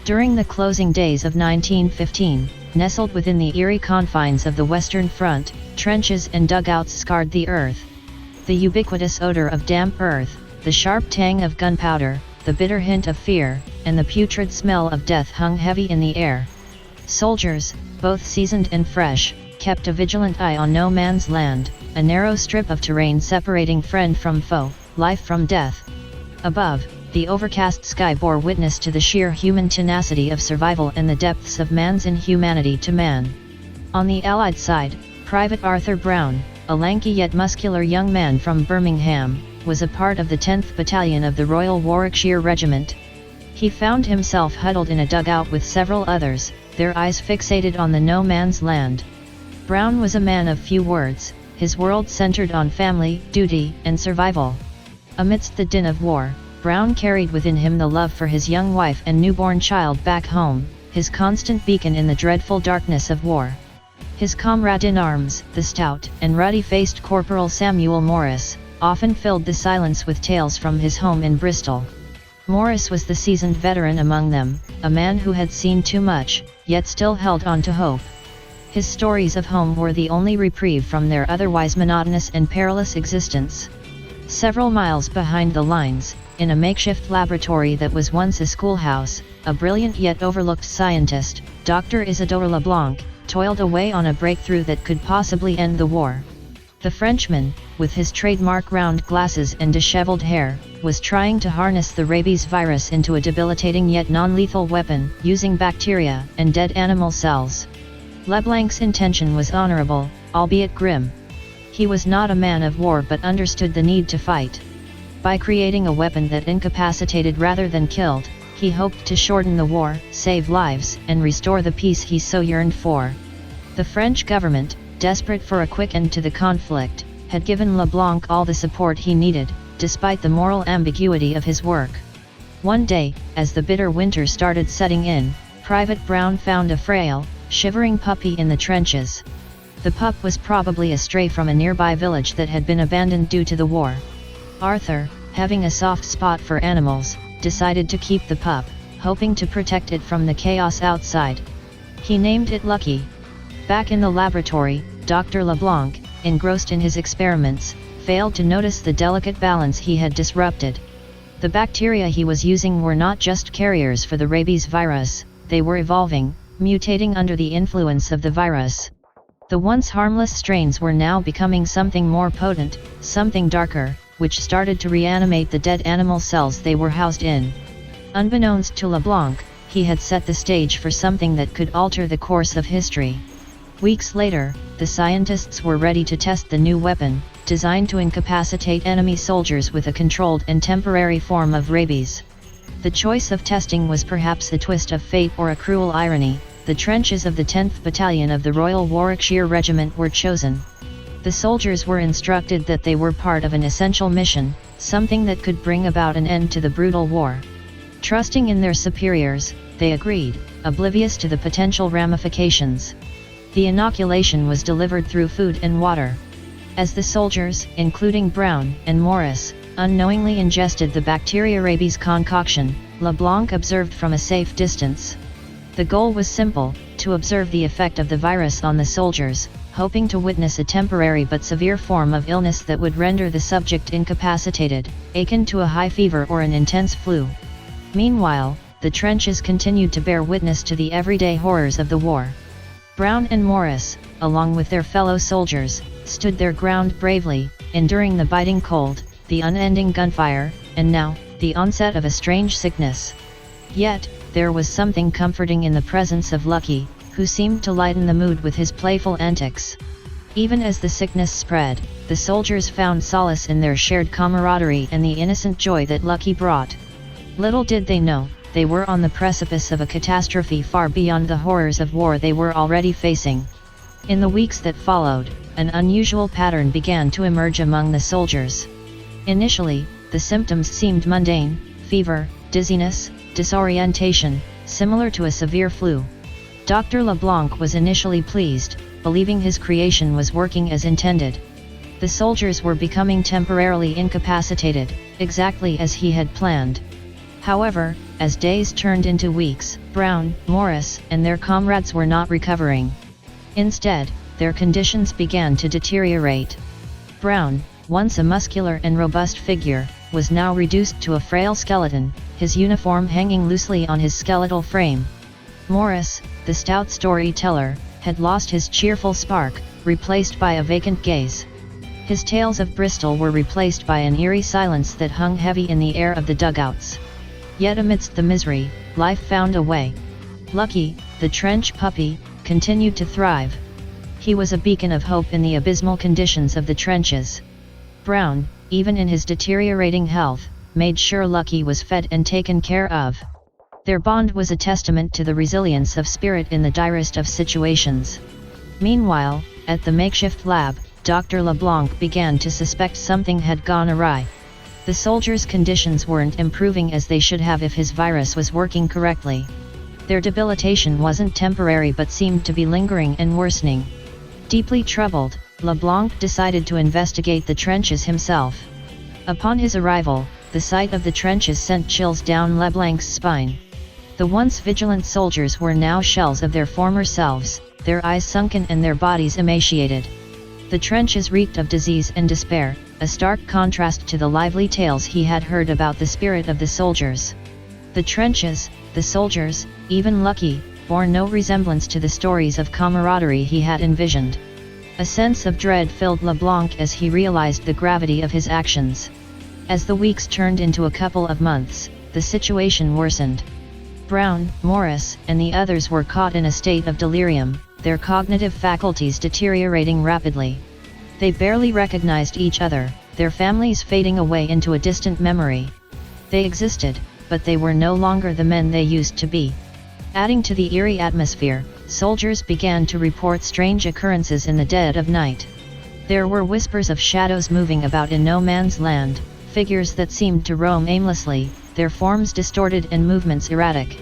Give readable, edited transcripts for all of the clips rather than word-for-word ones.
During the closing days of 1915, nestled within the eerie confines of the Western Front, trenches and dugouts scarred the earth. The ubiquitous odor of damp earth, the sharp tang of gunpowder, the bitter hint of fear, and the putrid smell of death hung heavy in the air. Soldiers, both seasoned and fresh, kept a vigilant eye on no man's land, a narrow strip of terrain separating friend from foe, life from death. Above, the overcast sky bore witness to the sheer human tenacity of survival and the depths of man's inhumanity to man. On the Allied side, Private Arthur Brown, a lanky yet muscular young man from Birmingham, was a part of the 10th Battalion of the Royal Warwickshire Regiment. He found himself huddled in a dugout with several others, their eyes fixated on the no man's land. Brown was a man of few words, his world centered on family, duty, and survival. Amidst the din of war, Brown carried within him the love for his young wife and newborn child back home, his constant beacon in the dreadful darkness of war. His comrade in arms, the stout and ruddy-faced Corporal Samuel Morris, often filled the silence with tales from his home in Bristol. Morris was the seasoned veteran among them, a man who had seen too much, yet still held on to hope. His stories of home were the only reprieve from their otherwise monotonous and perilous existence. Several miles behind the lines, in a makeshift laboratory that was once a schoolhouse, a brilliant yet overlooked scientist, Dr. Isidore Leblanc, toiled away on a breakthrough that could possibly end the war. The Frenchman, with his trademark round glasses and disheveled hair, was trying to harness the rabies virus into a debilitating yet non-lethal weapon, using bacteria and dead animal cells. Leblanc's intention was honorable, albeit grim. He was not a man of war but understood the need to fight. By creating a weapon that incapacitated rather than killed, he hoped to shorten the war, save lives, and restore the peace he so yearned for. The French government, desperate for a quick end to the conflict, had given Leblanc all the support he needed, despite the moral ambiguity of his work. One day, as the bitter winter started setting in, Private Brown found a frail, shivering puppy in the trenches. The pup was probably a stray from a nearby village that had been abandoned due to the war. Arthur, having a soft spot for animals, decided to keep the pup, hoping to protect it from the chaos outside. He named it Lucky. Back in the laboratory, Dr. Leblanc, engrossed in his experiments, failed to notice the delicate balance he had disrupted. The bacteria he was using were not just carriers for the rabies virus, they were evolving, mutating under the influence of the virus. The once harmless strains were now becoming something more potent, something darker, which started to reanimate the dead animal cells they were housed in. Unbeknownst to Leblanc, he had set the stage for something that could alter the course of history. Weeks later, the scientists were ready to test the new weapon, designed to incapacitate enemy soldiers with a controlled and temporary form of rabies. The choice of testing was perhaps a twist of fate or a cruel irony. The trenches of the 10th Battalion of the Royal Warwickshire Regiment were chosen. The soldiers were instructed that they were part of an essential mission, something that could bring about an end to the brutal war. Trusting in their superiors, they agreed, oblivious to the potential ramifications. The inoculation was delivered through food and water. As the soldiers, including Brown and Morris, unknowingly ingested the bacteria rabies concoction, Leblanc observed from a safe distance. The goal was simple, to observe the effect of the virus on the soldiers, hoping to witness a temporary but severe form of illness that would render the subject incapacitated, akin to a high fever or an intense flu. Meanwhile, the trenches continued to bear witness to the everyday horrors of the war. Brown and Morris, along with their fellow soldiers, stood their ground bravely, enduring the biting cold, the unending gunfire, and now, the onset of a strange sickness. Yet, there was something comforting in the presence of Lucky, who seemed to lighten the mood with his playful antics. Even as the sickness spread, the soldiers found solace in their shared camaraderie and the innocent joy that Lucky brought. Little did they know, they were on the precipice of a catastrophe far beyond the horrors of war they were already facing. In the weeks that followed, an unusual pattern began to emerge among the soldiers. Initially, the symptoms seemed mundane: fever, dizziness, disorientation, similar to a severe flu. Dr. Leblanc was initially pleased, believing his creation was working as intended. The soldiers were becoming temporarily incapacitated, exactly as he had planned. However, as days turned into weeks, Brown, Morris, and their comrades were not recovering. Instead, their conditions began to deteriorate. Brown, once a muscular and robust figure, was now reduced to a frail skeleton, his uniform hanging loosely on his skeletal frame. Morris, the stout storyteller, had lost his cheerful spark, replaced by a vacant gaze. His tales of Bristol were replaced by an eerie silence that hung heavy in the air of the dugouts. Yet amidst the misery, life found a way. Lucky, the trench puppy, continued to thrive. He was a beacon of hope in the abysmal conditions of the trenches. Brown, even in his deteriorating health, made sure Lucky was fed and taken care of. Their bond was a testament to the resilience of spirit in the direst of situations. Meanwhile, at the makeshift lab, Dr. LeBlanc began to suspect something had gone awry. The soldiers' conditions weren't improving as they should have if his virus was working correctly. Their debilitation wasn't temporary but seemed to be lingering and worsening. Deeply troubled, LeBlanc decided to investigate the trenches himself. Upon his arrival, the sight of the trenches sent chills down LeBlanc's spine. The once vigilant soldiers were now shells of their former selves, their eyes sunken and their bodies emaciated. The trenches reeked of disease and despair, a stark contrast to the lively tales he had heard about the spirit of the soldiers. The trenches, the soldiers, even Lucky, bore no resemblance to the stories of camaraderie he had envisioned. A sense of dread filled LeBlanc as he realized the gravity of his actions. As the weeks turned into a couple of months, the situation worsened. Brown, Morris, and the others were caught in a state of delirium, their cognitive faculties deteriorating rapidly. They barely recognized each other, their families fading away into a distant memory. They existed, but they were no longer the men they used to be. Adding to the eerie atmosphere, soldiers began to report strange occurrences in the dead of night. There were whispers of shadows moving about in no man's land, figures that seemed to roam aimlessly, their forms distorted and movements erratic.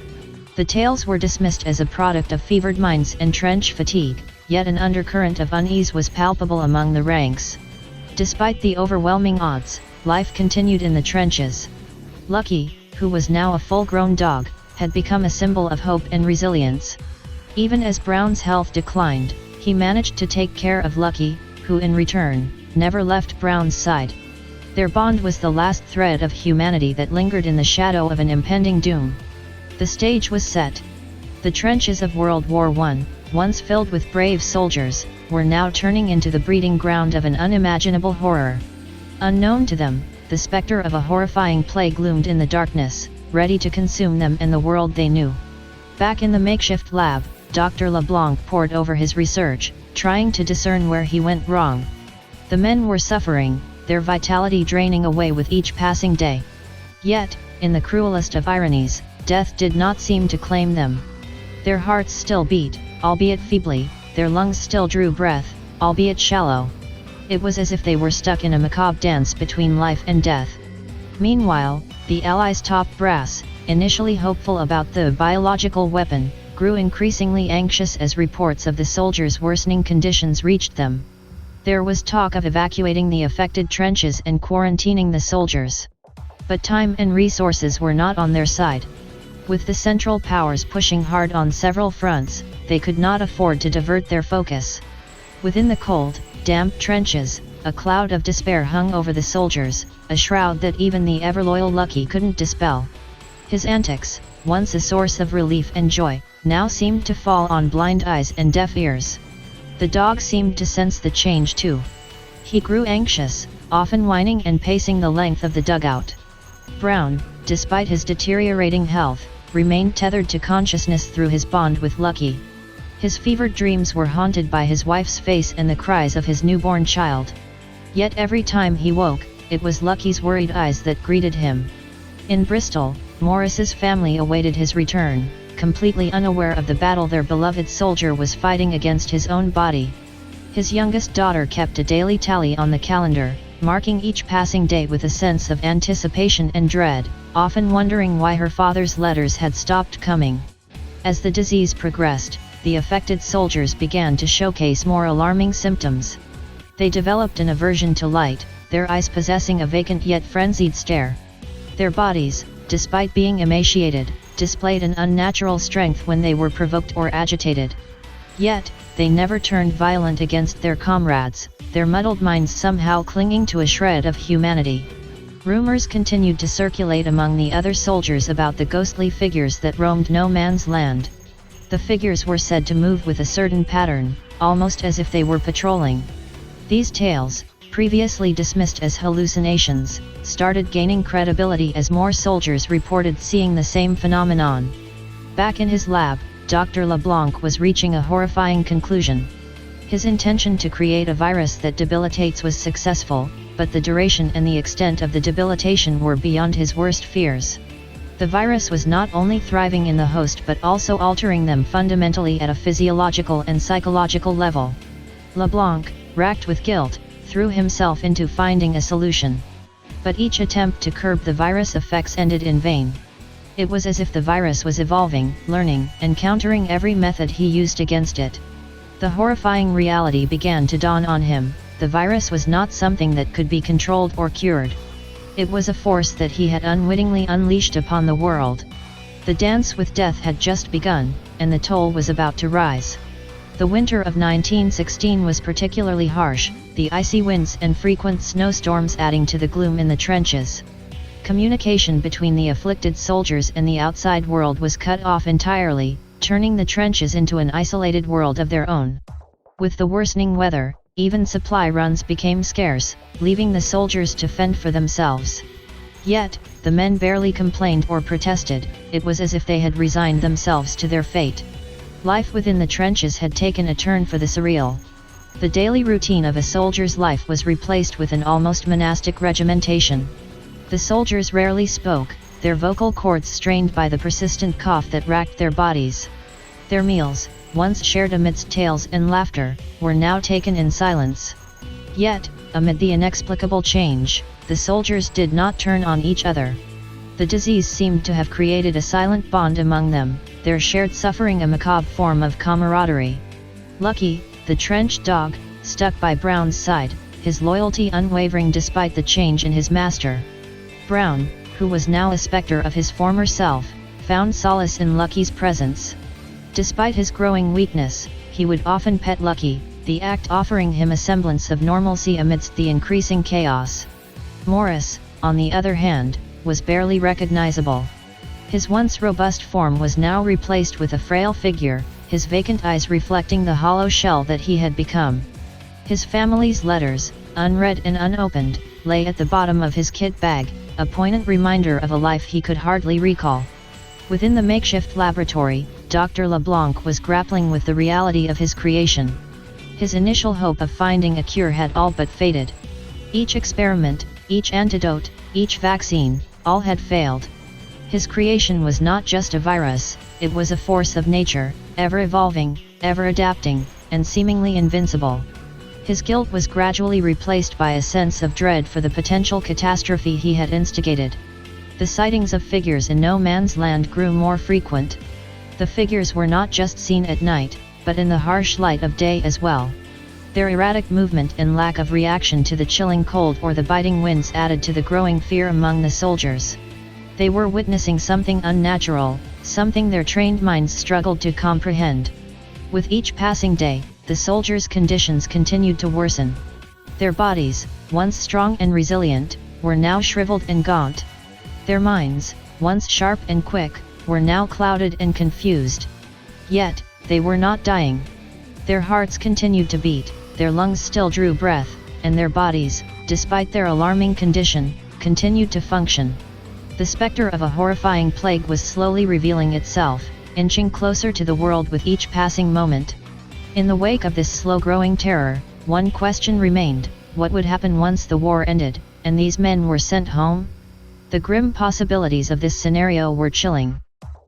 The tales were dismissed as a product of fevered minds and trench fatigue, yet an undercurrent of unease was palpable among the ranks. Despite the overwhelming odds, life continued in the trenches. Lucky, who was now a full-grown dog, had become a symbol of hope and resilience. Even as Brown's health declined, he managed to take care of Lucky, who in return, never left Brown's side. Their bond was the last thread of humanity that lingered in the shadow of an impending doom. The stage was set. The trenches of World War I, once filled with brave soldiers, were now turning into the breeding ground of an unimaginable horror. Unknown to them, the specter of a horrifying plague loomed in the darkness, ready to consume them and the world they knew. Back in the makeshift lab, Dr. LeBlanc pored over his research, trying to discern where he went wrong. The men were suffering, their vitality draining away with each passing day. Yet, in the cruelest of ironies, death did not seem to claim them. Their hearts still beat, albeit feebly, their lungs still drew breath, albeit shallow. It was as if they were stuck in a macabre dance between life and death. Meanwhile, the Allies' top brass, initially hopeful about the biological weapon, grew increasingly anxious as reports of the soldiers' worsening conditions reached them. There was talk of evacuating the affected trenches and quarantining the soldiers. But time and resources were not on their side. With the Central Powers pushing hard on several fronts, they could not afford to divert their focus. Within the cold, damp trenches, a cloud of despair hung over the soldiers, a shroud that even the ever-loyal Lucky couldn't dispel. His antics, once a source of relief and joy, now seemed to fall on blind eyes and deaf ears. The dog seemed to sense the change too. He grew anxious, often whining and pacing the length of the dugout. Brown, despite his deteriorating health, remained tethered to consciousness through his bond with Lucky. His fevered dreams were haunted by his wife's face and the cries of his newborn child. Yet every time he woke, it was Lucky's worried eyes that greeted him. In Bristol, Morris's family awaited his return, completely unaware of the battle their beloved soldier was fighting against his own body. His youngest daughter kept a daily tally on the calendar, marking each passing day with a sense of anticipation and dread, often wondering why her father's letters had stopped coming. As the disease progressed, the affected soldiers began to showcase more alarming symptoms. They developed an aversion to light, their eyes possessing a vacant yet frenzied stare. Their bodies, despite being emaciated, displayed an unnatural strength when they were provoked or agitated. Yet, they never turned violent against their comrades, their muddled minds somehow clinging to a shred of humanity. Rumors continued to circulate among the other soldiers about the ghostly figures that roamed no man's land. The figures were said to move with a certain pattern, almost as if they were patrolling. These tales, previously dismissed as hallucinations, started gaining credibility as more soldiers reported seeing the same phenomenon. Back in his lab, Dr. LeBlanc was reaching a horrifying conclusion. His intention to create a virus that debilitates was successful, but the duration and the extent of the debilitation were beyond his worst fears. The virus was not only thriving in the host but also altering them fundamentally at a physiological and psychological level. LeBlanc, racked with guilt, threw himself into finding a solution. But each attempt to curb the virus effects ended in vain. It was as if the virus was evolving, learning, and countering every method he used against it. The horrifying reality began to dawn on him: the virus was not something that could be controlled or cured. It was a force that he had unwittingly unleashed upon the world. The dance with death had just begun, and the toll was about to rise. The winter of 1916 was particularly harsh, the icy winds and frequent snowstorms adding to the gloom in the trenches. Communication between the afflicted soldiers and the outside world was cut off entirely, turning the trenches into an isolated world of their own. With the worsening weather, even supply runs became scarce, leaving the soldiers to fend for themselves. Yet, the men barely complained or protested. It was as if they had resigned themselves to their fate. Life within the trenches had taken a turn for the surreal. The daily routine of a soldier's life was replaced with an almost monastic regimentation. The soldiers rarely spoke, their vocal cords strained by the persistent cough that racked their bodies. Their meals, once shared amidst tales and laughter, were now taken in silence. Yet, amid the inexplicable change, the soldiers did not turn on each other. The disease seemed to have created a silent bond among them, their shared suffering a macabre form of camaraderie. Lucky, the trench dog, stuck by Brown's side, his loyalty unwavering despite the change in his master. Brown, who was now a specter of his former self, found solace in Lucky's presence. Despite his growing weakness, he would often pet Lucky, the act offering him a semblance of normalcy amidst the increasing chaos. Morris, on the other hand, was barely recognizable. His once robust form was now replaced with a frail figure, his vacant eyes reflecting the hollow shell that he had become. His family's letters, unread and unopened, lay at the bottom of his kit bag, a poignant reminder of a life he could hardly recall. Within the makeshift laboratory, Dr. LeBlanc was grappling with the reality of his creation. His initial hope of finding a cure had all but faded. Each experiment, each antidote, each vaccine, all had failed. His creation was not just a virus, it was a force of nature, ever evolving, ever adapting, and seemingly invincible. His guilt was gradually replaced by a sense of dread for the potential catastrophe he had instigated. The sightings of figures in no man's land grew more frequent. The figures were not just seen at night, but in the harsh light of day as well. Their erratic movement and lack of reaction to the chilling cold or the biting winds added to the growing fear among the soldiers. They were witnessing something unnatural, something their trained minds struggled to comprehend. With each passing day, the soldiers' conditions continued to worsen. Their bodies, once strong and resilient, were now shriveled and gaunt. Their minds, once sharp and quick, were now clouded and confused. Yet, they were not dying. Their hearts continued to beat, their lungs still drew breath, and their bodies, despite their alarming condition, continued to function. The specter of a horrifying plague was slowly revealing itself, inching closer to the world with each passing moment. In the wake of this slow-growing terror, one question remained: what would happen once the war ended, and these men were sent home? The grim possibilities of this scenario were chilling.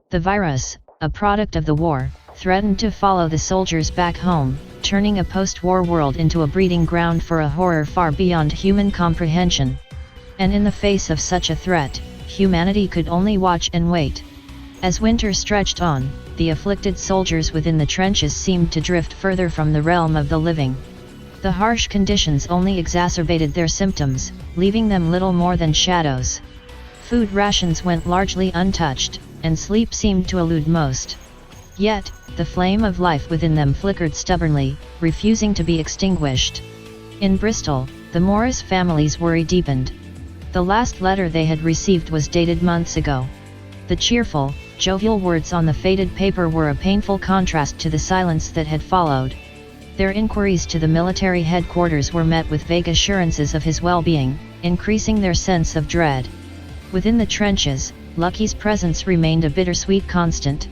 The virus, a product of the war, threatened to follow the soldiers back home, turning a post-war world into a breeding ground for a horror far beyond human comprehension. And in the face of such a threat, humanity could only watch and wait. As winter stretched on, the afflicted soldiers within the trenches seemed to drift further from the realm of the living. The harsh conditions only exacerbated their symptoms, leaving them little more than shadows. Food rations went largely untouched, and sleep seemed to elude most. Yet, the flame of life within them flickered stubbornly, refusing to be extinguished. In Bristol, the Morris family's worry deepened. The last letter they had received was dated months ago. The cheerful, jovial words on the faded paper were a painful contrast to the silence that had followed. Their inquiries to the military headquarters were met with vague assurances of his well-being, increasing their sense of dread. Within the trenches, Lucky's presence remained a bittersweet constant.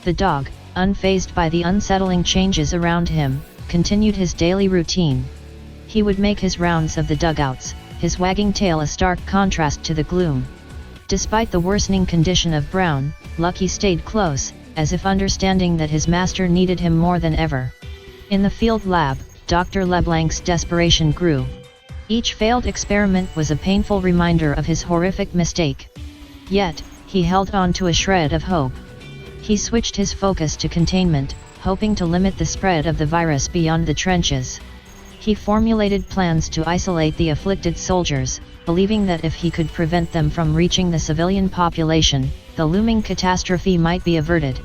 The dog, unfazed by the unsettling changes around him, continued his daily routine. He would make his rounds of the dugouts, his wagging tail a stark contrast to the gloom. Despite the worsening condition of Brown, Lucky stayed close, as if understanding that his master needed him more than ever. In the field lab, Dr. Leblanc's desperation grew. Each failed experiment was a painful reminder of his horrific mistake. Yet, he held on to a shred of hope. He switched his focus to containment, hoping to limit the spread of the virus beyond the trenches. He formulated plans to isolate the afflicted soldiers, believing that if he could prevent them from reaching the civilian population, the looming catastrophe might be averted.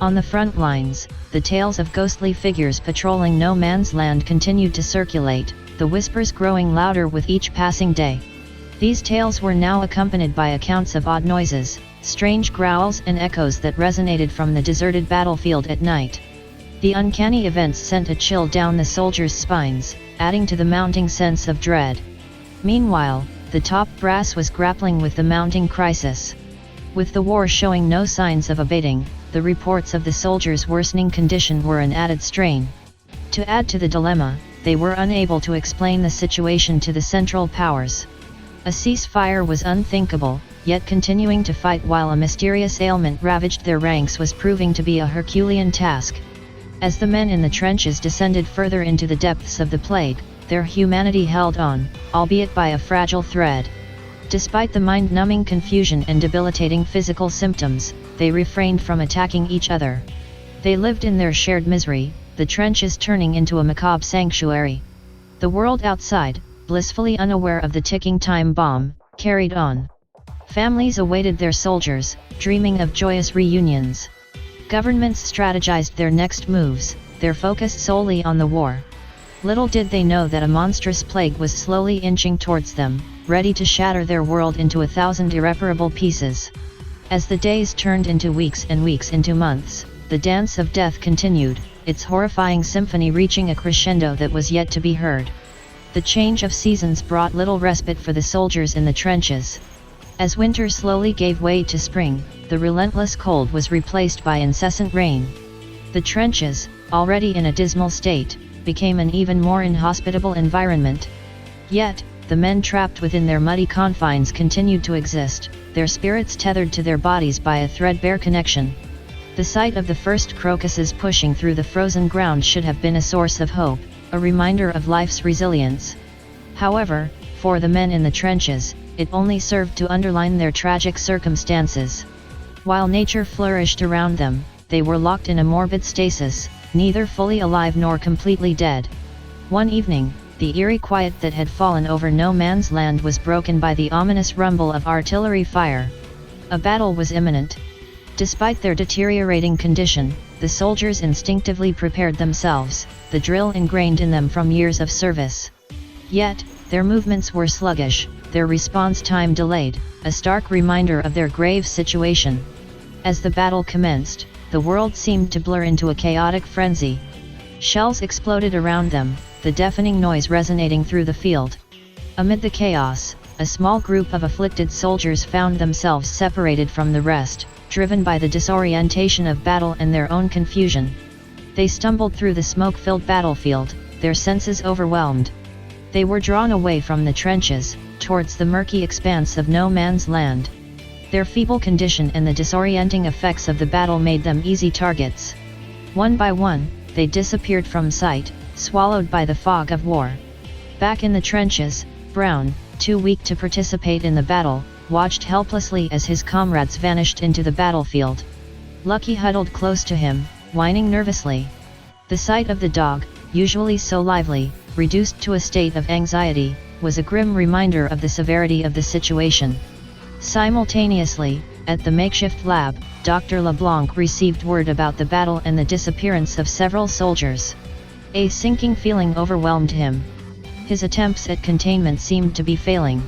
On the front lines, the tales of ghostly figures patrolling no man's land continued to circulate, the whispers growing louder with each passing day. These tales were now accompanied by accounts of odd noises, strange growls and echoes that resonated from the deserted battlefield at night. The uncanny events sent a chill down the soldiers' spines, adding to the mounting sense of dread. Meanwhile, the top brass was grappling with the mounting crisis. With the war showing no signs of abating, the reports of the soldiers' worsening condition were an added strain. To add to the dilemma, they were unable to explain the situation to the Central Powers. A ceasefire was unthinkable, yet continuing to fight while a mysterious ailment ravaged their ranks was proving to be a Herculean task. As the men in the trenches descended further into the depths of the plague, their humanity held on, albeit by a fragile thread. Despite the mind-numbing confusion and debilitating physical symptoms, they refrained from attacking each other. They lived in their shared misery, the trenches turning into a macabre sanctuary. The world outside, blissfully unaware of the ticking time bomb, carried on. Families awaited their soldiers, dreaming of joyous reunions. Governments strategized their next moves, their focus solely on the war. Little did they know that a monstrous plague was slowly inching towards them, ready to shatter their world into 1,000 irreparable pieces. As the days turned into weeks and weeks into months, the dance of death continued, its horrifying symphony reaching a crescendo that was yet to be heard. The change of seasons brought little respite for the soldiers in the trenches. As winter slowly gave way to spring, the relentless cold was replaced by incessant rain. The trenches, already in a dismal state, became an even more inhospitable environment. Yet, the men trapped within their muddy confines continued to exist, their spirits tethered to their bodies by a threadbare connection. The sight of the first crocuses pushing through the frozen ground should have been a source of hope, a reminder of life's resilience. However, for the men in the trenches, it only served to underline their tragic circumstances. While nature flourished around them, they were locked in a morbid stasis, neither fully alive nor completely dead. One evening, the eerie quiet that had fallen over no man's land was broken by the ominous rumble of artillery fire. A battle was imminent. Despite their deteriorating condition, the soldiers instinctively prepared themselves, the drill ingrained in them from years of service. Yet, their movements were sluggish, their response time delayed, a stark reminder of their grave situation. As the battle commenced, the world seemed to blur into a chaotic frenzy. Shells exploded around them, the deafening noise resonating through the field. Amid the chaos, a small group of afflicted soldiers found themselves separated from the rest, driven by the disorientation of battle and their own confusion. They stumbled through the smoke-filled battlefield, their senses overwhelmed. They were drawn away from the trenches, towards the murky expanse of no man's land. Their feeble condition and the disorienting effects of the battle made them easy targets. One by one, they disappeared from sight, swallowed by the fog of war. Back in the trenches, Brown, too weak to participate in the battle, watched helplessly as his comrades vanished into the battlefield. Lucky huddled close to him, whining nervously. The sight of the dog, usually so lively, reduced to a state of anxiety, was a grim reminder of the severity of the situation. Simultaneously, at the makeshift lab, Dr. LeBlanc received word about the battle and the disappearance of several soldiers. A sinking feeling overwhelmed him. His attempts at containment seemed to be failing.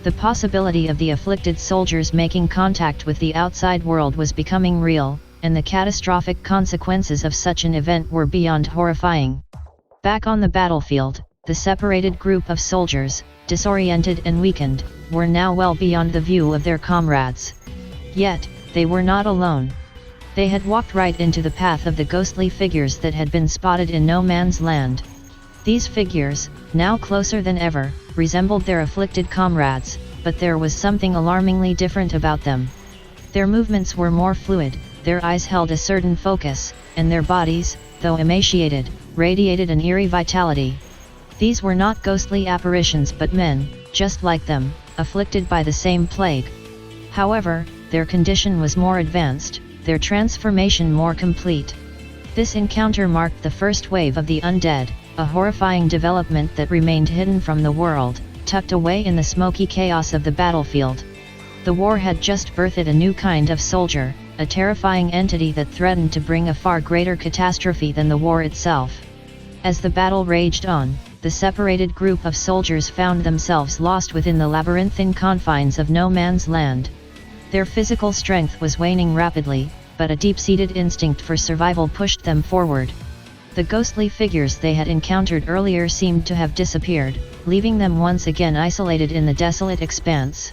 The possibility of the afflicted soldiers making contact with the outside world was becoming real, and the catastrophic consequences of such an event were beyond horrifying. Back on the battlefield, the separated group of soldiers, disoriented and weakened, were now well beyond the view of their comrades. Yet, they were not alone. They had walked right into the path of the ghostly figures that had been spotted in no man's land. These figures, now closer than ever, resembled their afflicted comrades, but there was something alarmingly different about them. Their movements were more fluid, their eyes held a certain focus, and their bodies, though emaciated, radiated an eerie vitality. These were not ghostly apparitions but men, just like them, afflicted by the same plague. However, their condition was more advanced, their transformation more complete. This encounter marked the first wave of the undead, a horrifying development that remained hidden from the world, tucked away in the smoky chaos of the battlefield. The war had just birthed a new kind of soldier, a terrifying entity that threatened to bring a far greater catastrophe than the war itself. As the battle raged on, the separated group of soldiers found themselves lost within the labyrinthine confines of no man's land. Their physical strength was waning rapidly, but a deep-seated instinct for survival pushed them forward. The ghostly figures they had encountered earlier seemed to have disappeared, leaving them once again isolated in the desolate expanse.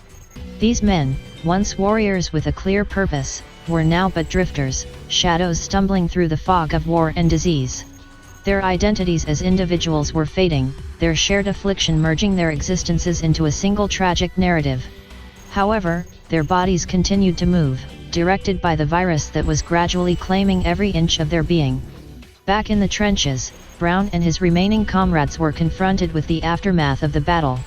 These men, once warriors with a clear purpose, were now but drifters, shadows stumbling through the fog of war and disease. Their identities as individuals were fading, their shared affliction merging their existences into a single tragic narrative. However, their bodies continued to move, directed by the virus that was gradually claiming every inch of their being. Back in the trenches, Brown and his remaining comrades were confronted with the aftermath of the battle.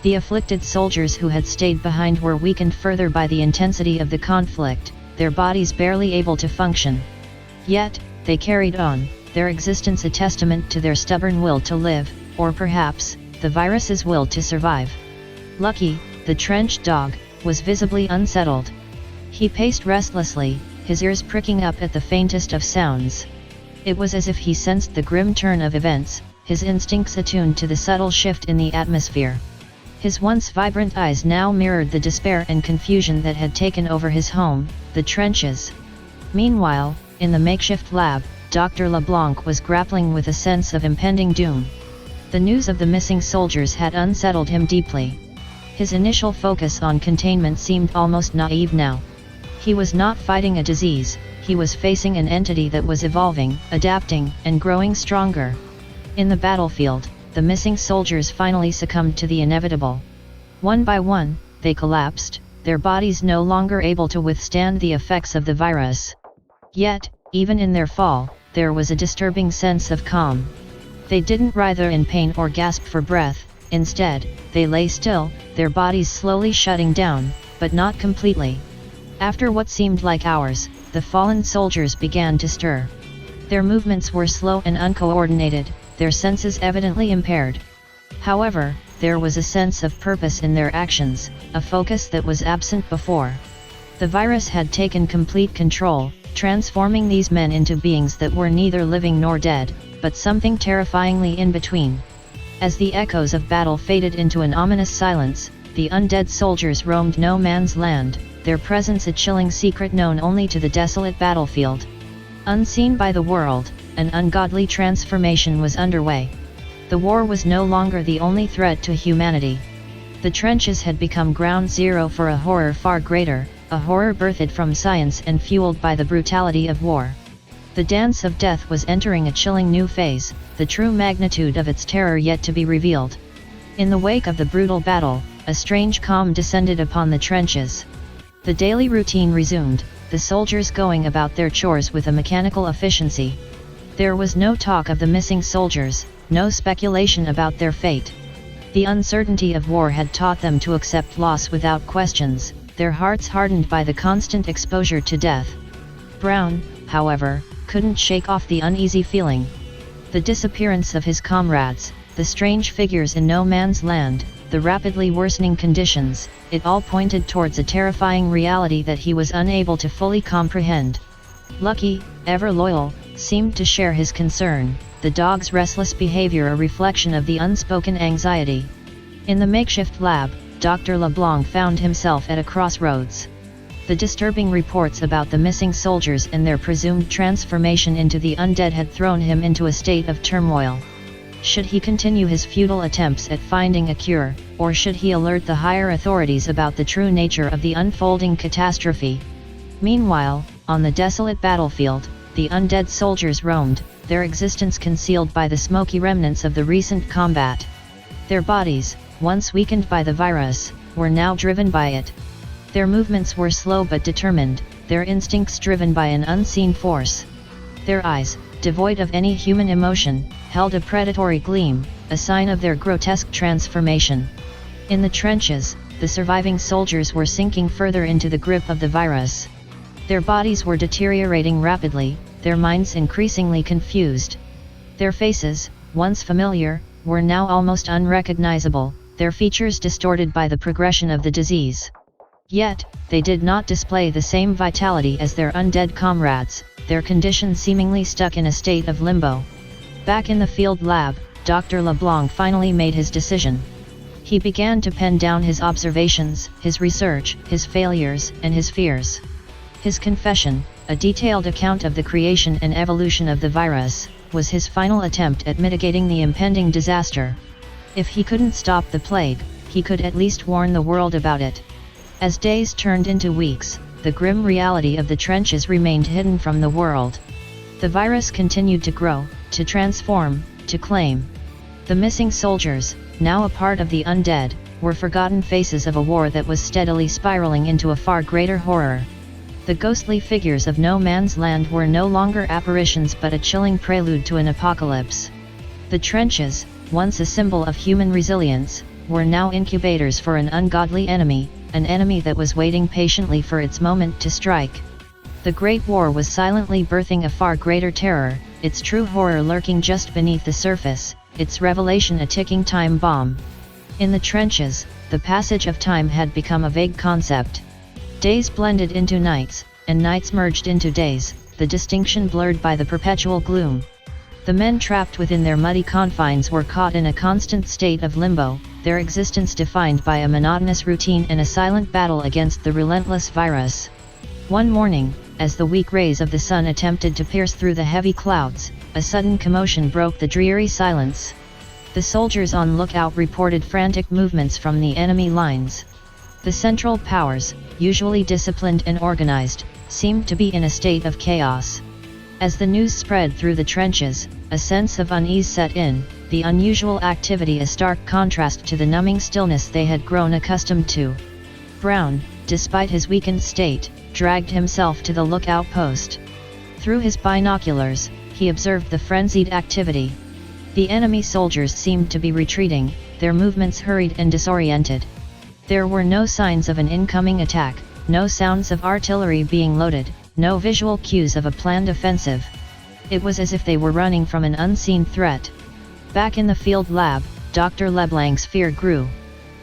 The afflicted soldiers who had stayed behind were weakened further by the intensity of the conflict, their bodies barely able to function. Yet, they carried on, their existence a testament to their stubborn will to live, or perhaps, the virus's will to survive. Lucky, the trench dog, was visibly unsettled. He paced restlessly, his ears pricking up at the faintest of sounds. It was as if he sensed the grim turn of events, his instincts attuned to the subtle shift in the atmosphere. His once vibrant eyes now mirrored the despair and confusion that had taken over his home, the trenches. Meanwhile, in the makeshift lab, Dr. LeBlanc was grappling with a sense of impending doom. The news of the missing soldiers had unsettled him deeply. His initial focus on containment seemed almost naive now. He was not fighting a disease, he was facing an entity that was evolving, adapting, and growing stronger. In the battlefield, the missing soldiers finally succumbed to the inevitable. One by one, they collapsed, their bodies no longer able to withstand the effects of the virus. Yet, even in their fall, there was a disturbing sense of calm. They didn't writhe in pain or gasp for breath, instead, they lay still, their bodies slowly shutting down, but not completely. After what seemed like hours, the fallen soldiers began to stir. Their movements were slow and uncoordinated, their senses evidently impaired. However, there was a sense of purpose in their actions, a focus that was absent before. The virus had taken complete control, transforming these men into beings that were neither living nor dead, but something terrifyingly in between. As the echoes of battle faded into an ominous silence, the undead soldiers roamed no man's land, their presence a chilling secret known only to the desolate battlefield. Unseen by the world, an ungodly transformation was underway. The war was no longer the only threat to humanity. The trenches had become ground zero for a horror far greater, a horror birthed from science and fueled by the brutality of war. The dance of death was entering a chilling new phase, the true magnitude of its terror yet to be revealed. In the wake of the brutal battle, a strange calm descended upon the trenches. The daily routine resumed, the soldiers going about their chores with a mechanical efficiency. There was no talk of the missing soldiers, no speculation about their fate. The uncertainty of war had taught them to accept loss without questions, their hearts hardened by the constant exposure to death. Brown, however, couldn't shake off the uneasy feeling. The disappearance of his comrades, the strange figures in no man's land, the rapidly worsening conditions, it all pointed towards a terrifying reality that he was unable to fully comprehend. Lucky, ever loyal, seemed to share his concern, the dog's restless behavior a reflection of the unspoken anxiety. In the makeshift lab, Dr. LeBlanc found himself at a crossroads. The disturbing reports about the missing soldiers and their presumed transformation into the undead had thrown him into a state of turmoil. Should he continue his futile attempts at finding a cure, or should he alert the higher authorities about the true nature of the unfolding catastrophe? Meanwhile, on the desolate battlefield, the undead soldiers roamed, their existence concealed by the smoky remnants of the recent combat. Their bodies, once weakened by the virus, were now driven by it. Their movements were slow but determined, their instincts driven by an unseen force. Their eyes, devoid of any human emotion, held a predatory gleam, a sign of their grotesque transformation. In the trenches, the surviving soldiers were sinking further into the grip of the virus. Their bodies were deteriorating rapidly, their minds increasingly confused. Their faces, once familiar, were now almost unrecognizable, their features distorted by the progression of the disease. Yet, they did not display the same vitality as their undead comrades, their condition seemingly stuck in a state of limbo. Back in the field lab, Dr. LeBlanc finally made his decision. He began to pen down his observations, his research, his failures, and his fears. His confession, a detailed account of the creation and evolution of the virus, was his final attempt at mitigating the impending disaster. If he couldn't stop the plague, he could at least warn the world about it. As days turned into weeks, the grim reality of the trenches remained hidden from the world. The virus continued to grow, to transform, to claim. The missing soldiers, now a part of the undead, were forgotten faces of a war that was steadily spiraling into a far greater horror. The ghostly figures of no man's land were no longer apparitions but a chilling prelude to an apocalypse. The trenches, once a symbol of human resilience, were now incubators for an ungodly enemy, an enemy that was waiting patiently for its moment to strike. The Great War was silently birthing a far greater terror, its true horror lurking just beneath the surface, its revelation a ticking time bomb. In the trenches, the passage of time had become a vague concept. Days blended into nights, and nights merged into days, the distinction blurred by the perpetual gloom. The men trapped within their muddy confines were caught in a constant state of limbo, their existence defined by a monotonous routine and a silent battle against the relentless virus. One morning, as the weak rays of the sun attempted to pierce through the heavy clouds, a sudden commotion broke the dreary silence. The soldiers on lookout reported frantic movements from the enemy lines. The Central Powers, usually disciplined and organized, seemed to be in a state of chaos. As the news spread through the trenches, a sense of unease set in, the unusual activity a stark contrast to the numbing stillness they had grown accustomed to. Brown, despite his weakened state, dragged himself to the lookout post. Through his binoculars, he observed the frenzied activity. The enemy soldiers seemed to be retreating, their movements hurried and disoriented. There were no signs of an incoming attack, no sounds of artillery being loaded, no visual cues of a planned offensive. It was as if they were running from an unseen threat. Back in the field lab, Dr. LeBlanc's fear grew.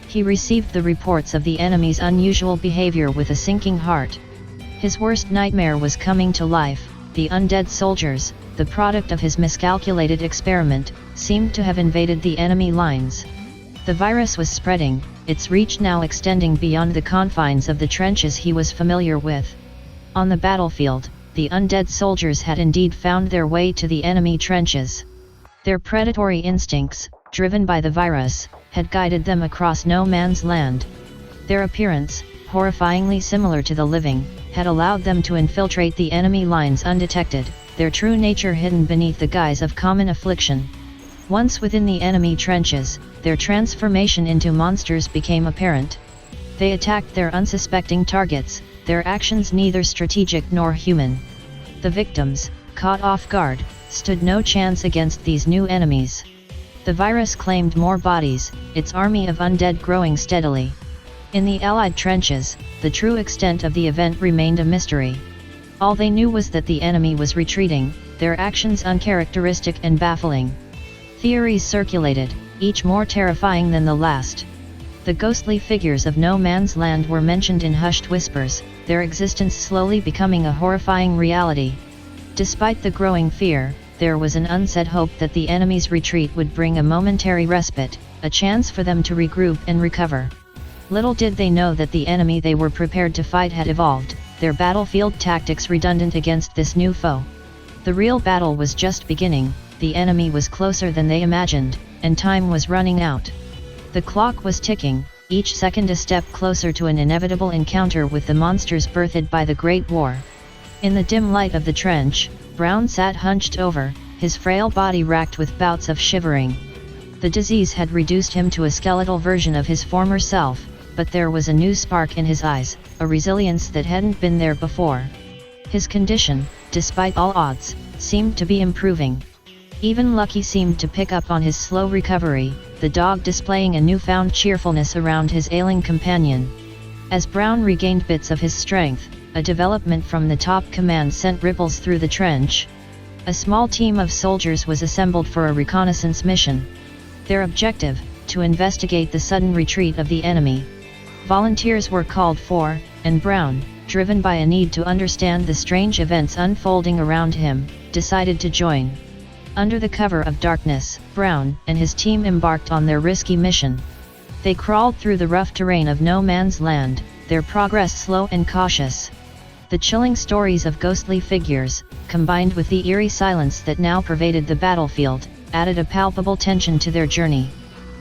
He received the reports of the enemy's unusual behavior with a sinking heart. His worst nightmare was coming to life. The undead soldiers, the product of his miscalculated experiment, seemed to have invaded the enemy lines. The virus was spreading, its reach now extending beyond the confines of the trenches he was familiar with. On the battlefield, the undead soldiers had indeed found their way to the enemy trenches. Their predatory instincts, driven by the virus, had guided them across no man's land. Their appearance, horrifyingly similar to the living, had allowed them to infiltrate the enemy lines undetected, their true nature hidden beneath the guise of common affliction. Once within the enemy trenches, their transformation into monsters became apparent. They attacked their unsuspecting targets, their actions neither strategic nor human. The victims, caught off guard, stood no chance against these new enemies. The virus claimed more bodies, its army of undead growing steadily. In the Allied trenches, the true extent of the event remained a mystery. All they knew was that the enemy was retreating, their actions uncharacteristic and baffling. Theories circulated, each more terrifying than the last. The ghostly figures of no man's land were mentioned in hushed whispers, their existence slowly becoming a horrifying reality. Despite the growing fear, there was an unsaid hope that the enemy's retreat would bring a momentary respite, a chance for them to regroup and recover. Little did they know that the enemy they were prepared to fight had evolved, their battlefield tactics redundant against this new foe. The real battle was just beginning, the enemy was closer than they imagined, and time was running out. The clock was ticking, each second a step closer to an inevitable encounter with the monsters birthed by the Great War. In the dim light of the trench, Brown sat hunched over, his frail body racked with bouts of shivering. The disease had reduced him to a skeletal version of his former self, but there was a new spark in his eyes, a resilience that hadn't been there before. His condition, despite all odds, seemed to be improving. Even Lucky seemed to pick up on his slow recovery, the dog displaying a newfound cheerfulness around his ailing companion. As Brown regained bits of his strength, a development from the top command sent ripples through the trench. A small team of soldiers was assembled for a reconnaissance mission. Their objective, to investigate the sudden retreat of the enemy. Volunteers were called for, and Brown, driven by a need to understand the strange events unfolding around him, decided to join. Under the cover of darkness, Brown and his team embarked on their risky mission. They crawled through the rough terrain of no man's land, their progress slow and cautious. The chilling stories of ghostly figures, combined with the eerie silence that now pervaded the battlefield, added a palpable tension to their journey.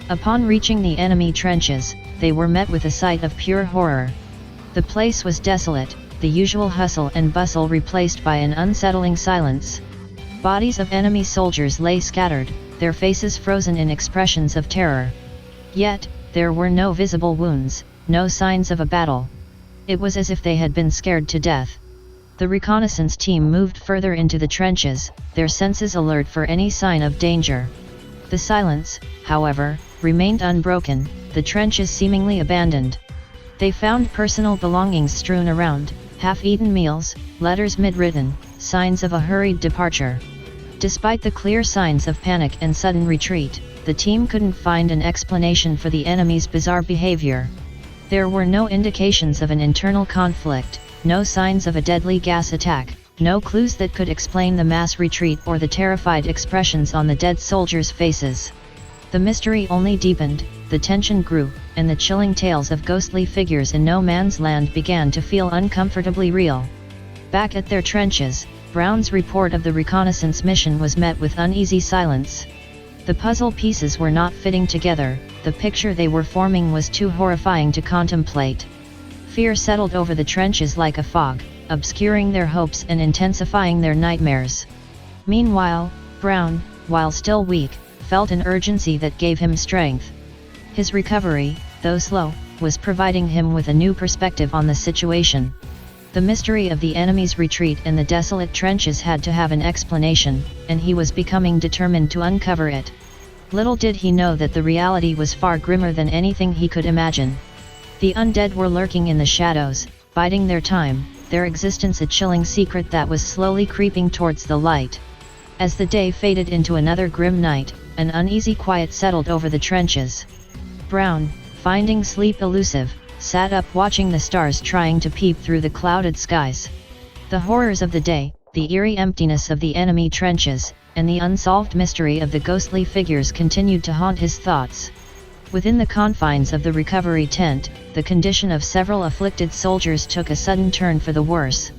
Upon reaching the enemy trenches, they were met with a sight of pure horror. The place was desolate, the usual hustle and bustle replaced by an unsettling silence. Bodies of enemy soldiers lay scattered, their faces frozen in expressions of terror. Yet, there were no visible wounds, no signs of a battle. It was as if they had been scared to death. The reconnaissance team moved further into the trenches, their senses alert for any sign of danger. The silence, however, remained unbroken, the trenches seemingly abandoned. They found personal belongings strewn around, half-eaten meals, letters mid-written, signs of a hurried departure. Despite the clear signs of panic and sudden retreat, the team couldn't find an explanation for the enemy's bizarre behavior. There were no indications of an internal conflict, no signs of a deadly gas attack, no clues that could explain the mass retreat or the terrified expressions on the dead soldiers' faces. The mystery only deepened, the tension grew, and the chilling tales of ghostly figures in no man's land began to feel uncomfortably real. Back at their trenches, Brown's report of the reconnaissance mission was met with uneasy silence. The puzzle pieces were not fitting together, the picture they were forming was too horrifying to contemplate. Fear settled over the trenches like a fog, obscuring their hopes and intensifying their nightmares. Meanwhile, Brown, while still weak, felt an urgency that gave him strength. His recovery, though slow, was providing him with a new perspective on the situation. The mystery of the enemy's retreat and the desolate trenches had to have an explanation, and he was becoming determined to uncover it. Little did he know that the reality was far grimmer than anything he could imagine. The undead were lurking in the shadows, biding their time, their existence a chilling secret that was slowly creeping towards the light. As the day faded into another grim night, an uneasy quiet settled over the trenches. Brown, finding sleep elusive, sat up watching the stars trying to peep through the clouded skies. The horrors of the day, the eerie emptiness of the enemy trenches, and the unsolved mystery of the ghostly figures continued to haunt his thoughts. Within the confines of the recovery tent, the condition of several afflicted soldiers took a sudden turn for the worse.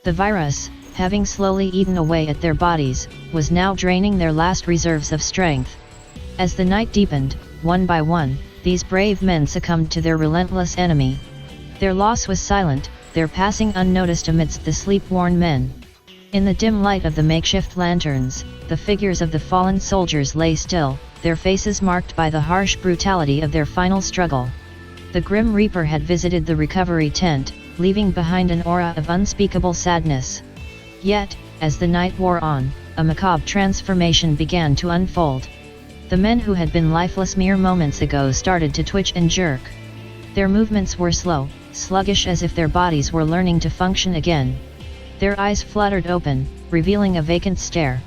The virus, having slowly eaten away at their bodies, was now draining their last reserves of strength. As the night deepened, one by one, these brave men succumbed to their relentless enemy. Their loss was silent, their passing unnoticed amidst the sleep-worn men. In the dim light of the makeshift lanterns, the figures of the fallen soldiers lay still, their faces marked by the harsh brutality of their final struggle. The Grim Reaper had visited the recovery tent, leaving behind an aura of unspeakable sadness. Yet, as the night wore on, a macabre transformation began to unfold. The men who had been lifeless mere moments ago started to twitch and jerk. Their movements were slow, sluggish as if their bodies were learning to function again. Their eyes fluttered open, revealing a vacant stare.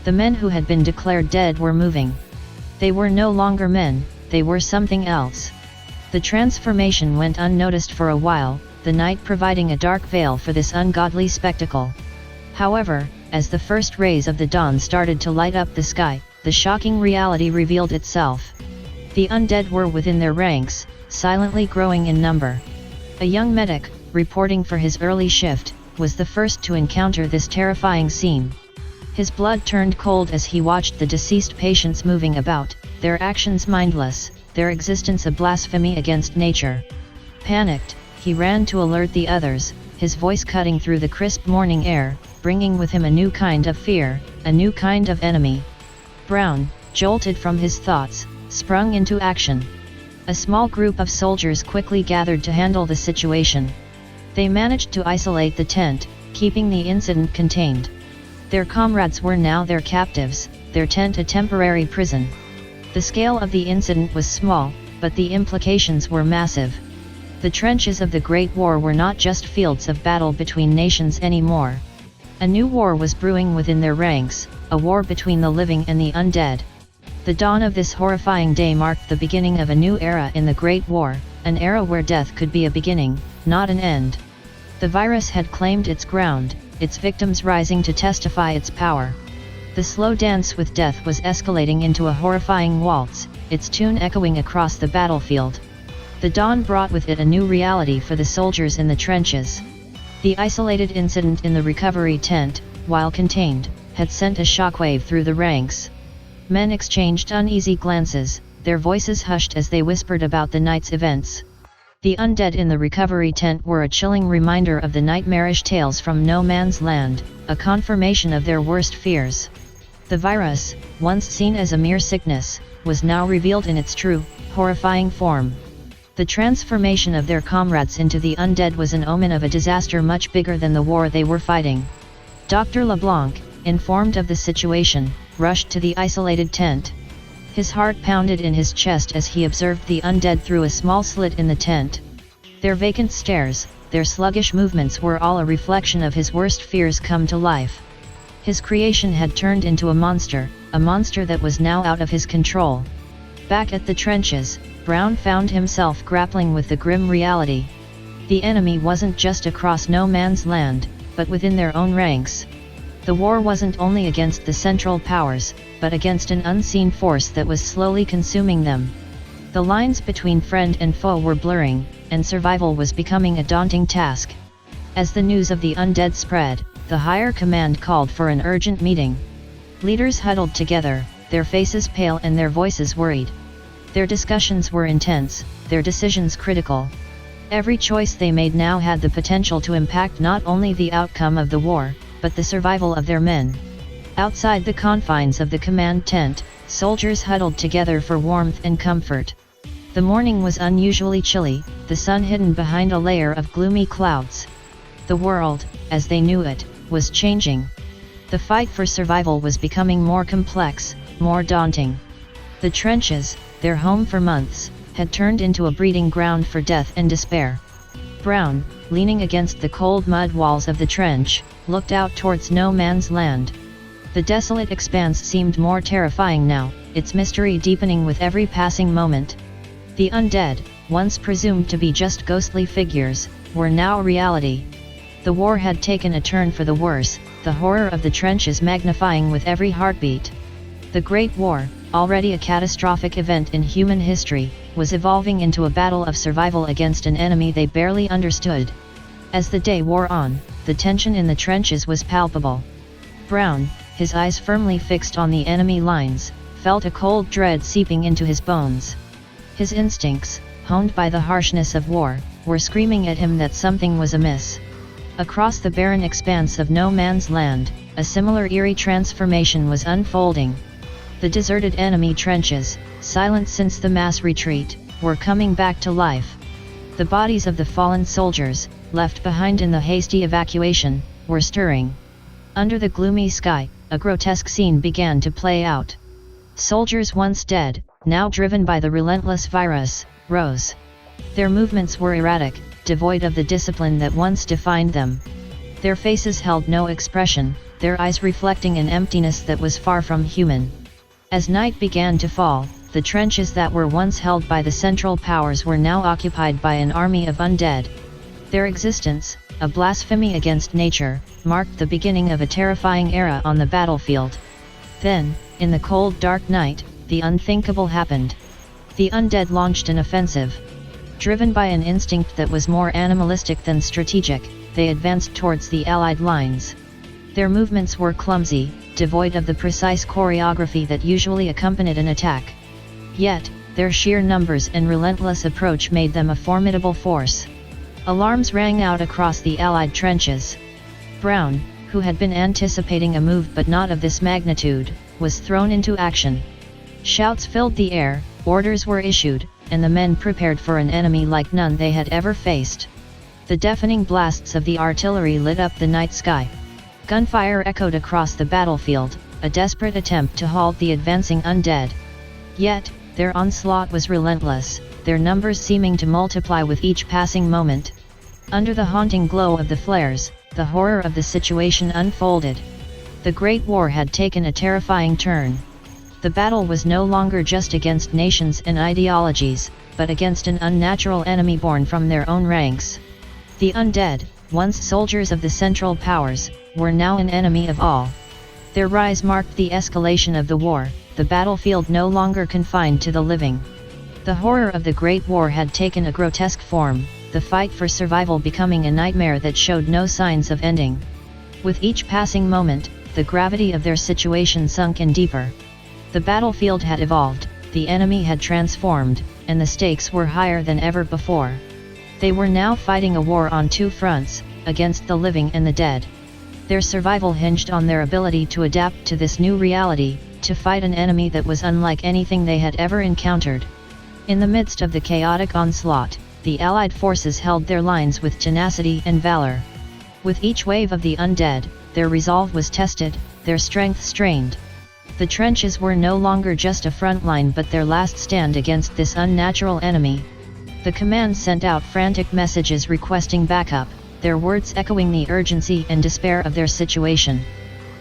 The men who had been declared dead were moving. They were no longer men, they were something else. The transformation went unnoticed for a while, the night providing a dark veil for this ungodly spectacle. However, as the first rays of the dawn started to light up the sky, the shocking reality revealed itself. The undead were within their ranks, silently growing in number. A young medic, reporting for his early shift, was the first to encounter this terrifying scene. His blood turned cold as he watched the deceased patients moving about, their actions mindless, their existence a blasphemy against nature. Panicked, he ran to alert the others, his voice cutting through the crisp morning air, bringing with him a new kind of fear, a new kind of enemy. Brown, jolted from his thoughts, sprung into action. A small group of soldiers quickly gathered to handle the situation. They managed to isolate the tent, keeping the incident contained. Their comrades were now their captives, their tent a temporary prison. The scale of the incident was small, but the implications were massive. The trenches of the Great War were not just fields of battle between nations anymore. A new war was brewing within their ranks, a war between the living and the undead. The dawn of this horrifying day marked the beginning of a new era in the Great War, an era where death could be a beginning, not an end. The virus had claimed its ground, its victims rising to testify its power. The slow dance with death was escalating into a horrifying waltz, its tune echoing across the battlefield. The dawn brought with it a new reality for the soldiers in the trenches. The isolated incident in the recovery tent, while contained, had sent a shockwave through the ranks. Men exchanged uneasy glances, their voices hushed as they whispered about the night's events. The undead in the recovery tent were a chilling reminder of the nightmarish tales from no man's land, a confirmation of their worst fears. The virus, once seen as a mere sickness, was now revealed in its true, horrifying form. The transformation of their comrades into the undead was an omen of a disaster much bigger than the war they were fighting. Dr. LeBlanc, informed of the situation, rushed to the isolated tent. His heart pounded in his chest as he observed the undead through a small slit in the tent. Their vacant stares, their sluggish movements were all a reflection of his worst fears come to life. His creation had turned into a monster that was now out of his control. Back at the trenches, Brown found himself grappling with the grim reality. The enemy wasn't just across no man's land, but within their own ranks. The war wasn't only against the Central Powers, but against an unseen force that was slowly consuming them. The lines between friend and foe were blurring, and survival was becoming a daunting task. As the news of the undead spread, the higher command called for an urgent meeting. Leaders huddled together, their faces pale and their voices worried. Their discussions were intense, their decisions critical. Every choice they made now had the potential to impact not only the outcome of the war, but the survival of their men. Outside the confines of the command tent, soldiers huddled together for warmth and comfort. The morning was unusually chilly, the sun hidden behind a layer of gloomy clouds. The world, as they knew it, was changing. The fight for survival was becoming more complex, more daunting. The trenches, their home for months, had turned into a breeding ground for death and despair. Brown, leaning against the cold mud walls of the trench, looked out towards no man's land. The desolate expanse seemed more terrifying now, its mystery deepening with every passing moment. The undead, once presumed to be just ghostly figures, were now reality. The war had taken a turn for the worse, the horror of the trenches magnifying with every heartbeat. The Great War, already a catastrophic event in human history, was evolving into a battle of survival against an enemy they barely understood. As the day wore on, the tension in the trenches was palpable. Brown, his eyes firmly fixed on the enemy lines, felt a cold dread seeping into his bones. His instincts, honed by the harshness of war, were screaming at him that something was amiss. Across the barren expanse of no man's land, a similar eerie transformation was unfolding. The deserted enemy trenches, silent since the mass retreat, were coming back to life. The bodies of the fallen soldiers, left behind in the hasty evacuation, were stirring. Under the gloomy sky, a grotesque scene began to play out. Soldiers once dead, now driven by the relentless virus, rose. Their movements were erratic, devoid of the discipline that once defined them. Their faces held no expression, their eyes reflecting an emptiness that was far from human. As night began to fall, the trenches that were once held by the Central Powers were now occupied by an army of undead. Their existence, a blasphemy against nature, marked the beginning of a terrifying era on the battlefield. Then, in the cold dark night, the unthinkable happened. The undead launched an offensive. Driven by an instinct that was more animalistic than strategic, they advanced towards the Allied lines. Their movements were clumsy, devoid of the precise choreography that usually accompanied an attack. Yet, their sheer numbers and relentless approach made them a formidable force. Alarms rang out across the Allied trenches. Brown, who had been anticipating a move but not of this magnitude, was thrown into action. Shouts filled the air, orders were issued, and the men prepared for an enemy like none they had ever faced. The deafening blasts of the artillery lit up the night sky. Gunfire echoed across the battlefield, a desperate attempt to halt the advancing undead. Yet, their onslaught was relentless, their numbers seeming to multiply with each passing moment. Under the haunting glow of the flares, the horror of the situation unfolded. The Great War had taken a terrifying turn. The battle was no longer just against nations and ideologies, but against an unnatural enemy born from their own ranks. The undead, once soldiers of the Central Powers, were now an enemy of all. Their rise marked the escalation of the war, the battlefield no longer confined to the living. The horror of the Great War had taken a grotesque form, the fight for survival becoming a nightmare that showed no signs of ending. With each passing moment, the gravity of their situation sunk in deeper. The battlefield had evolved, the enemy had transformed, and the stakes were higher than ever before. They were now fighting a war on two fronts, against the living and the dead. Their survival hinged on their ability to adapt to this new reality, to fight an enemy that was unlike anything they had ever encountered. In the midst of the chaotic onslaught, the Allied forces held their lines with tenacity and valor. With each wave of the undead, their resolve was tested, their strength strained. The trenches were no longer just a front line but their last stand against this unnatural enemy. The command sent out frantic messages requesting backup, their words echoing the urgency and despair of their situation.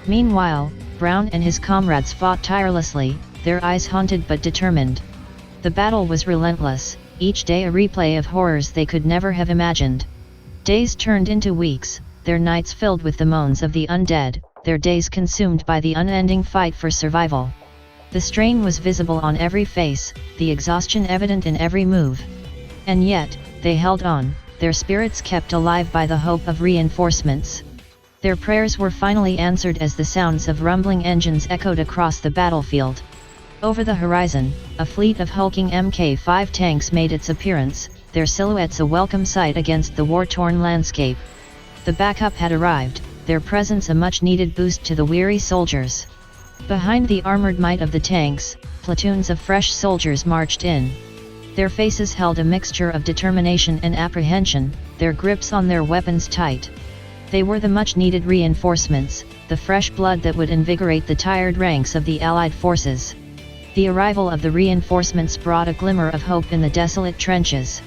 Meanwhile, Brown and his comrades fought tirelessly, their eyes haunted but determined. The battle was relentless, each day a replay of horrors they could never have imagined. Days turned into weeks, their nights filled with the moans of the undead, their days consumed by the unending fight for survival. The strain was visible on every face, the exhaustion evident in every move. And yet, they held on, their spirits kept alive by the hope of reinforcements. Their prayers were finally answered as the sounds of rumbling engines echoed across the battlefield. Over the horizon, a fleet of hulking Mk5 tanks made its appearance, their silhouettes a welcome sight against the war-torn landscape. The backup had arrived, their presence a much-needed boost to the weary soldiers. Behind the armored might of the tanks, platoons of fresh soldiers marched in. Their faces held a mixture of determination and apprehension, their grips on their weapons tight. They were the much-needed reinforcements, the fresh blood that would invigorate the tired ranks of the Allied forces. The arrival of the reinforcements brought a glimmer of hope in the desolate trenches.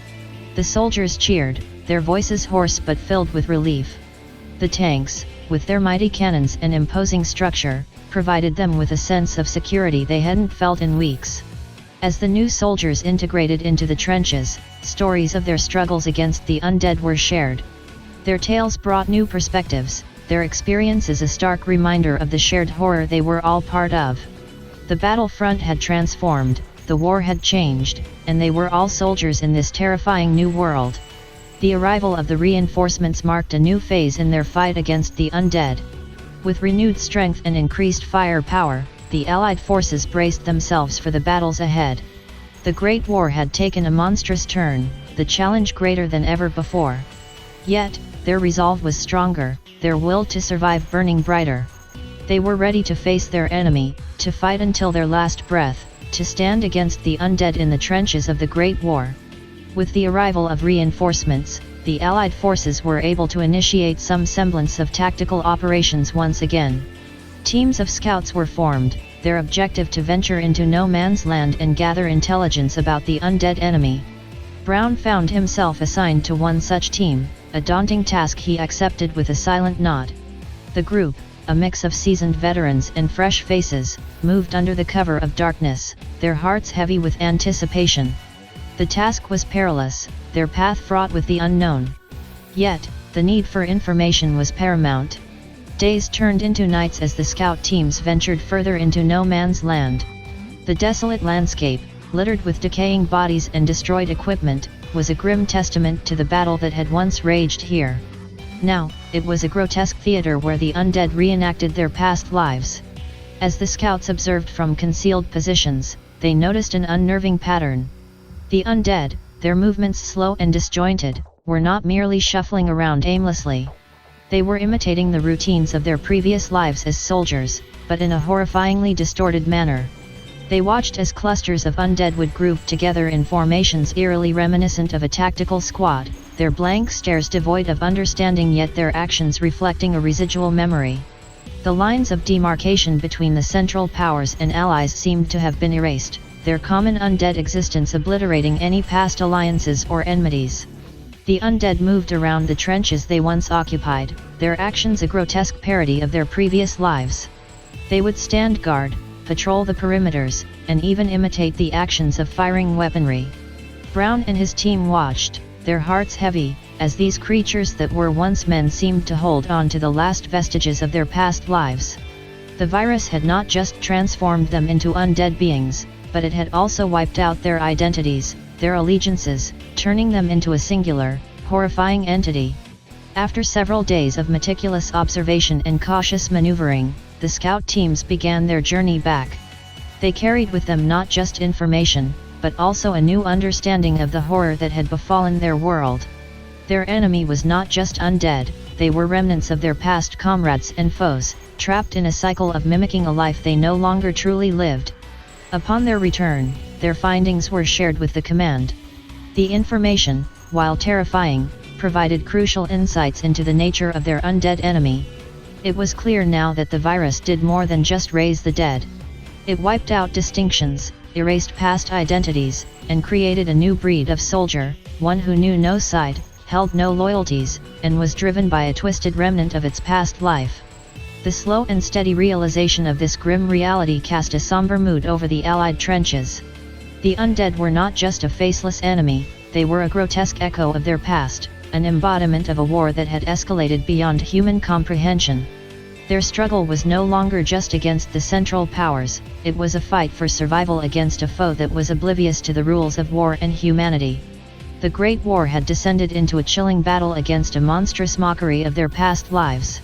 The soldiers cheered, their voices hoarse but filled with relief. The tanks, with their mighty cannons and imposing structure, provided them with a sense of security they hadn't felt in weeks. As the new soldiers integrated into the trenches, stories of their struggles against the undead were shared. Their tales brought new perspectives, their experiences a stark reminder of the shared horror they were all part of. The battlefront had transformed, the war had changed, and they were all soldiers in this terrifying new world. The arrival of the reinforcements marked a new phase in their fight against the undead. With renewed strength and increased firepower, the Allied forces braced themselves for the battles ahead. The Great War had taken a monstrous turn, the challenge greater than ever before. Yet, their resolve was stronger, their will to survive burning brighter. They were ready to face their enemy, to fight until their last breath, to stand against the undead in the trenches of the Great War. With the arrival of reinforcements, the Allied forces were able to initiate some semblance of tactical operations once again. Teams of scouts were formed, their objective to venture into no man's land and gather intelligence about the undead enemy. Brown found himself assigned to one such team, a daunting task he accepted with a silent nod. The group, a mix of seasoned veterans and fresh faces, moved under the cover of darkness, their hearts heavy with anticipation. The task was perilous, their path fraught with the unknown. Yet, the need for information was paramount. Days turned into nights as the scout teams ventured further into no man's land. The desolate landscape, littered with decaying bodies and destroyed equipment, was a grim testament to the battle that had once raged here. Now, it was a grotesque theater where the undead reenacted their past lives. As the scouts observed from concealed positions, they noticed an unnerving pattern. The undead, their movements slow and disjointed, were not merely shuffling around aimlessly. They were imitating the routines of their previous lives as soldiers, but in a horrifyingly distorted manner. They watched as clusters of undead would group together in formations eerily reminiscent of a tactical squad, their blank stares devoid of understanding yet their actions reflecting a residual memory. The lines of demarcation between the Central Powers and allies seemed to have been erased, their common undead existence obliterating any past alliances or enmities. The undead moved around the trenches they once occupied, their actions a grotesque parody of their previous lives. They would stand guard, patrol the perimeters, and even imitate the actions of firing weaponry. Brown and his team watched, their hearts heavy, as these creatures that were once men seemed to hold on to the last vestiges of their past lives. The virus had not just transformed them into undead beings, but it had also wiped out their identities, their allegiances, turning them into a singular, horrifying entity. After several days of meticulous observation and cautious maneuvering, the scout teams began their journey back. They carried with them not just information, but also a new understanding of the horror that had befallen their world. Their enemy was not just undead, they were remnants of their past comrades and foes, trapped in a cycle of mimicking a life they no longer truly lived. Upon their return, their findings were shared with the command. The information, while terrifying, provided crucial insights into the nature of their undead enemy. It was clear now that the virus did more than just raise the dead. It wiped out distinctions, erased past identities, and created a new breed of soldier, one who knew no side, held no loyalties, and was driven by a twisted remnant of its past life. The slow and steady realization of this grim reality cast a somber mood over the Allied trenches. The undead were not just a faceless enemy, they were a grotesque echo of their past, an embodiment of a war that had escalated beyond human comprehension. Their struggle was no longer just against the Central Powers, it was a fight for survival against a foe that was oblivious to the rules of war and humanity. The Great War had descended into a chilling battle against a monstrous mockery of their past lives.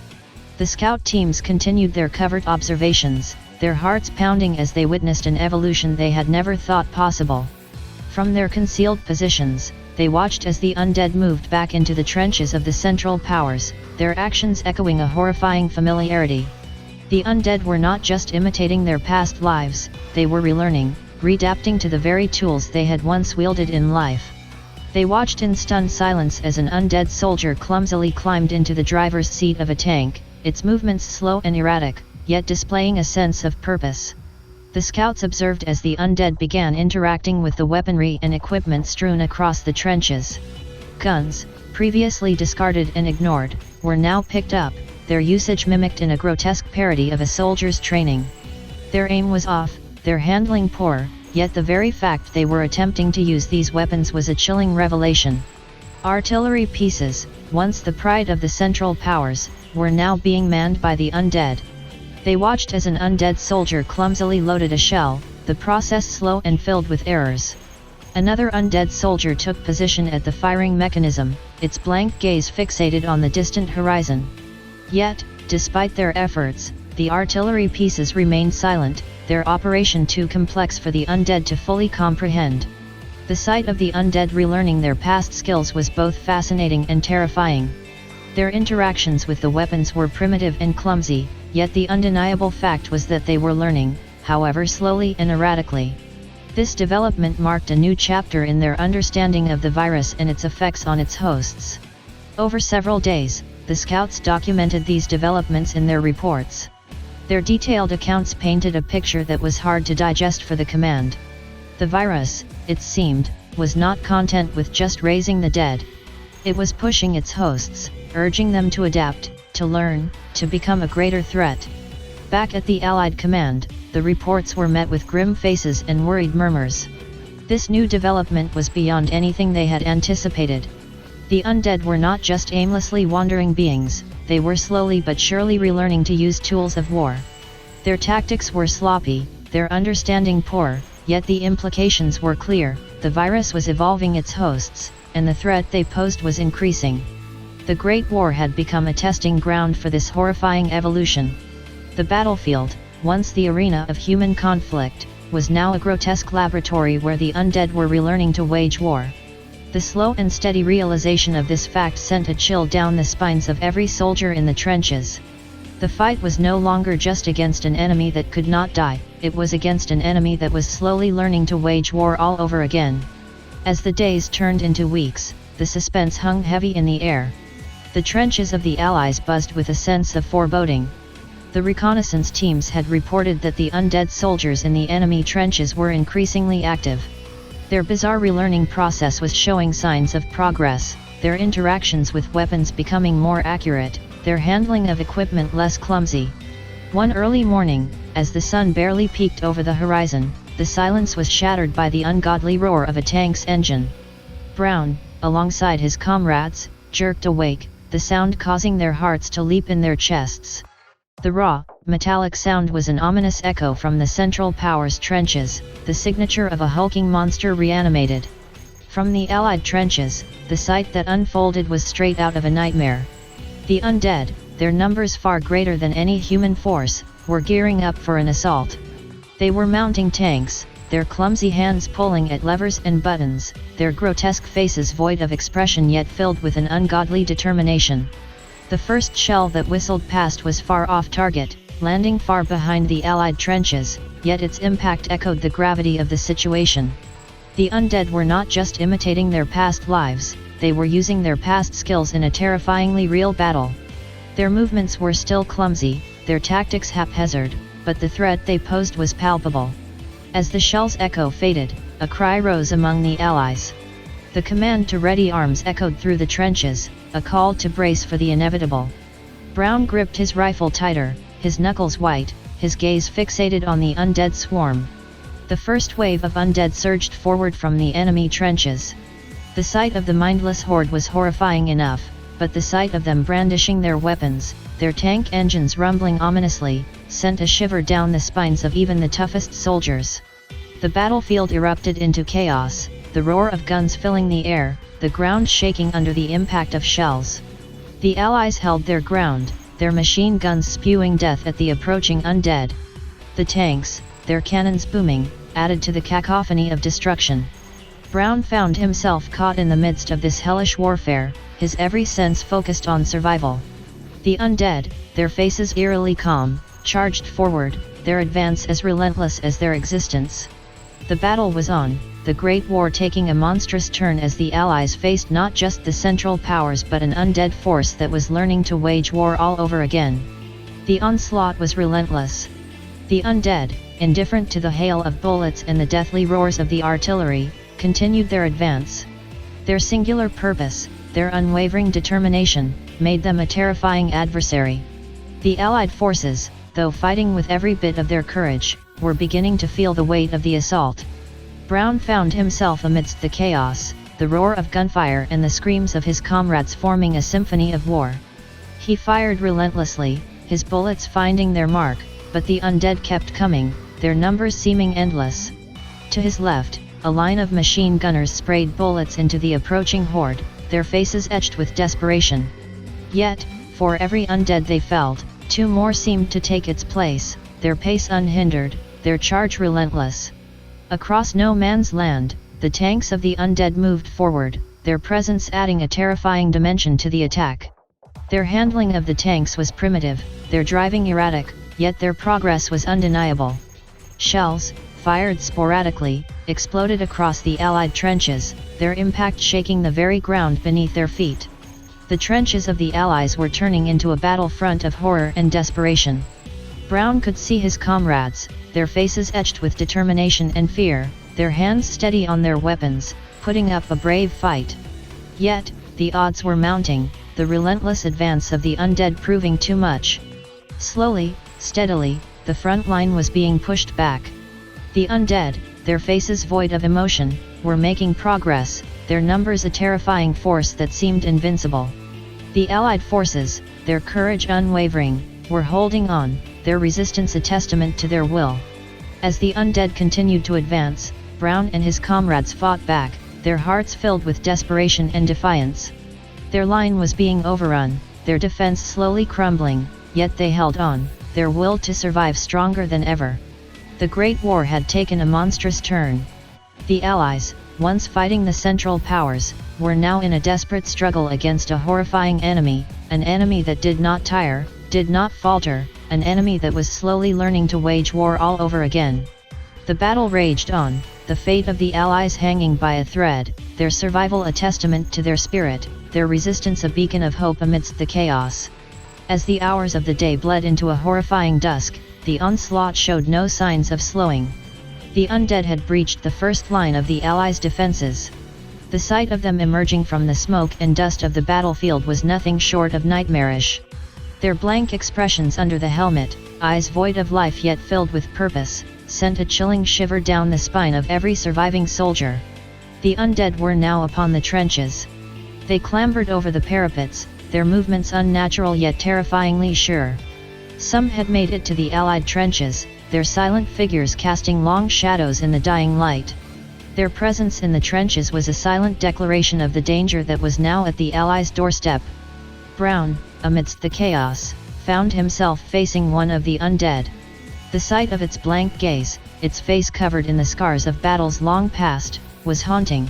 The scout teams continued their covert observations, their hearts pounding as they witnessed an evolution they had never thought possible. From their concealed positions, they watched as the undead moved back into the trenches of the Central Powers, their actions echoing a horrifying familiarity. The undead were not just imitating their past lives, they were relearning, redapting to the very tools they had once wielded in life. They watched in stunned silence as an undead soldier clumsily climbed into the driver's seat of a tank, its movements slow and erratic, yet displaying a sense of purpose. The scouts observed as the undead began interacting with the weaponry and equipment strewn across the trenches. Guns, previously discarded and ignored, were now picked up, their usage mimicked in a grotesque parody of a soldier's training. Their aim was off, their handling poor, yet the very fact they were attempting to use these weapons was a chilling revelation. Artillery pieces, once the pride of the Central Powers, were now being manned by the undead. They watched as an undead soldier clumsily loaded a shell, the process slow and filled with errors. Another undead soldier took position at the firing mechanism, its blank gaze fixated on the distant horizon. Yet, despite their efforts, the artillery pieces remained silent, their operation too complex for the undead to fully comprehend. The sight of the undead relearning their past skills was both fascinating and terrifying. Their interactions with the weapons were primitive and clumsy, yet the undeniable fact was that they were learning, however slowly and erratically. This development marked a new chapter in their understanding of the virus and its effects on its hosts. Over several days, the scouts documented these developments in their reports. Their detailed accounts painted a picture that was hard to digest for the command. The virus, it seemed, was not content with just raising the dead. It was pushing its hosts, urging them to adapt, to learn, to become a greater threat. Back at the Allied command, the reports were met with grim faces and worried murmurs. This new development was beyond anything they had anticipated. The undead were not just aimlessly wandering beings, they were slowly but surely relearning to use tools of war. Their tactics were sloppy, their understanding poor, yet the implications were clear: the virus was evolving its hosts, and the threat they posed was increasing. The Great War had become a testing ground for this horrifying evolution. The battlefield, once the arena of human conflict, was now a grotesque laboratory where the undead were relearning to wage war. The slow and steady realization of this fact sent a chill down the spines of every soldier in the trenches. The fight was no longer just against an enemy that could not die, it was against an enemy that was slowly learning to wage war all over again. As the days turned into weeks, the suspense hung heavy in the air. The trenches of the Allies buzzed with a sense of foreboding. The reconnaissance teams had reported that the undead soldiers in the enemy trenches were increasingly active. Their bizarre relearning process was showing signs of progress, their interactions with weapons becoming more accurate, their handling of equipment less clumsy. One early morning, as the sun barely peeked over the horizon, the silence was shattered by the ungodly roar of a tank's engine. Brown, alongside his comrades, jerked awake, the sound causing their hearts to leap in their chests. The raw, metallic sound was an ominous echo from the Central Powers trenches, the signature of a hulking monster reanimated. From the Allied trenches, the sight that unfolded was straight out of a nightmare. The undead, their numbers far greater than any human force, were gearing up for an assault. They were mounting tanks, their clumsy hands pulling at levers and buttons, their grotesque faces void of expression yet filled with an ungodly determination. The first shell that whistled past was far off target, landing far behind the Allied trenches, yet its impact echoed the gravity of the situation. The undead were not just imitating their past lives, they were using their past skills in a terrifyingly real battle. Their movements were still clumsy, their tactics haphazard, but the threat they posed was palpable. As the shell's echo faded, a cry rose among the Allies. The command to ready arms echoed through the trenches, a call to brace for the inevitable. Brown gripped his rifle tighter, his knuckles white, his gaze fixated on the undead swarm. The first wave of undead surged forward from the enemy trenches. The sight of the mindless horde was horrifying enough, but the sight of them brandishing their weapons, their tank engines rumbling ominously, sent a shiver down the spines of even the toughest soldiers. The battlefield erupted into chaos, the roar of guns filling the air, the ground shaking under the impact of shells. The Allies held their ground, their machine guns spewing death at the approaching undead. The tanks, their cannons booming, added to the cacophony of destruction. Brown found himself caught in the midst of this hellish warfare, his every sense focused on survival. The undead, their faces eerily calm, charged forward, their advance as relentless as their existence. The battle was on, the Great War taking a monstrous turn as the Allies faced not just the Central Powers but an undead force that was learning to wage war all over again. The onslaught was relentless. The undead, indifferent to the hail of bullets and the deathly roars of the artillery, continued their advance. Their singular purpose, their unwavering determination, made them a terrifying adversary. The Allied forces, though fighting with every bit of their courage, were beginning to feel the weight of the assault. Brown found himself amidst the chaos, the roar of gunfire and the screams of his comrades forming a symphony of war. He fired relentlessly, his bullets finding their mark, but the undead kept coming, their numbers seeming endless. To his left, a line of machine gunners sprayed bullets into the approaching horde, their faces etched with desperation. Yet, for every undead they felled, two more seemed to take its place, their pace unhindered, their charge relentless. Across no man's land, the tanks of the undead moved forward, their presence adding a terrifying dimension to the attack. Their handling of the tanks was primitive, their driving erratic, yet their progress was undeniable. Shells, fired sporadically, exploded across the Allied trenches, their impact shaking the very ground beneath their feet. The trenches of the Allies were turning into a battlefront of horror and desperation. Brown could see his comrades, their faces etched with determination and fear, their hands steady on their weapons, putting up a brave fight. Yet, the odds were mounting, the relentless advance of the undead proving too much. Slowly, steadily, the front line was being pushed back. The undead, their faces void of emotion, were making progress, their numbers a terrifying force that seemed invincible. The Allied forces, their courage unwavering, were holding on, their resistance a testament to their will. As the undead continued to advance, Brown and his comrades fought back, their hearts filled with desperation and defiance. Their line was being overrun, their defense slowly crumbling, yet they held on, their will to survive stronger than ever. The Great War had taken a monstrous turn. The Allies, once fighting the Central Powers, were now in a desperate struggle against a horrifying enemy, an enemy that did not tire, did not falter, an enemy that was slowly learning to wage war all over again. The battle raged on, the fate of the Allies hanging by a thread, their survival a testament to their spirit, their resistance a beacon of hope amidst the chaos. As the hours of the day bled into a horrifying dusk, the onslaught showed no signs of slowing. The undead had breached the first line of the Allies' defenses. The sight of them emerging from the smoke and dust of the battlefield was nothing short of nightmarish. Their blank expressions under the helmet, eyes void of life yet filled with purpose, sent a chilling shiver down the spine of every surviving soldier. The undead were now upon the trenches. They clambered over the parapets, their movements unnatural yet terrifyingly sure. Some had made it to the Allied trenches, their silent figures casting long shadows in the dying light. Their presence in the trenches was a silent declaration of the danger that was now at the Allies' doorstep. Brown, amidst the chaos, found himself facing one of the undead. The sight of its blank gaze, its face covered in the scars of battles long past, was haunting.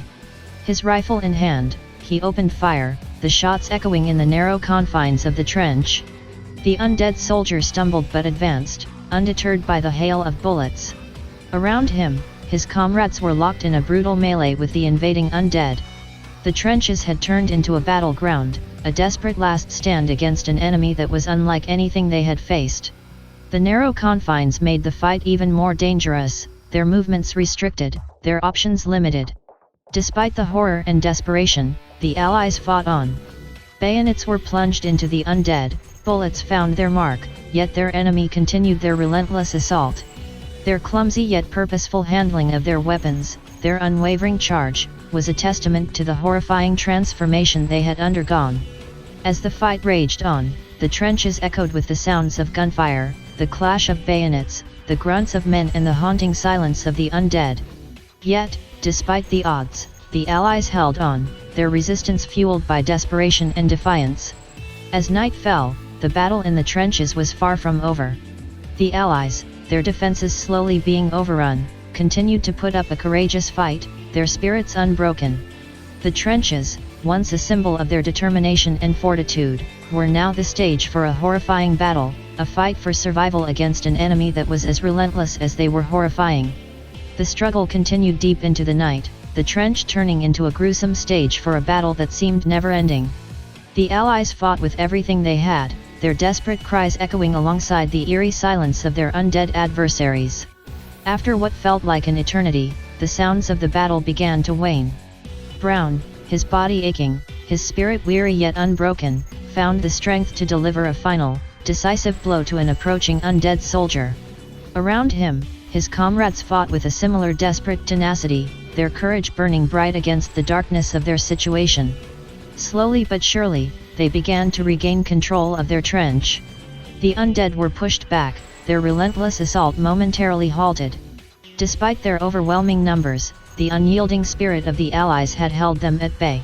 His rifle in hand, he opened fire, the shots echoing in the narrow confines of the trench. The undead soldier stumbled but advanced, undeterred by the hail of bullets. Around him, his comrades were locked in a brutal melee with the invading undead. The trenches had turned into a battleground, a desperate last stand against an enemy that was unlike anything they had faced. The narrow confines made the fight even more dangerous, their movements restricted, their options limited. Despite the horror and desperation, the Allies fought on. Bayonets were plunged into the undead, bullets found their mark, yet their enemy continued their relentless assault. Their clumsy yet purposeful handling of their weapons, their unwavering charge, was a testament to the horrifying transformation they had undergone. As the fight raged on, the trenches echoed with the sounds of gunfire, the clash of bayonets, the grunts of men and the haunting silence of the undead. Yet, despite the odds, the Allies held on, their resistance fueled by desperation and defiance. As night fell, the battle in the trenches was far from over. The Allies, their defenses slowly being overrun, continued to put up a courageous fight, their spirits unbroken. The trenches, once a symbol of their determination and fortitude, were now the stage for a horrifying battle, a fight for survival against an enemy that was as relentless as they were horrifying. The struggle continued deep into the night, the trench turning into a gruesome stage for a battle that seemed never-ending. The Allies fought with everything they had, their desperate cries echoing alongside the eerie silence of their undead adversaries. After what felt like an eternity, the sounds of the battle began to wane. Brown, his body aching, his spirit weary yet unbroken, found the strength to deliver a final, decisive blow to an approaching undead soldier. Around him, his comrades fought with a similar desperate tenacity, their courage burning bright against the darkness of their situation. Slowly but surely, they began to regain control of their trench. The undead were pushed back, their relentless assault momentarily halted. Despite their overwhelming numbers, the unyielding spirit of the Allies had held them at bay.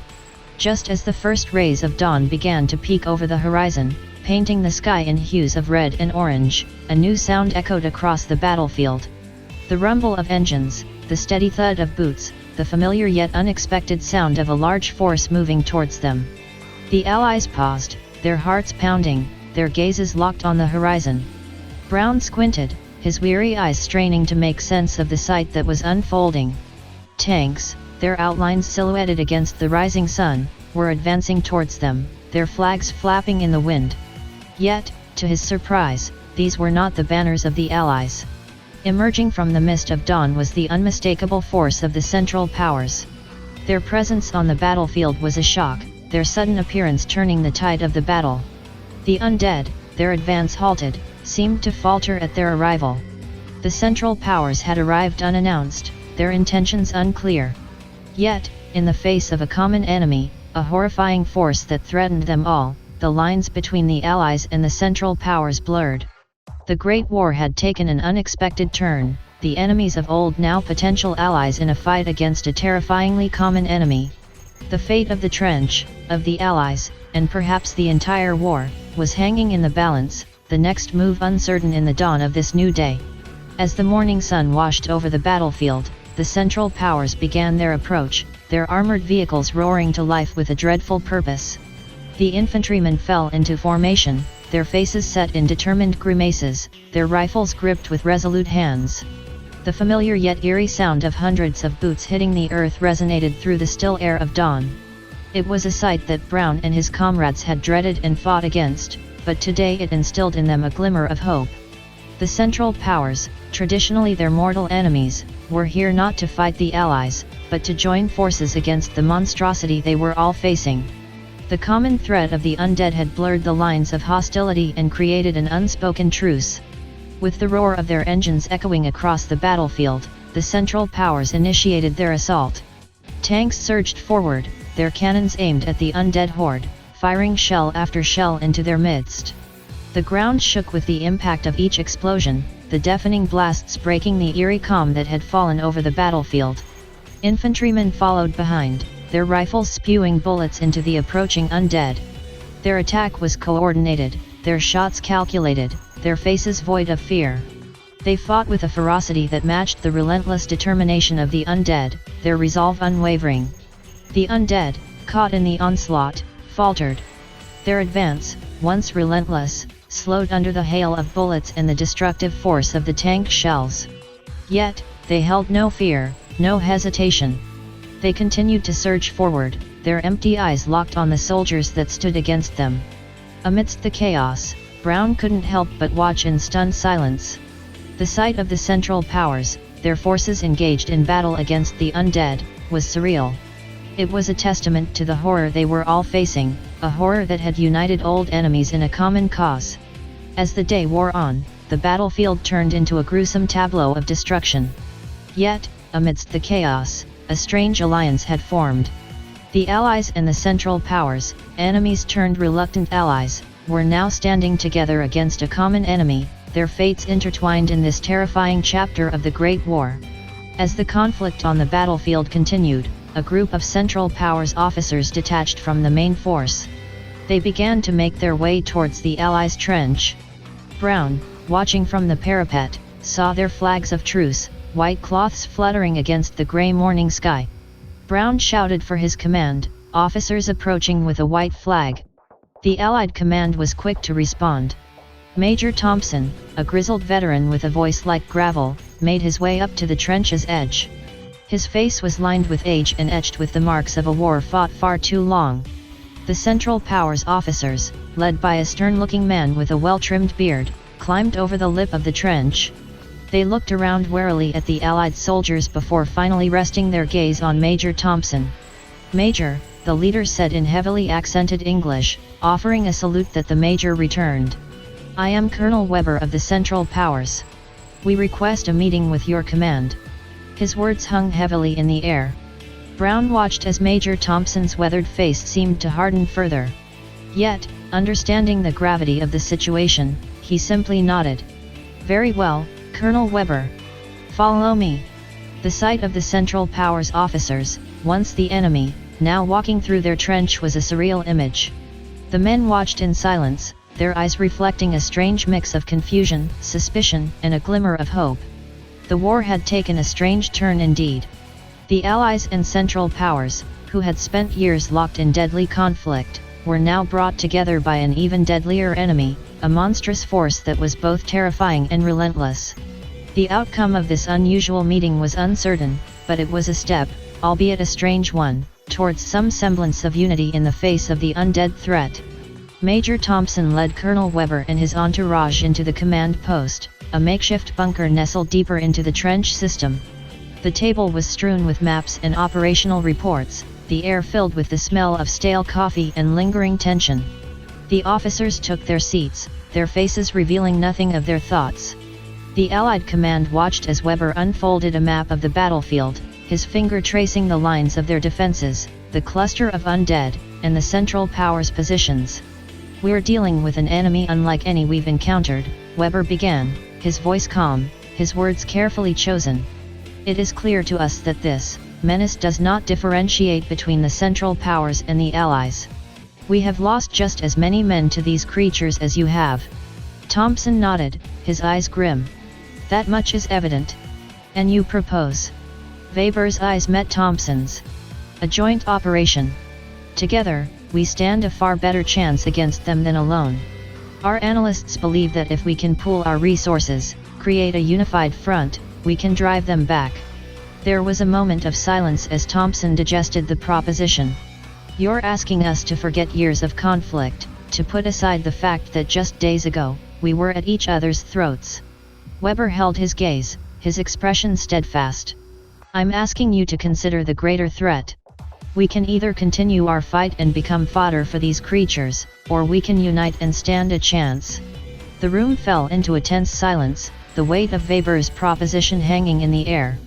Just as the first rays of dawn began to peek over the horizon, painting the sky in hues of red and orange, a new sound echoed across the battlefield. The rumble of engines, the steady thud of boots, the familiar yet unexpected sound of a large force moving towards them. The Allies paused, their hearts pounding, their gazes locked on the horizon. Brown squinted, his weary eyes straining to make sense of the sight that was unfolding. Tanks, their outlines silhouetted against the rising sun, were advancing towards them, their flags flapping in the wind. Yet, to his surprise, these were not the banners of the Allies. Emerging from the mist of dawn was the unmistakable force of the Central Powers. Their presence on the battlefield was a shock, their sudden appearance turning the tide of the battle. The undead, their advance halted, seemed to falter at their arrival. The Central Powers had arrived unannounced, their intentions unclear. Yet, in the face of a common enemy, a horrifying force that threatened them all, the lines between the Allies and the Central Powers blurred. The Great War had taken an unexpected turn, the enemies of old now potential allies in a fight against a terrifyingly common enemy. The fate of the trench, of the Allies, and perhaps the entire war, was hanging in the balance, the next move uncertain in the dawn of this new day. As the morning sun washed over the battlefield, the Central Powers began their approach, their armored vehicles roaring to life with a dreadful purpose. The infantrymen fell into formation, their faces set in determined grimaces, their rifles gripped with resolute hands. The familiar yet eerie sound of hundreds of boots hitting the earth resonated through the still air of dawn. It was a sight that Brown and his comrades had dreaded and fought against, but today it instilled in them a glimmer of hope. The Central Powers, traditionally their mortal enemies, were here not to fight the Allies, but to join forces against the monstrosity they were all facing. The common threat of the undead had blurred the lines of hostility and created an unspoken truce. With the roar of their engines echoing across the battlefield, the Central Powers initiated their assault. Tanks surged forward, their cannons aimed at the undead horde, firing shell after shell into their midst. The ground shook with the impact of each explosion, the deafening blasts breaking the eerie calm that had fallen over the battlefield. Infantrymen followed behind, their rifles spewing bullets into the approaching undead. Their attack was coordinated, their shots calculated, their faces void of fear. They fought with a ferocity that matched the relentless determination of the undead, their resolve unwavering. The undead, caught in the onslaught, faltered. Their advance, once relentless, slowed under the hail of bullets and the destructive force of the tank shells. Yet, they held no fear, no hesitation. They continued to surge forward, their empty eyes locked on the soldiers that stood against them. Amidst the chaos, Brown couldn't help but watch in stunned silence. The sight of the Central Powers, their forces engaged in battle against the undead, was surreal. It was a testament to the horror they were all facing, a horror that had united old enemies in a common cause. As the day wore on, the battlefield turned into a gruesome tableau of destruction. Yet, amidst the chaos, a strange alliance had formed. The Allies and the Central Powers, enemies turned reluctant allies, were now standing together against a common enemy, their fates intertwined in this terrifying chapter of the Great War. As the conflict on the battlefield continued, a group of Central Powers officers detached from the main force. They began to make their way towards the Allies' trench. Brown, watching from the parapet, saw their flags of truce, white cloths fluttering against the grey morning sky. Brown shouted for his command, officers approaching with a white flag. The Allied command was quick to respond. Major Thompson, a grizzled veteran with a voice like gravel, made his way up to the trench's edge. His face was lined with age and etched with the marks of a war fought far too long. The Central Powers officers, led by a stern-looking man with a well-trimmed beard, climbed over the lip of the trench. They looked around warily at the Allied soldiers before finally resting their gaze on Major Thompson. "Major," the leader said in heavily accented English, offering a salute that the Major returned. "I am Colonel Weber of the Central Powers. We request a meeting with your command." His words hung heavily in the air. Brown watched as Major Thompson's weathered face seemed to harden further. Yet, understanding the gravity of the situation, he simply nodded. "Very well, Colonel Weber. Follow me." The sight of the Central Powers officers, once the enemy, now walking through their trench was a surreal image. The men watched in silence, their eyes reflecting a strange mix of confusion, suspicion, and a glimmer of hope. The war had taken a strange turn indeed. The Allies and Central Powers, who had spent years locked in deadly conflict, were now brought together by an even deadlier enemy, a monstrous force that was both terrifying and relentless. The outcome of this unusual meeting was uncertain, but it was a step, albeit a strange one, towards some semblance of unity in the face of the undead threat. Major Thompson led Colonel Weber and his entourage into the command post, a makeshift bunker nestled deeper into the trench system. The table was strewn with maps and operational reports, the air filled with the smell of stale coffee and lingering tension. The officers took their seats, their faces revealing nothing of their thoughts. The Allied command watched as Weber unfolded a map of the battlefield, his finger tracing the lines of their defenses, the cluster of undead, and the Central Powers' positions. "We're dealing with an enemy unlike any we've encountered," Weber began, his voice calm, his words carefully chosen. "It is clear to us that this menace does not differentiate between the Central Powers and the Allies. We have lost just as many men to these creatures as you have." Thompson nodded, his eyes grim. "That much is evident. And you propose?" Weber's eyes met Thompson's. "A joint operation. Together, we stand a far better chance against them than alone. Our analysts believe that if we can pool our resources, create a unified front, we can drive them back." There was a moment of silence as Thompson digested the proposition. "You're asking us to forget years of conflict, to put aside the fact that just days ago, we were at each other's throats." Weber held his gaze, his expression steadfast. "I'm asking you to consider the greater threat. We can either continue our fight and become fodder for these creatures, or we can unite and stand a chance." The room fell into a tense silence, the weight of Weber's proposition hanging in the air.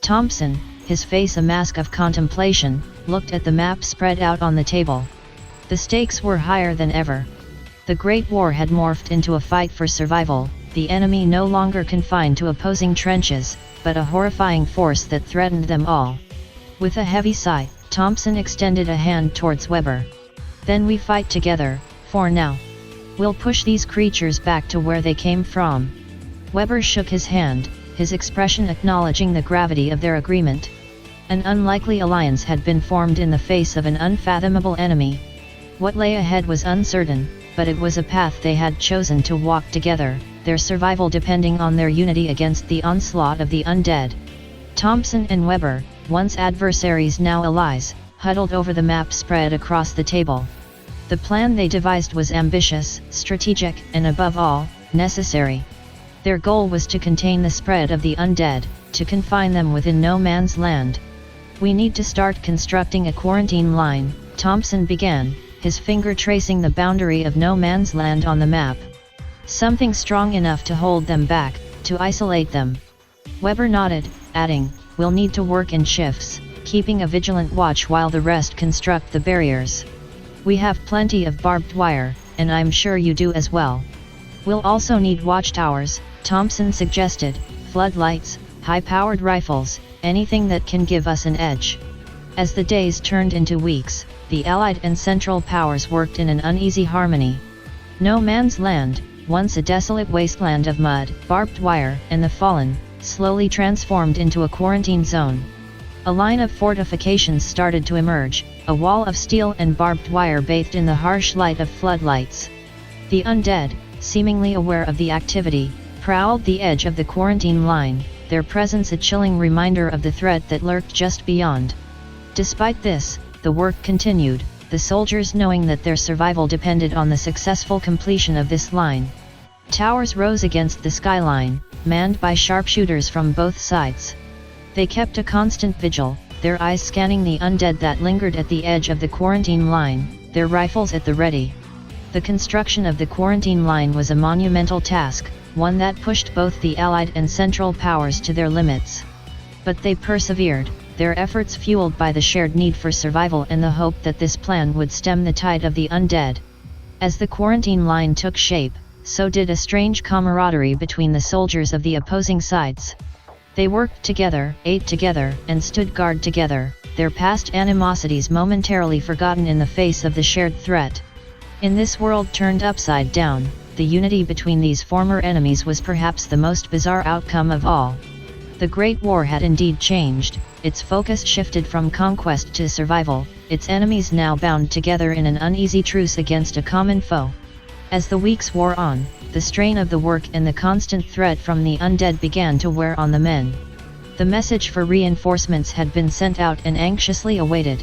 Thompson, his face a mask of contemplation, looked at the map spread out on the table. The stakes were higher than ever. The Great War had morphed into a fight for survival, the enemy no longer confined to opposing trenches, but a horrifying force that threatened them all. With a heavy sigh, Thompson extended a hand towards Weber. "Then we fight together, for now. We'll push these creatures back to where they came from." Weber shook his hand, his expression acknowledging the gravity of their agreement. An unlikely alliance had been formed in the face of an unfathomable enemy. What lay ahead was uncertain, but it was a path they had chosen to walk together, their survival depending on their unity against the onslaught of the undead. Thompson and Weber, once adversaries now allies, huddled over the map spread across the table. The plan they devised was ambitious, strategic, and above all, necessary. Their goal was to contain the spread of the undead, to confine them within no man's land. "We need to start constructing a quarantine line," Thompson began, his finger tracing the boundary of no man's land on the map. "Something strong enough to hold them back, to isolate them." Weber nodded, adding, "We'll need to work in shifts, keeping a vigilant watch while the rest construct the barriers. We have plenty of barbed wire, and I'm sure you do as well. We'll also need watchtowers," Thompson suggested, "floodlights, high-powered rifles, anything that can give us an edge." As the days turned into weeks, the Allied and Central Powers worked in an uneasy harmony. No man's land, once a desolate wasteland of mud, barbed wire, and the fallen, slowly transformed into a quarantine zone. A line of fortifications started to emerge, a wall of steel and barbed wire bathed in the harsh light of floodlights. The undead, seemingly aware of the activity, prowled the edge of the quarantine line, their presence a chilling reminder of the threat that lurked just beyond. Despite this, the work continued, the soldiers knowing that their survival depended on the successful completion of this line. Towers rose against the skyline, manned by sharpshooters from both sides. They kept a constant vigil, their eyes scanning the undead that lingered at the edge of the quarantine line, their rifles at the ready. The construction of the quarantine line was a monumental task, one that pushed both the Allied and Central Powers to their limits. But they persevered, their efforts fueled by the shared need for survival and the hope that this plan would stem the tide of the undead. As the quarantine line took shape, so did a strange camaraderie between the soldiers of the opposing sides. They worked together, ate together, and stood guard together, their past animosities momentarily forgotten in the face of the shared threat. In this world turned upside down, the unity between these former enemies was perhaps the most bizarre outcome of all. The Great War had indeed changed, its focus shifted from conquest to survival, its enemies now bound together in an uneasy truce against a common foe. As the weeks wore on, the strain of the work and the constant threat from the undead began to wear on the men. The message for reinforcements had been sent out and anxiously awaited.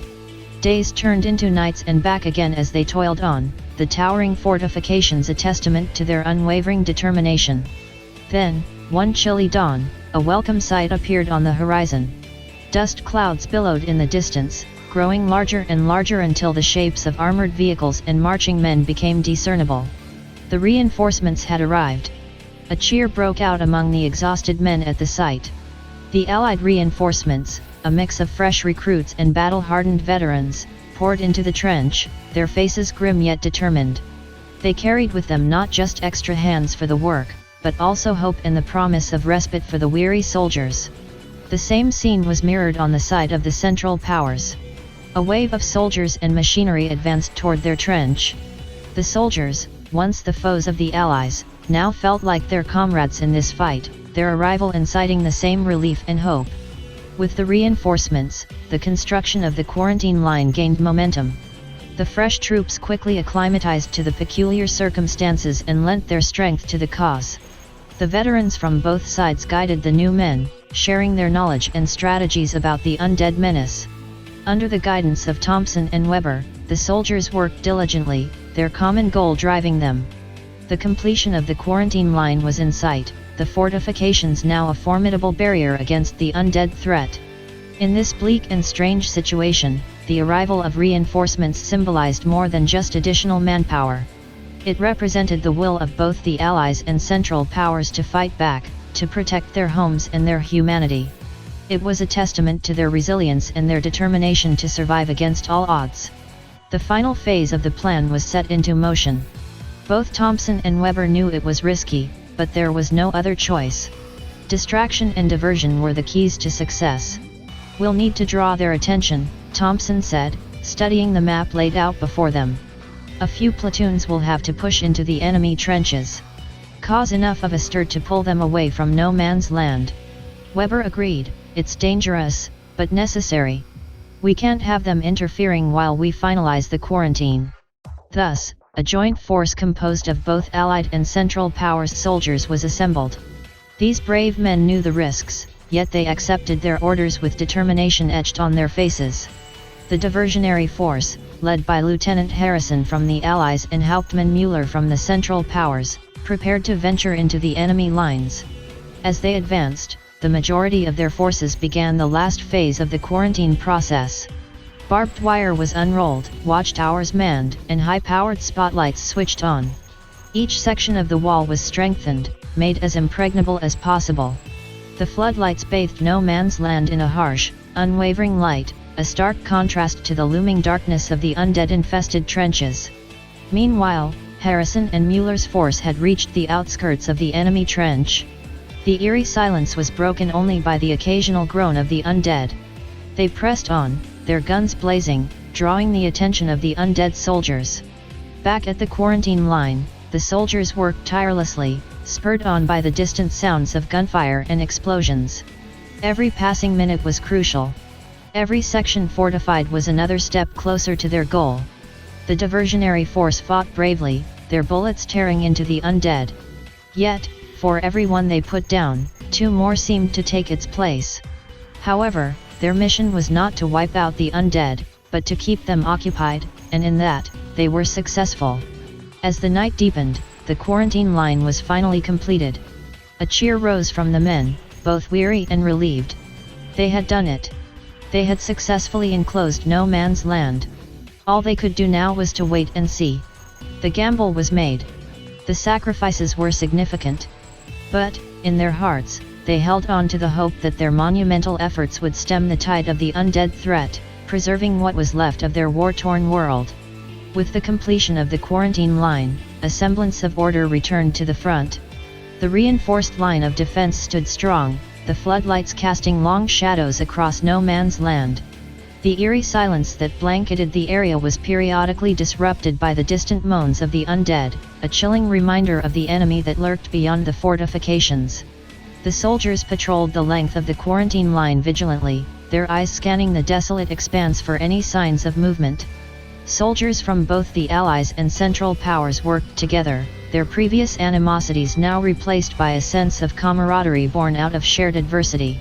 Days turned into nights and back again as they toiled on, the towering fortifications a testament to their unwavering determination. Then, one chilly dawn, a welcome sight appeared on the horizon. Dust clouds billowed in the distance, growing larger and larger until the shapes of armored vehicles and marching men became discernible. The reinforcements had arrived. A cheer broke out among the exhausted men at the sight. The Allied reinforcements, a mix of fresh recruits and battle-hardened veterans, poured into the trench, their faces grim yet determined. They carried with them not just extra hands for the work, but also hope and the promise of respite for the weary soldiers. The same scene was mirrored on the side of the Central Powers. A wave of soldiers and machinery advanced toward their trench. The soldiers, once the foes of the Allies, now felt like their comrades in this fight, their arrival inciting the same relief and hope. With the reinforcements, the construction of the quarantine line gained momentum. The fresh troops quickly acclimatized to the peculiar circumstances and lent their strength to the cause. The veterans from both sides guided the new men, sharing their knowledge and strategies about the undead menace. Under the guidance of Thompson and Weber, the soldiers worked diligently, their common goal driving them. The completion of the quarantine line was in sight, the fortifications now a formidable barrier against the undead threat. In this bleak and strange situation, the arrival of reinforcements symbolized more than just additional manpower. It represented the will of both the Allies and Central Powers to fight back, to protect their homes and their humanity. It was a testament to their resilience and their determination to survive against all odds. The final phase of the plan was set into motion. Both Thompson and Weber knew it was risky, but there was no other choice. Distraction and diversion were the keys to success. "We'll need to draw their attention," Thompson said, studying the map laid out before them. "A few platoons will have to push into the enemy trenches. Cause enough of a stir to pull them away from no man's land." Weber agreed, "It's dangerous, but necessary. We can't have them interfering while we finalize the quarantine." Thus, a joint force composed of both Allied and Central Powers soldiers was assembled. These brave men knew the risks, yet they accepted their orders with determination etched on their faces. The diversionary force, led by Lieutenant Harrison from the Allies and Hauptmann Müller from the Central Powers, prepared to venture into the enemy lines. As they advanced, the majority of their forces began the last phase of the quarantine process. Barbed wire was unrolled, watchtowers manned, and high-powered spotlights switched on. Each section of the wall was strengthened, made as impregnable as possible. The floodlights bathed no man's land in a harsh, unwavering light, a stark contrast to the looming darkness of the undead-infested trenches. Meanwhile, Harrison and Mueller's force had reached the outskirts of the enemy trench. The eerie silence was broken only by the occasional groan of the undead. They pressed on, their guns blazing, drawing the attention of the undead soldiers. Back at the quarantine line, the soldiers worked tirelessly, spurred on by the distant sounds of gunfire and explosions. Every passing minute was crucial. Every section fortified was another step closer to their goal. The diversionary force fought bravely, their bullets tearing into the undead. Yet, for every one they put down, two more seemed to take its place. However, their mission was not to wipe out the undead, but to keep them occupied, and in that, they were successful. As the night deepened, the quarantine line was finally completed. A cheer rose from the men, both weary and relieved. They had done it. They had successfully enclosed no man's land. All they could do now was to wait and see. The gamble was made. The sacrifices were significant. But, in their hearts, they held on to the hope that their monumental efforts would stem the tide of the undead threat, preserving what was left of their war-torn world. With the completion of the quarantine line, a semblance of order returned to the front. The reinforced line of defense stood strong, the floodlights casting long shadows across no man's land. The eerie silence that blanketed the area was periodically disrupted by the distant moans of the undead, a chilling reminder of the enemy that lurked beyond the fortifications. The soldiers patrolled the length of the quarantine line vigilantly, their eyes scanning the desolate expanse for any signs of movement. Soldiers from both the Allies and Central Powers worked together, their previous animosities now replaced by a sense of camaraderie born out of shared adversity.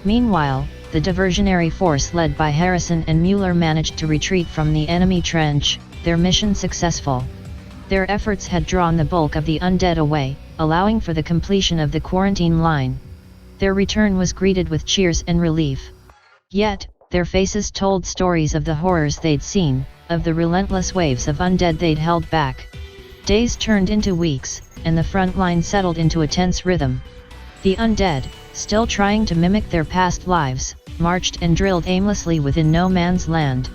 Meanwhile, the diversionary force led by Harrison and Müller managed to retreat from the enemy trench, their mission successful. Their efforts had drawn the bulk of the undead away, allowing for the completion of the quarantine line. Their return was greeted with cheers and relief. Yet, their faces told stories of the horrors they'd seen, of the relentless waves of undead they'd held back. Days turned into weeks, and the front line settled into a tense rhythm. The undead, still trying to mimic their past lives, marched and drilled aimlessly within no man's land.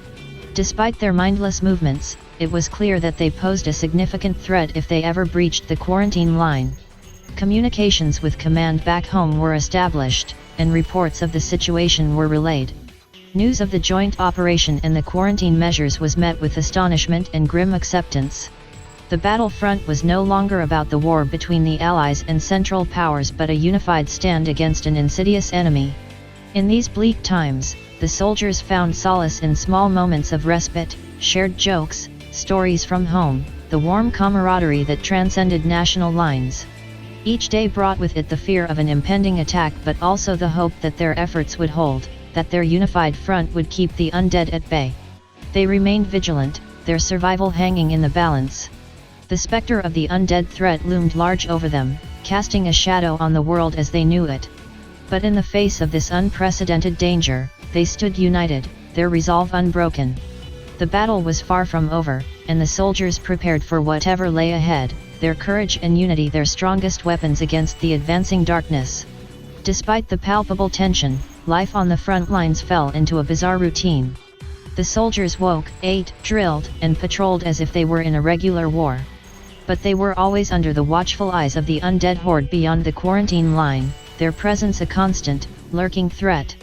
Despite their mindless movements, it was clear that they posed a significant threat if they ever breached the quarantine line. Communications with command back home were established, and reports of the situation were relayed. News of the joint operation and the quarantine measures was met with astonishment and grim acceptance. The battlefront was no longer about the war between the Allies and Central Powers but a unified stand against an insidious enemy. In these bleak times, the soldiers found solace in small moments of respite, shared jokes, stories from home, the warm camaraderie that transcended national lines. Each day brought with it the fear of an impending attack but also the hope that their efforts would hold, that their unified front would keep the undead at bay. They remained vigilant, their survival hanging in the balance. The specter of the undead threat loomed large over them, casting a shadow on the world as they knew it. But in the face of this unprecedented danger, they stood united, their resolve unbroken. The battle was far from over, and the soldiers prepared for whatever lay ahead, their courage and unity their strongest weapons against the advancing darkness. Despite the palpable tension, life on the front lines fell into a bizarre routine. The soldiers woke, ate, drilled, and patrolled as if they were in a regular war. But they were always under the watchful eyes of the undead horde beyond the quarantine line, their presence a constant, lurking threat.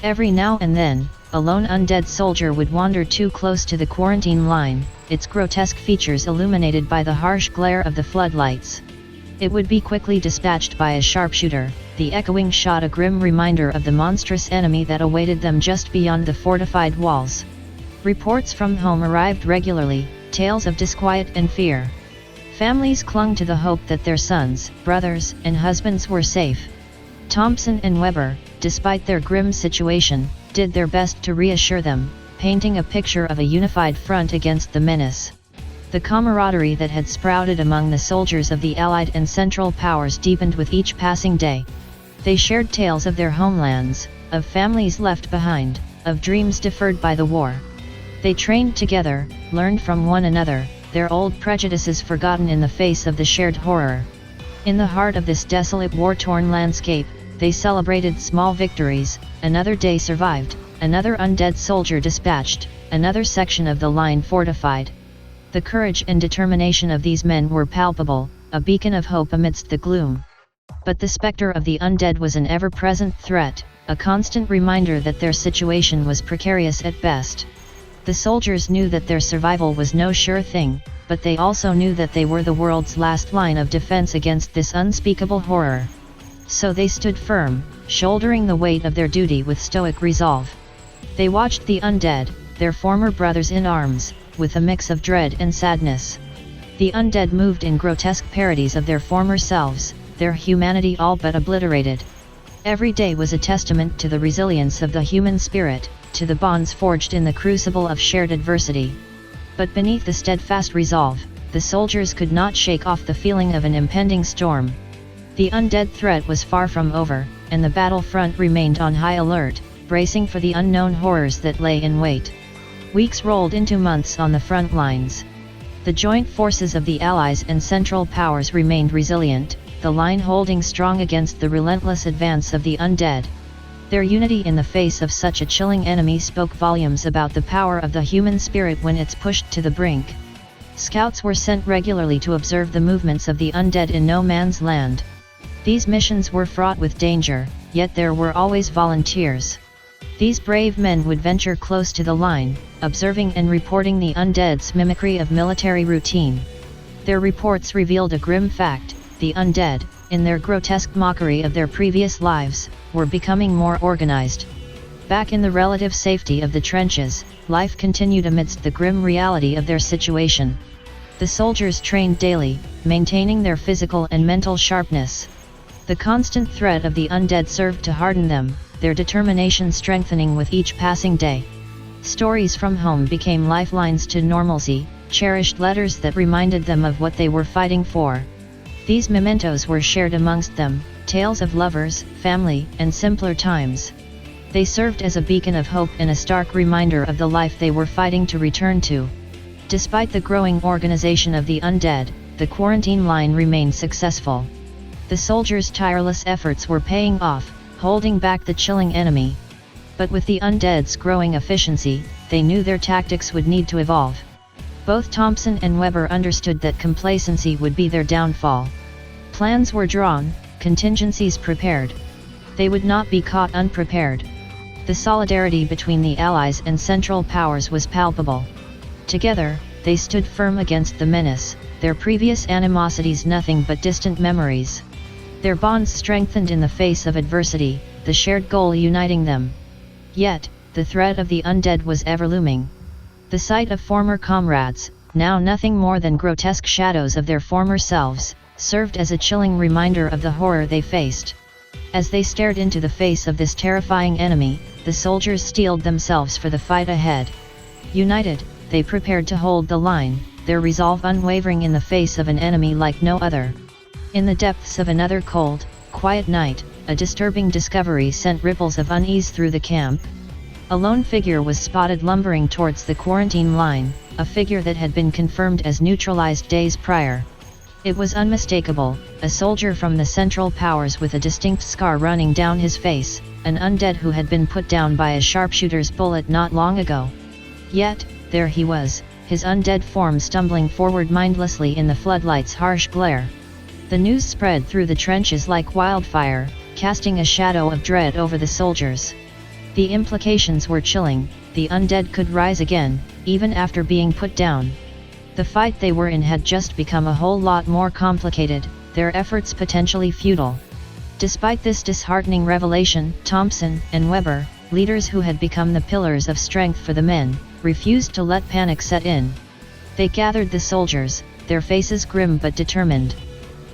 Every now and then, a lone undead soldier would wander too close to the quarantine line, its grotesque features illuminated by the harsh glare of the floodlights. It would be quickly dispatched by a sharpshooter, the echoing shot a grim reminder of the monstrous enemy that awaited them just beyond the fortified walls. Reports from home arrived regularly, tales of disquiet and fear. Families clung to the hope that their sons, brothers, and husbands were safe. Thompson and Weber, despite their grim situation, did their best to reassure them, painting a picture of a unified front against the menace. The camaraderie that had sprouted among the soldiers of the Allied and Central Powers deepened with each passing day. They shared tales of their homelands, of families left behind, of dreams deferred by the war. They trained together, learned from one another, their old prejudices forgotten in the face of the shared horror. In the heart of this desolate war-torn landscape, they celebrated small victories. Another day survived, another undead soldier dispatched, another section of the line fortified. The courage and determination of these men were palpable, a beacon of hope amidst the gloom. But the specter of the undead was an ever-present threat, a constant reminder that their situation was precarious at best. The soldiers knew that their survival was no sure thing, but they also knew that they were the world's last line of defense against this unspeakable horror. So they stood firm, shouldering the weight of their duty with stoic resolve. They watched the undead, their former brothers in arms, with a mix of dread and sadness. The undead moved in grotesque parodies of their former selves, their humanity all but obliterated. Every day was a testament to the resilience of the human spirit, to the bonds forged in the crucible of shared adversity. But beneath the steadfast resolve, the soldiers could not shake off the feeling of an impending storm. The undead threat was far from over, and the battlefront remained on high alert, bracing for the unknown horrors that lay in wait. Weeks rolled into months on the front lines. The joint forces of the Allies and Central Powers remained resilient, the line holding strong against the relentless advance of the undead. Their unity in the face of such a chilling enemy spoke volumes about the power of the human spirit when it's pushed to the brink. Scouts were sent regularly to observe the movements of the undead in no man's land. These missions were fraught with danger, yet there were always volunteers. These brave men would venture close to the line, observing and reporting the undead's mimicry of military routine. Their reports revealed a grim fact: the undead, in their grotesque mockery of their previous lives, were becoming more organized. Back in the relative safety of the trenches, life continued amidst the grim reality of their situation. The soldiers trained daily, maintaining their physical and mental sharpness. The constant threat of the undead served to harden them, their determination strengthening with each passing day. Stories from home became lifelines to normalcy, cherished letters that reminded them of what they were fighting for. These mementos were shared amongst them, tales of lovers, family, and simpler times. They served as a beacon of hope and a stark reminder of the life they were fighting to return to. Despite the growing organization of the undead, the quarantine line remained successful. The soldiers' tireless efforts were paying off, holding back the chilling enemy. But with the undead's growing efficiency, they knew their tactics would need to evolve. Both Thompson and Weber understood that complacency would be their downfall. Plans were drawn, contingencies prepared. They would not be caught unprepared. The solidarity between the Allies and Central Powers was palpable. Together, they stood firm against the menace, their previous animosities nothing but distant memories. Their bonds strengthened in the face of adversity, the shared goal uniting them. Yet, the threat of the undead was ever looming. The sight of former comrades, now nothing more than grotesque shadows of their former selves, served as a chilling reminder of the horror they faced. As they stared into the face of this terrifying enemy, the soldiers steeled themselves for the fight ahead. United, they prepared to hold the line, their resolve unwavering in the face of an enemy like no other. In the depths of another cold, quiet night, a disturbing discovery sent ripples of unease through the camp. A lone figure was spotted lumbering towards the quarantine line, a figure that had been confirmed as neutralized days prior. It was unmistakable, a soldier from the Central Powers with a distinct scar running down his face, an undead who had been put down by a sharpshooter's bullet not long ago. Yet, there he was, his undead form stumbling forward mindlessly in the floodlight's harsh glare. The news spread through the trenches like wildfire, casting a shadow of dread over the soldiers. The implications were chilling, the undead could rise again, even after being put down. The fight they were in had just become a whole lot more complicated, their efforts potentially futile. Despite this disheartening revelation, Thompson and Weber, leaders who had become the pillars of strength for the men, refused to let panic set in. They gathered the soldiers, their faces grim but determined.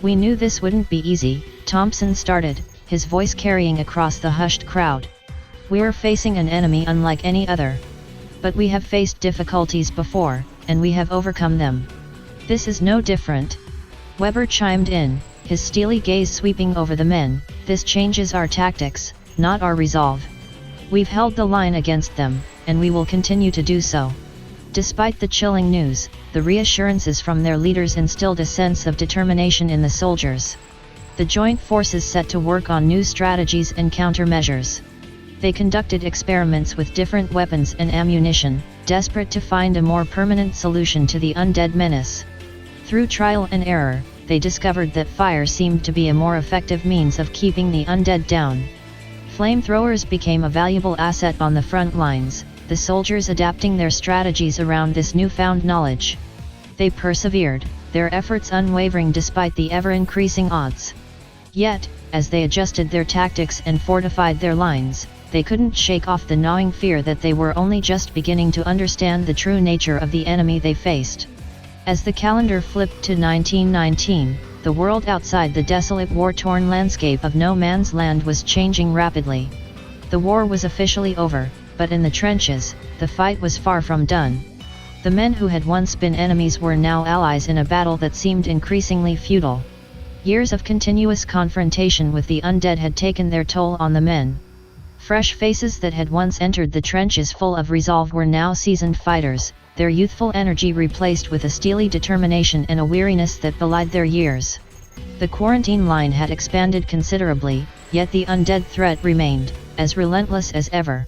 "We knew this wouldn't be easy," Thompson started, his voice carrying across the hushed crowd. "We're facing an enemy unlike any other. But we have faced difficulties before, and we have overcome them. This is no different." Weber chimed in, his steely gaze sweeping over the men. "This changes our tactics, not our resolve. We've held the line against them, and we will continue to do so." Despite the chilling news, the reassurances from their leaders instilled a sense of determination in the soldiers. The joint forces set to work on new strategies and countermeasures. They conducted experiments with different weapons and ammunition, desperate to find a more permanent solution to the undead menace. Through trial and error, they discovered that fire seemed to be a more effective means of keeping the undead down. Flamethrowers became a valuable asset on the front lines, the soldiers adapting their strategies around this newfound knowledge. They persevered, their efforts unwavering despite the ever-increasing odds. Yet, as they adjusted their tactics and fortified their lines, they couldn't shake off the gnawing fear that they were only just beginning to understand the true nature of the enemy they faced. As the calendar flipped to 1919, the world outside the desolate war-torn landscape of no man's land was changing rapidly. The war was officially over, but in the trenches, the fight was far from done. The men who had once been enemies were now allies in a battle that seemed increasingly futile. Years of continuous confrontation with the undead had taken their toll on the men. Fresh faces that had once entered the trenches full of resolve were now seasoned fighters, their youthful energy replaced with a steely determination and a weariness that belied their years. The quarantine line had expanded considerably, yet the undead threat remained, as relentless as ever.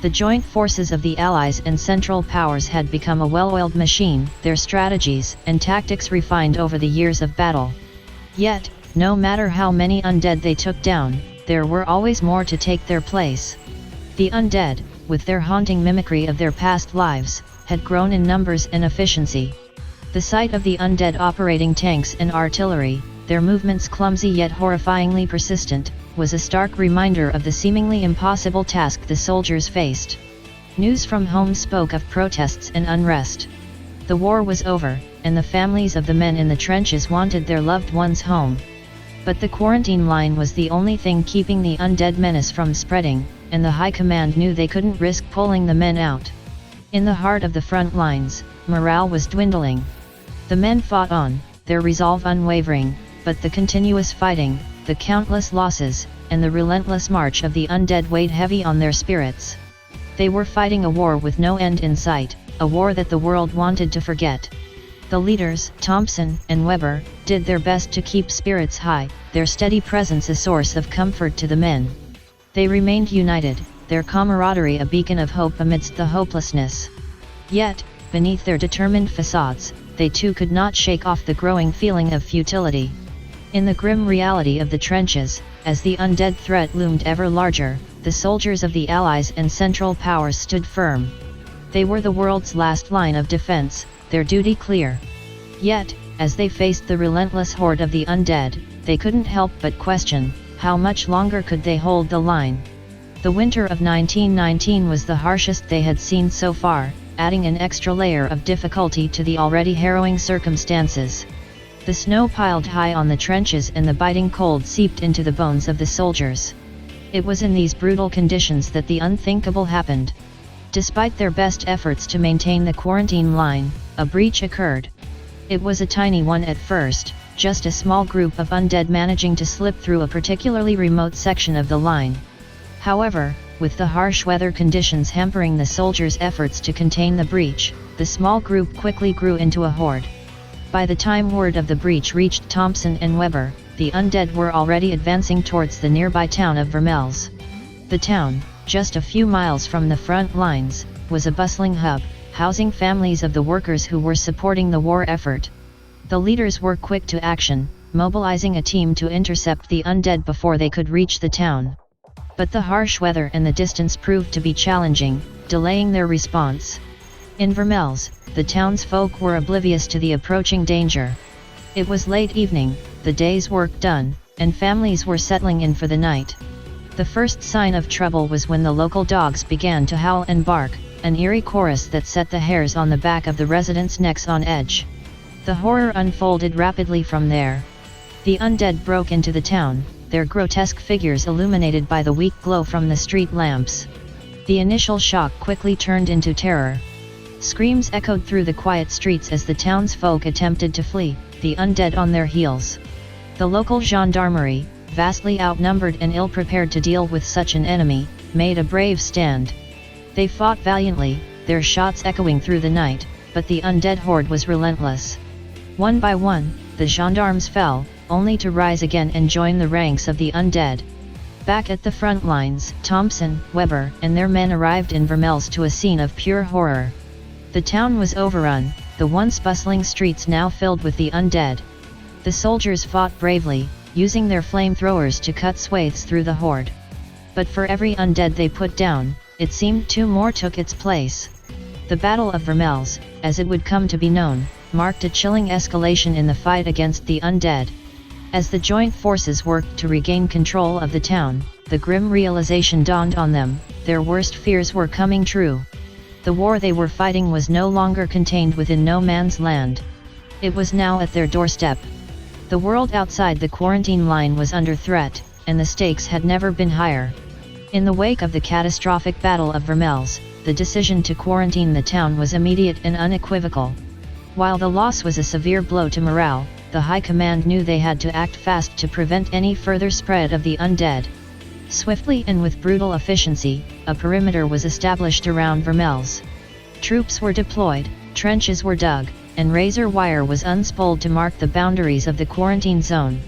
The joint forces of the Allies and Central Powers had become a well-oiled machine, their strategies and tactics refined over the years of battle. Yet, no matter how many undead they took down, there were always more to take their place. The undead, with their haunting mimicry of their past lives, had grown in numbers and efficiency. The sight of the undead operating tanks and artillery, their movements clumsy yet horrifyingly persistent, was a stark reminder of the seemingly impossible task the soldiers faced. News from home spoke of protests and unrest. The war was over, and the families of the men in the trenches wanted their loved ones home. But the quarantine line was the only thing keeping the undead menace from spreading, and the high command knew they couldn't risk pulling the men out. In the heart of the front lines, morale was dwindling. The men fought on, their resolve unwavering, but the continuous fighting, the countless losses, and the relentless march of the undead weighed heavy on their spirits. They were fighting a war with no end in sight, a war that the world wanted to forget. The leaders, Thompson and Weber, did their best to keep spirits high, their steady presence a source of comfort to the men. They remained united, their camaraderie a beacon of hope amidst the hopelessness. Yet, beneath their determined facades, they too could not shake off the growing feeling of futility. In the grim reality of the trenches, as the undead threat loomed ever larger, the soldiers of the Allies and Central Powers stood firm. They were the world's last line of defense, their duty clear. Yet, as they faced the relentless horde of the undead, they couldn't help but question, how much longer could they hold the line? The winter of 1919 was the harshest they had seen so far, adding an extra layer of difficulty to the already harrowing circumstances. The snow piled high on the trenches and the biting cold seeped into the bones of the soldiers. It was in these brutal conditions that the unthinkable happened. Despite their best efforts to maintain the quarantine line, a breach occurred. It was a tiny one at first, just a small group of undead managing to slip through a particularly remote section of the line. However, with the harsh weather conditions hampering the soldiers' efforts to contain the breach, the small group quickly grew into a horde. By the time word of the breach reached Thompson and Weber, the undead were already advancing towards the nearby town of Vermelles. The town, just a few miles from the front lines, was a bustling hub, housing families of the workers who were supporting the war effort. The leaders were quick to action, mobilizing a team to intercept the undead before they could reach the town. But the harsh weather and the distance proved to be challenging, delaying their response. In Vermelles, the townsfolk were oblivious to the approaching danger. It was late evening, the day's work done, and families were settling in for the night. The first sign of trouble was when the local dogs began to howl and bark, an eerie chorus that set the hairs on the back of the residents' necks on edge. The horror unfolded rapidly from there. The undead broke into the town, their grotesque figures illuminated by the weak glow from the street lamps. The initial shock quickly turned into terror. Screams echoed through the quiet streets as the townsfolk attempted to flee, the undead on their heels. The local gendarmerie, vastly outnumbered and ill-prepared to deal with such an enemy, made a brave stand. They fought valiantly, their shots echoing through the night, but the undead horde was relentless. One by one, the gendarmes fell, only to rise again and join the ranks of the undead. Back at the front lines, Thompson, Weber, and their men arrived in Vermelles to a scene of pure horror. The town was overrun, the once bustling streets now filled with the undead. The soldiers fought bravely, using their flamethrowers to cut swathes through the horde. But for every undead they put down, it seemed two more took its place. The Battle of Vermelles, as it would come to be known, marked a chilling escalation in the fight against the undead. As the joint forces worked to regain control of the town, the grim realization dawned on them, their worst fears were coming true. The war they were fighting was no longer contained within no man's land. It was now at their doorstep. The world outside the quarantine line was under threat, and the stakes had never been higher. In the wake of the catastrophic Battle of Vermelles, the decision to quarantine the town was immediate and unequivocal. While the loss was a severe blow to morale, the High Command knew they had to act fast to prevent any further spread of the undead. Swiftly and with brutal efficiency, a perimeter was established around Vermelles. Troops were deployed, trenches were dug, and razor wire was unspooled to mark the boundaries of the quarantine zone.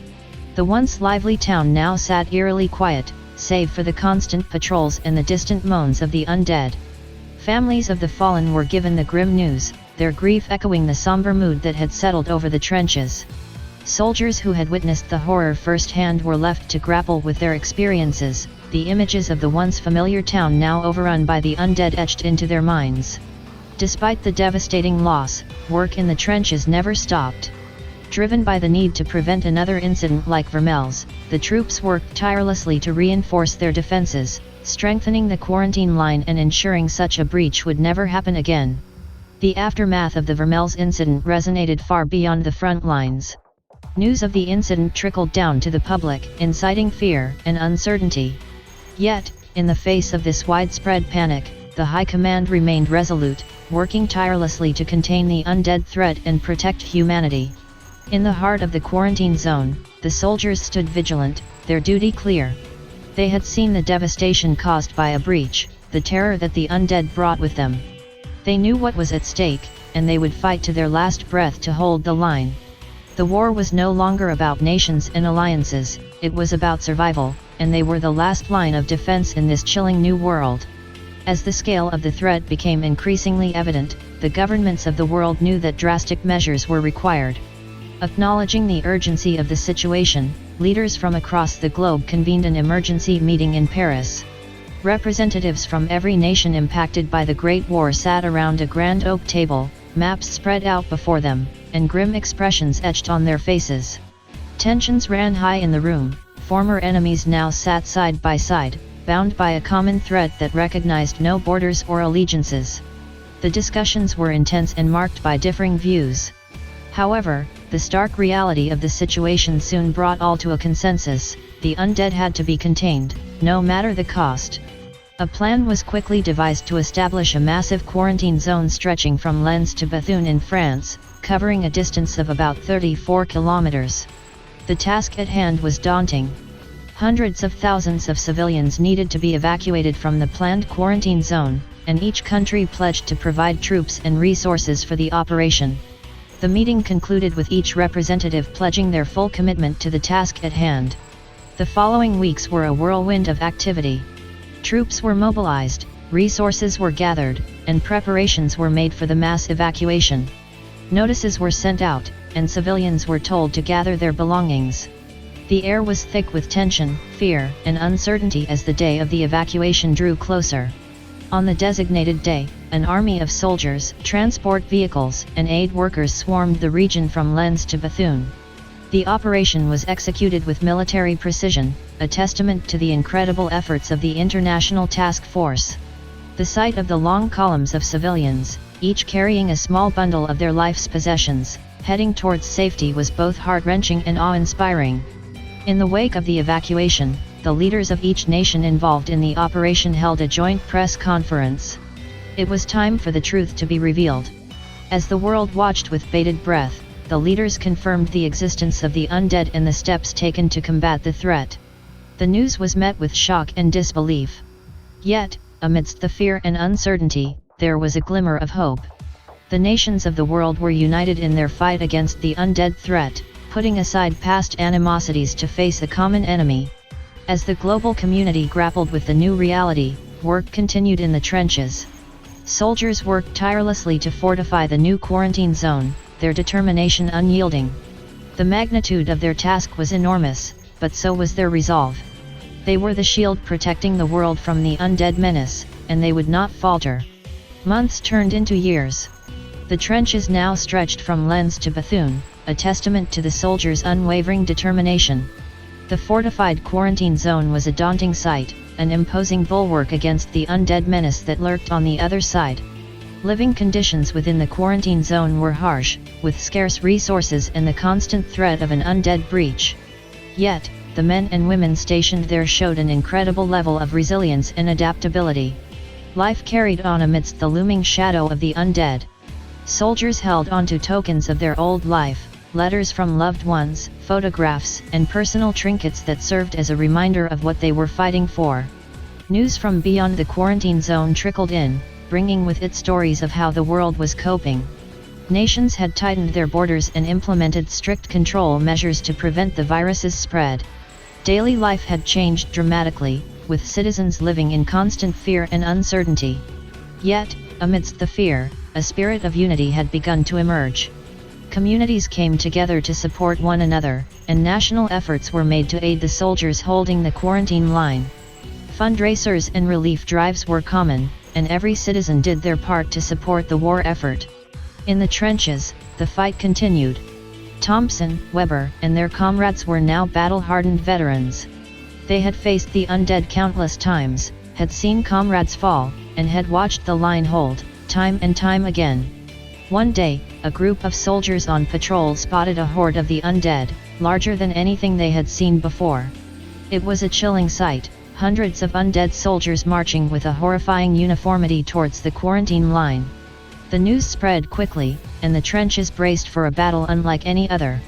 The once lively town now sat eerily quiet, save for the constant patrols and the distant moans of the undead. Families of the fallen were given the grim news, their grief echoing the somber mood that had settled over the trenches. Soldiers who had witnessed the horror firsthand were left to grapple with their experiences, the images of the once familiar town now overrun by the undead etched into their minds. Despite the devastating loss, work in the trenches never stopped. Driven by the need to prevent another incident like Vermelles, the troops worked tirelessly to reinforce their defenses, strengthening the quarantine line and ensuring such a breach would never happen again. The aftermath of the Vermelles incident resonated far beyond the front lines. News of the incident trickled down to the public, inciting fear and uncertainty. Yet, in the face of this widespread panic, the High Command remained resolute, working tirelessly to contain the undead threat and protect humanity. In the heart of the quarantine zone, the soldiers stood vigilant, their duty clear. They had seen the devastation caused by a breach, the terror that the undead brought with them. They knew what was at stake, and they would fight to their last breath to hold the line. The war was no longer about nations and alliances, it was about survival, and they were the last line of defense in this chilling new world. As the scale of the threat became increasingly evident, the governments of the world knew that drastic measures were required. Acknowledging the urgency of the situation, leaders from across the globe convened an emergency meeting in Paris. Representatives from every nation impacted by the Great War sat around a grand oak table, maps spread out before them, and grim expressions etched on their faces. Tensions ran high in the room, former enemies now sat side by side, bound by a common thread that recognized no borders or allegiances. The discussions were intense and marked by differing views. However, the stark reality of the situation soon brought all to a consensus: the undead had to be contained, no matter the cost. A plan was quickly devised to establish a massive quarantine zone stretching from Lens to Bethune in France, covering a distance of about 34 kilometers. The task at hand was daunting. Hundreds of thousands of civilians needed to be evacuated from the planned quarantine zone, and each country pledged to provide troops and resources for the operation. The meeting concluded with each representative pledging their full commitment to the task at hand. The following weeks were a whirlwind of activity. Troops were mobilized, resources were gathered, and preparations were made for the mass evacuation. Notices were sent out, and civilians were told to gather their belongings. The air was thick with tension, fear, and uncertainty as the day of the evacuation drew closer. On the designated day, an army of soldiers, transport vehicles, and aid workers swarmed the region from Lens to Bethune. The operation was executed with military precision, a testament to the incredible efforts of the International Task Force. The sight of the long columns of civilians, each carrying a small bundle of their life's possessions, heading towards safety was both heart-wrenching and awe-inspiring. In the wake of the evacuation, the leaders of each nation involved in the operation held a joint press conference. It was time for the truth to be revealed. As the world watched with bated breath, the leaders confirmed the existence of the undead and the steps taken to combat the threat. The news was met with shock and disbelief. Yet, amidst the fear and uncertainty, there was a glimmer of hope. The nations of the world were united in their fight against the undead threat, putting aside past animosities to face a common enemy. As the global community grappled with the new reality, work continued in the trenches. Soldiers worked tirelessly to fortify the new quarantine zone, their determination unyielding. The magnitude of their task was enormous, but so was their resolve. They were the shield protecting the world from the undead menace, and they would not falter. Months turned into years. The trenches now stretched from Lens to Bethune, a testament to the soldiers' unwavering determination. The fortified quarantine zone was a daunting sight, an imposing bulwark against the undead menace that lurked on the other side. Living conditions within the quarantine zone were harsh, with scarce resources and the constant threat of an undead breach. Yet, the men and women stationed there showed an incredible level of resilience and adaptability. Life carried on amidst the looming shadow of the undead. Soldiers held onto tokens of their old life, letters from loved ones, photographs, and personal trinkets that served as a reminder of what they were fighting for. News from beyond the quarantine zone trickled in, bringing with it stories of how the world was coping. Nations had tightened their borders and implemented strict control measures to prevent the virus's spread. Daily life had changed dramatically, with citizens living in constant fear and uncertainty. Yet, amidst the fear, a spirit of unity had begun to emerge. Communities came together to support one another, and national efforts were made to aid the soldiers holding the quarantine line. Fundraisers and relief drives were common, and every citizen did their part to support the war effort. In the trenches, the fight continued. Thompson, Weber, and their comrades were now battle-hardened veterans. They had faced the undead countless times, had seen comrades fall, and had watched the line hold, time and time again. One day, a group of soldiers on patrol spotted a horde of the undead, larger than anything they had seen before. It was a chilling sight, hundreds of undead soldiers marching with a horrifying uniformity towards the quarantine line. The news spread quickly, and the trenches braced for a battle unlike any other.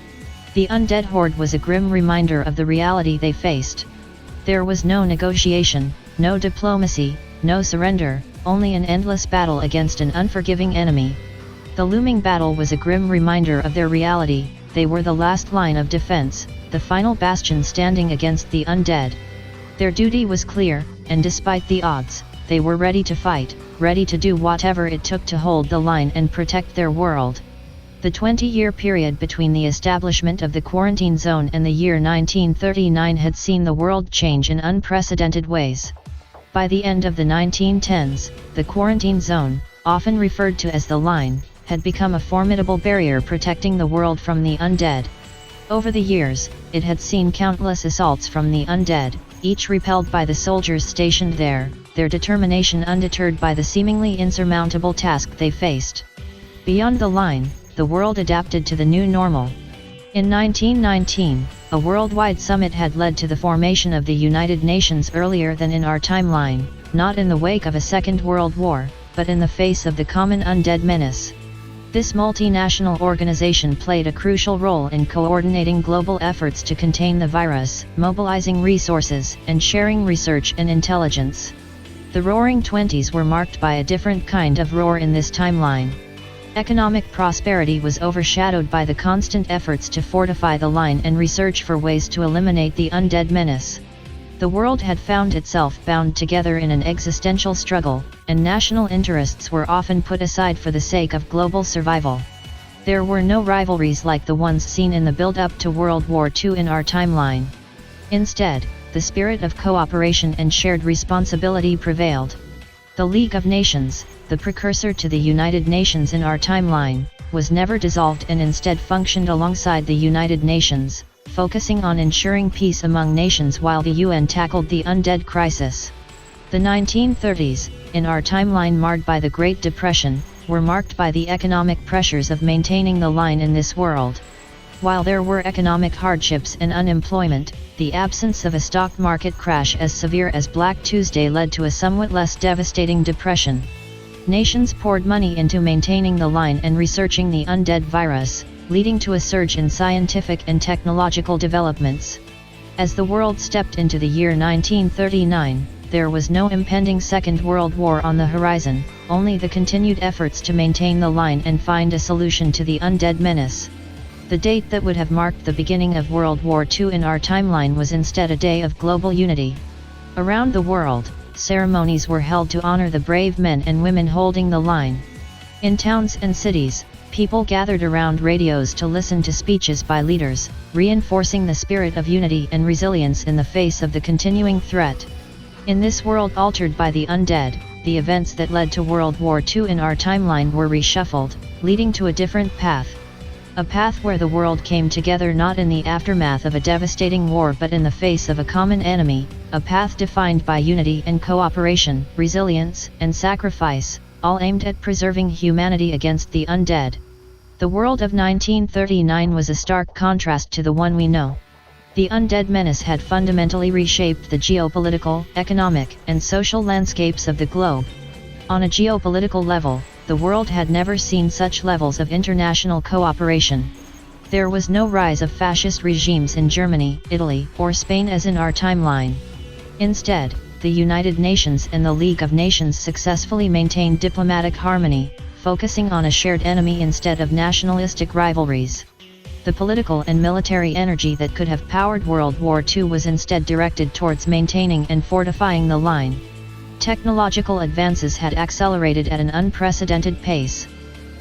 The undead horde was a grim reminder of the reality they faced. There was no negotiation, no diplomacy, no surrender, only an endless battle against an unforgiving enemy. The looming battle was a grim reminder of their reality. They were the last line of defense, the final bastion standing against the undead. Their duty was clear, and despite the odds, they were ready to fight, ready to do whatever it took to hold the line and protect their world. The 20-year period between the establishment of the quarantine zone and the year 1939 had seen the world change in unprecedented ways. By the end of the 1910s, the quarantine zone, often referred to as the line, had become a formidable barrier protecting the world from the undead. Over the years, it had seen countless assaults from the undead, each repelled by the soldiers stationed there, their determination undeterred by the seemingly insurmountable task they faced. Beyond the line, the world adapted to the new normal. In 1919, a worldwide summit had led to the formation of the United Nations earlier than in our timeline, not in the wake of a Second World War, but in the face of the common undead menace. This multinational organization played a crucial role in coordinating global efforts to contain the virus, mobilizing resources, and sharing research and intelligence. The Roaring Twenties were marked by a different kind of roar in this timeline. Economic prosperity was overshadowed by the constant efforts to fortify the line and research for ways to eliminate the undead menace. The world had found itself bound together in an existential struggle, and national interests were often put aside for the sake of global survival. There were no rivalries like the ones seen in the build-up to World War II in our timeline. Instead, the spirit of cooperation and shared responsibility prevailed. The League of Nations, the precursor to the United Nations in our timeline, was never dissolved and instead functioned alongside the United Nations, focusing on ensuring peace among nations while the UN tackled the undead crisis. The 1930s, in our timeline marred by the Great Depression, were marked by the economic pressures of maintaining the line in this world. While there were economic hardships and unemployment, the absence of a stock market crash as severe as Black Tuesday led to a somewhat less devastating depression. Nations poured money into maintaining the line and researching the undead virus, leading to a surge in scientific and technological developments. As the world stepped into the year 1939, there was no impending Second World War on the horizon, only the continued efforts to maintain the line and find a solution to the undead menace. The date that would have marked the beginning of World War II in our timeline was instead a day of global unity. Around the world, ceremonies were held to honor the brave men and women holding the line. In towns and cities, people gathered around radios to listen to speeches by leaders, reinforcing the spirit of unity and resilience in the face of the continuing threat. In this world altered by the undead, the events that led to World War II in our timeline were reshuffled, leading to a different path. A path where the world came together not in the aftermath of a devastating war but in the face of a common enemy, a path defined by unity and cooperation, resilience, and sacrifice, all aimed at preserving humanity against the undead. The world of 1939 was a stark contrast to the one we know. The undead menace had fundamentally reshaped the geopolitical, economic, and social landscapes of the globe. On a geopolitical level, the world had never seen such levels of international cooperation. There was no rise of fascist regimes in Germany, Italy, or Spain as in our timeline. Instead, the United Nations and the League of Nations successfully maintained diplomatic harmony, focusing on a shared enemy instead of nationalistic rivalries. The political and military energy that could have powered World War II was instead directed towards maintaining and fortifying the line. Technological advances had accelerated at an unprecedented pace.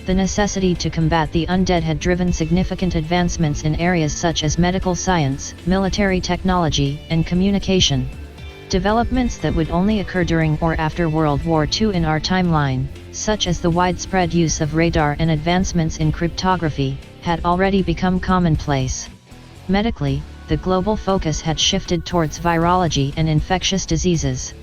The necessity to combat the undead had driven significant advancements in areas such as medical science, military technology, and communication. Developments that would only occur during or after World War II in our timeline, such as the widespread use of radar and advancements in cryptography, had already become commonplace. Medically, the global focus had shifted towards virology and infectious diseases.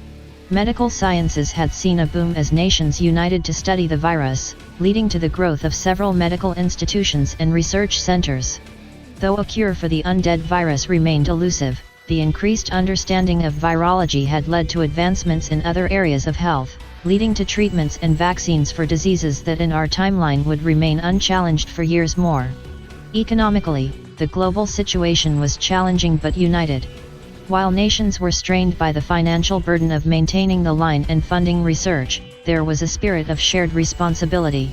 Medical sciences had seen a boom as nations united to study the virus, leading to the growth of several medical institutions and research centers. Though a cure for the undead virus remained elusive, the increased understanding of virology had led to advancements in other areas of health, leading to treatments and vaccines for diseases that in our timeline would remain unchallenged for years more. Economically, the global situation was challenging but united. While nations were strained by the financial burden of maintaining the line and funding research, there was a spirit of shared responsibility.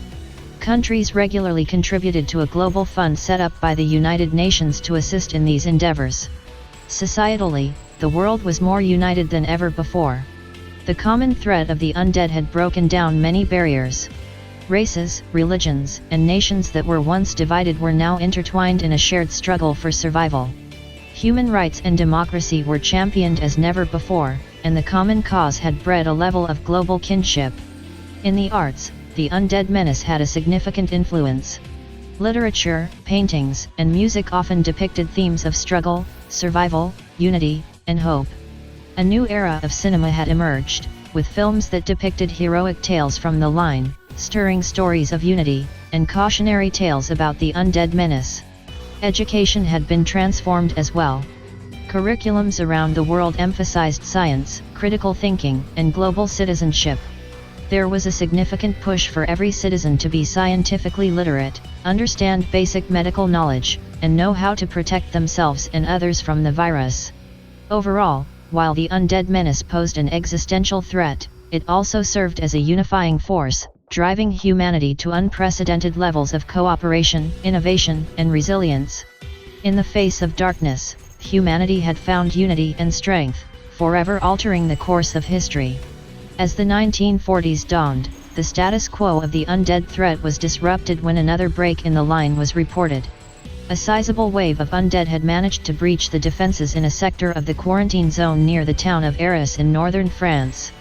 Countries regularly contributed to a global fund set up by the United Nations to assist in these endeavors. Societally, the world was more united than ever before. The common threat of the undead had broken down many barriers. Races, religions, and nations that were once divided were now intertwined in a shared struggle for survival. Human rights and democracy were championed as never before, and the common cause had bred a level of global kinship. In the arts, the undead menace had a significant influence. Literature, paintings, and music often depicted themes of struggle, survival, unity, and hope. A new era of cinema had emerged, with films that depicted heroic tales from the line, stirring stories of unity, and cautionary tales about the undead menace. Education had been transformed as well. Curriculums around the world emphasized science, critical thinking, and global citizenship. There was a significant push for every citizen to be scientifically literate, understand basic medical knowledge, and know how to protect themselves and others from the virus. Overall, while the undead menace posed an existential threat, it also served as a unifying force, driving humanity to unprecedented levels of cooperation, innovation, and resilience. In the face of darkness, humanity had found unity and strength, forever altering the course of history. As the 1940s dawned, the status quo of the undead threat was disrupted when another break in the line was reported. A sizable wave of undead had managed to breach the defenses in a sector of the quarantine zone near the town of Arras in northern France.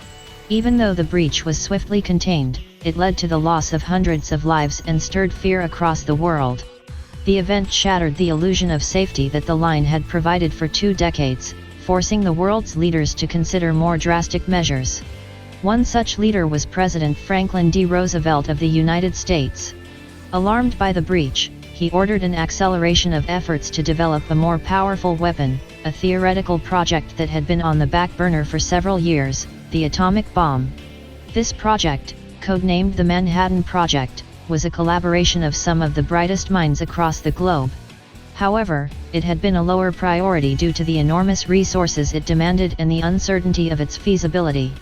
Even though the breach was swiftly contained, it led to the loss of hundreds of lives and stirred fear across the world. The event shattered the illusion of safety that the line had provided for 2 decades, forcing the world's leaders to consider more drastic measures. One such leader was President Franklin D. Roosevelt of the United States. Alarmed by the breach, he ordered an acceleration of efforts to develop a more powerful weapon, a theoretical project that had been on the back burner for several years, the atomic bomb. This project, codenamed the Manhattan Project, was a collaboration of some of the brightest minds across the globe. However, it had been a lower priority due to the enormous resources it demanded and the uncertainty of its feasibility.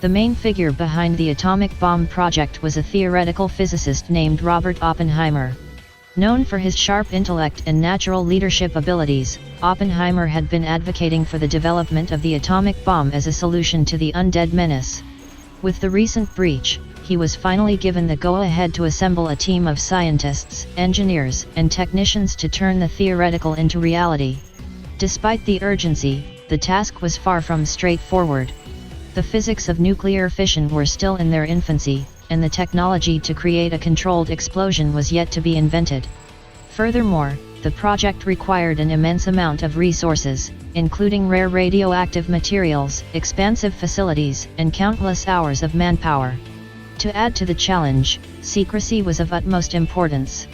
The main figure behind the atomic bomb project was a theoretical physicist named Robert Oppenheimer. Known for his sharp intellect and natural leadership abilities, Oppenheimer had been advocating for the development of the atomic bomb as a solution to the undead menace. With the recent breach, he was finally given the go-ahead to assemble a team of scientists, engineers, and technicians to turn the theoretical into reality. Despite the urgency, the task was far from straightforward. The physics of nuclear fission were still in their infancy, and the technology to create a controlled explosion was yet to be invented. Furthermore, the project required an immense amount of resources, including rare radioactive materials, expansive facilities, and countless hours of manpower. To add to the challenge, secrecy was of utmost importance.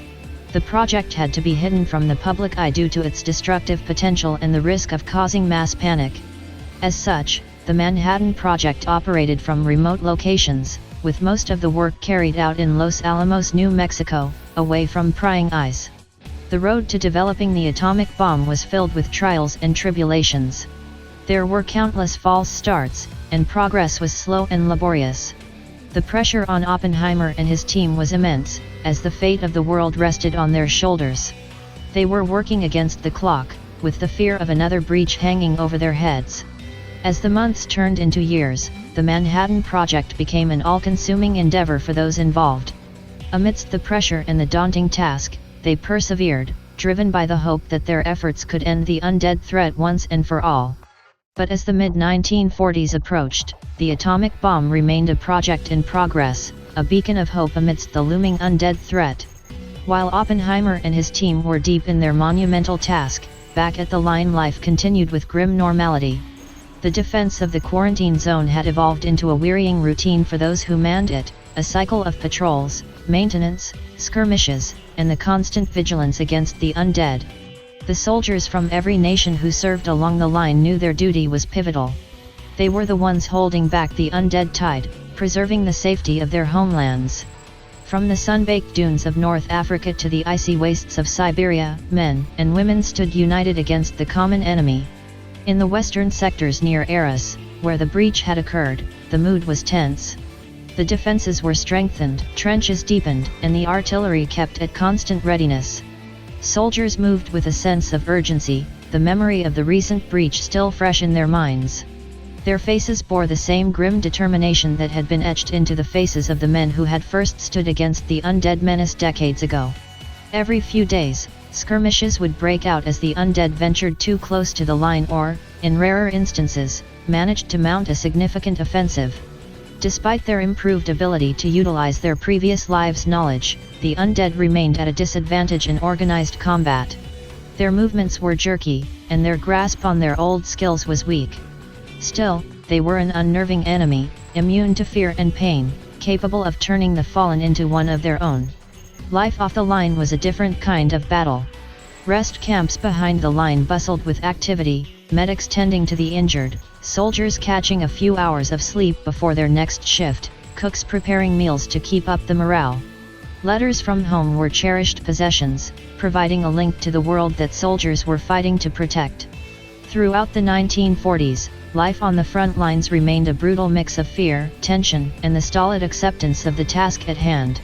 The project had to be hidden from the public eye due to its destructive potential and the risk of causing mass panic. As such, the Manhattan Project operated from remote locations, with most of the work carried out in Los Alamos, New Mexico, away from prying eyes. The road to developing the atomic bomb was filled with trials and tribulations. There were countless false starts, and progress was slow and laborious. The pressure on Oppenheimer and his team was immense, as the fate of the world rested on their shoulders. They were working against the clock, with the fear of another breach hanging over their heads. As the months turned into years, the Manhattan Project became an all-consuming endeavor for those involved. Amidst the pressure and the daunting task, they persevered, driven by the hope that their efforts could end the undead threat once and for all. But as the mid-1940s approached, the atomic bomb remained a project in progress, a beacon of hope amidst the looming undead threat. While Oppenheimer and his team were deep in their monumental task, back at the line life continued with grim normality. The defense of the quarantine zone had evolved into a wearying routine for those who manned it, a cycle of patrols, maintenance, skirmishes, and the constant vigilance against the undead. The soldiers from every nation who served along the line knew their duty was pivotal. They were the ones holding back the undead tide, preserving the safety of their homelands. From the sun-baked dunes of North Africa to the icy wastes of Siberia, men and women stood united against the common enemy. In the western sectors near Arras, where the breach had occurred, the mood was tense. The defenses were strengthened, trenches deepened, and the artillery kept at constant readiness. Soldiers moved with a sense of urgency, the memory of the recent breach still fresh in their minds. Their faces bore the same grim determination that had been etched into the faces of the men who had first stood against the undead menace decades ago. Every few days, skirmishes would break out as the undead ventured too close to the line or, in rarer instances, managed to mount a significant offensive. Despite their improved ability to utilize their previous lives' knowledge, the undead remained at a disadvantage in organized combat. Their movements were jerky, and their grasp on their old skills was weak. Still, they were an unnerving enemy, immune to fear and pain, capable of turning the fallen into one of their own. Life off the line was a different kind of battle. Rest camps behind the line bustled with activity, medics tending to the injured, soldiers catching a few hours of sleep before their next shift, cooks preparing meals to keep up the morale. Letters from home were cherished possessions, providing a link to the world that soldiers were fighting to protect. Throughout the 1940s, life on the front lines remained a brutal mix of fear, tension, and the stolid acceptance of the task at hand.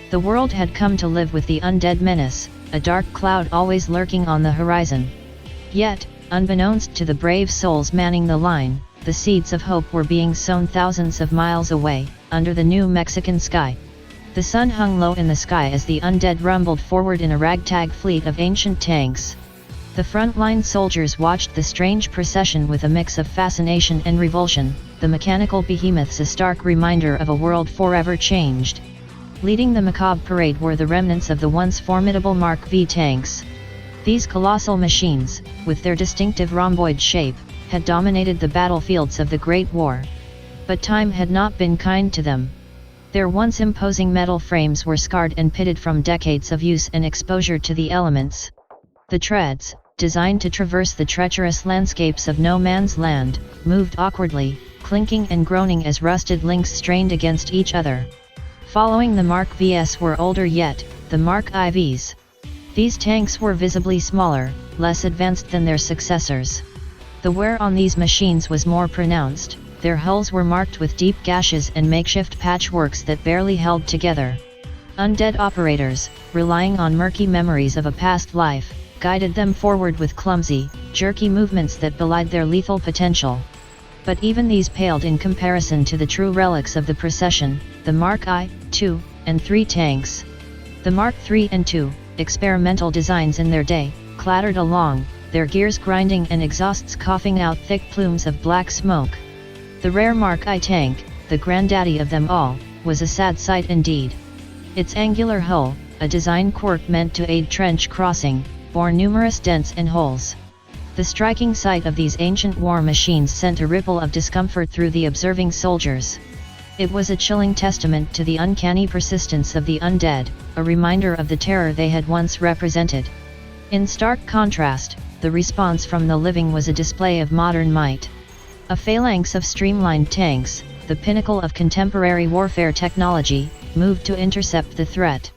The world had come to live with the undead menace, a dark cloud always lurking on the horizon. Yet, unbeknownst to the brave souls manning the line, the seeds of hope were being sown thousands of miles away, under the New Mexican sky. The sun hung low in the sky as the undead rumbled forward in a ragtag fleet of ancient tanks. The frontline soldiers watched the strange procession with a mix of fascination and revulsion, the mechanical behemoths a stark reminder of a world forever changed. Leading the macabre parade were the remnants of the once formidable Mark V tanks. These colossal machines, with their distinctive rhomboid shape, had dominated the battlefields of the Great War. But time had not been kind to them. Their once imposing metal frames were scarred and pitted from decades of use and exposure to the elements. The treads, designed to traverse the treacherous landscapes of no man's land, moved awkwardly, clinking and groaning as rusted links strained against each other. Following the Mark Vs were older yet, the Mark IVs. These tanks were visibly smaller, less advanced than their successors. The wear on these machines was more pronounced, their hulls were marked with deep gashes and makeshift patchworks that barely held together. Undead operators, relying on murky memories of a past life, guided them forward with clumsy, jerky movements that belied their lethal potential. But even these paled in comparison to the true relics of the procession, the Mark I, II, and III tanks. The Mark III and II, experimental designs in their day, clattered along, their gears grinding and exhausts coughing out thick plumes of black smoke. The rare Mark I tank, the granddaddy of them all, was a sad sight indeed. Its angular hull, a design quirk meant to aid trench crossing, bore numerous dents and holes. The striking sight of these ancient war machines sent a ripple of discomfort through the observing soldiers. It was a chilling testament to the uncanny persistence of the undead, a reminder of the terror they had once represented. In stark contrast, the response from the living was a display of modern might. A phalanx of streamlined tanks, the pinnacle of contemporary warfare technology, moved to intercept the threat.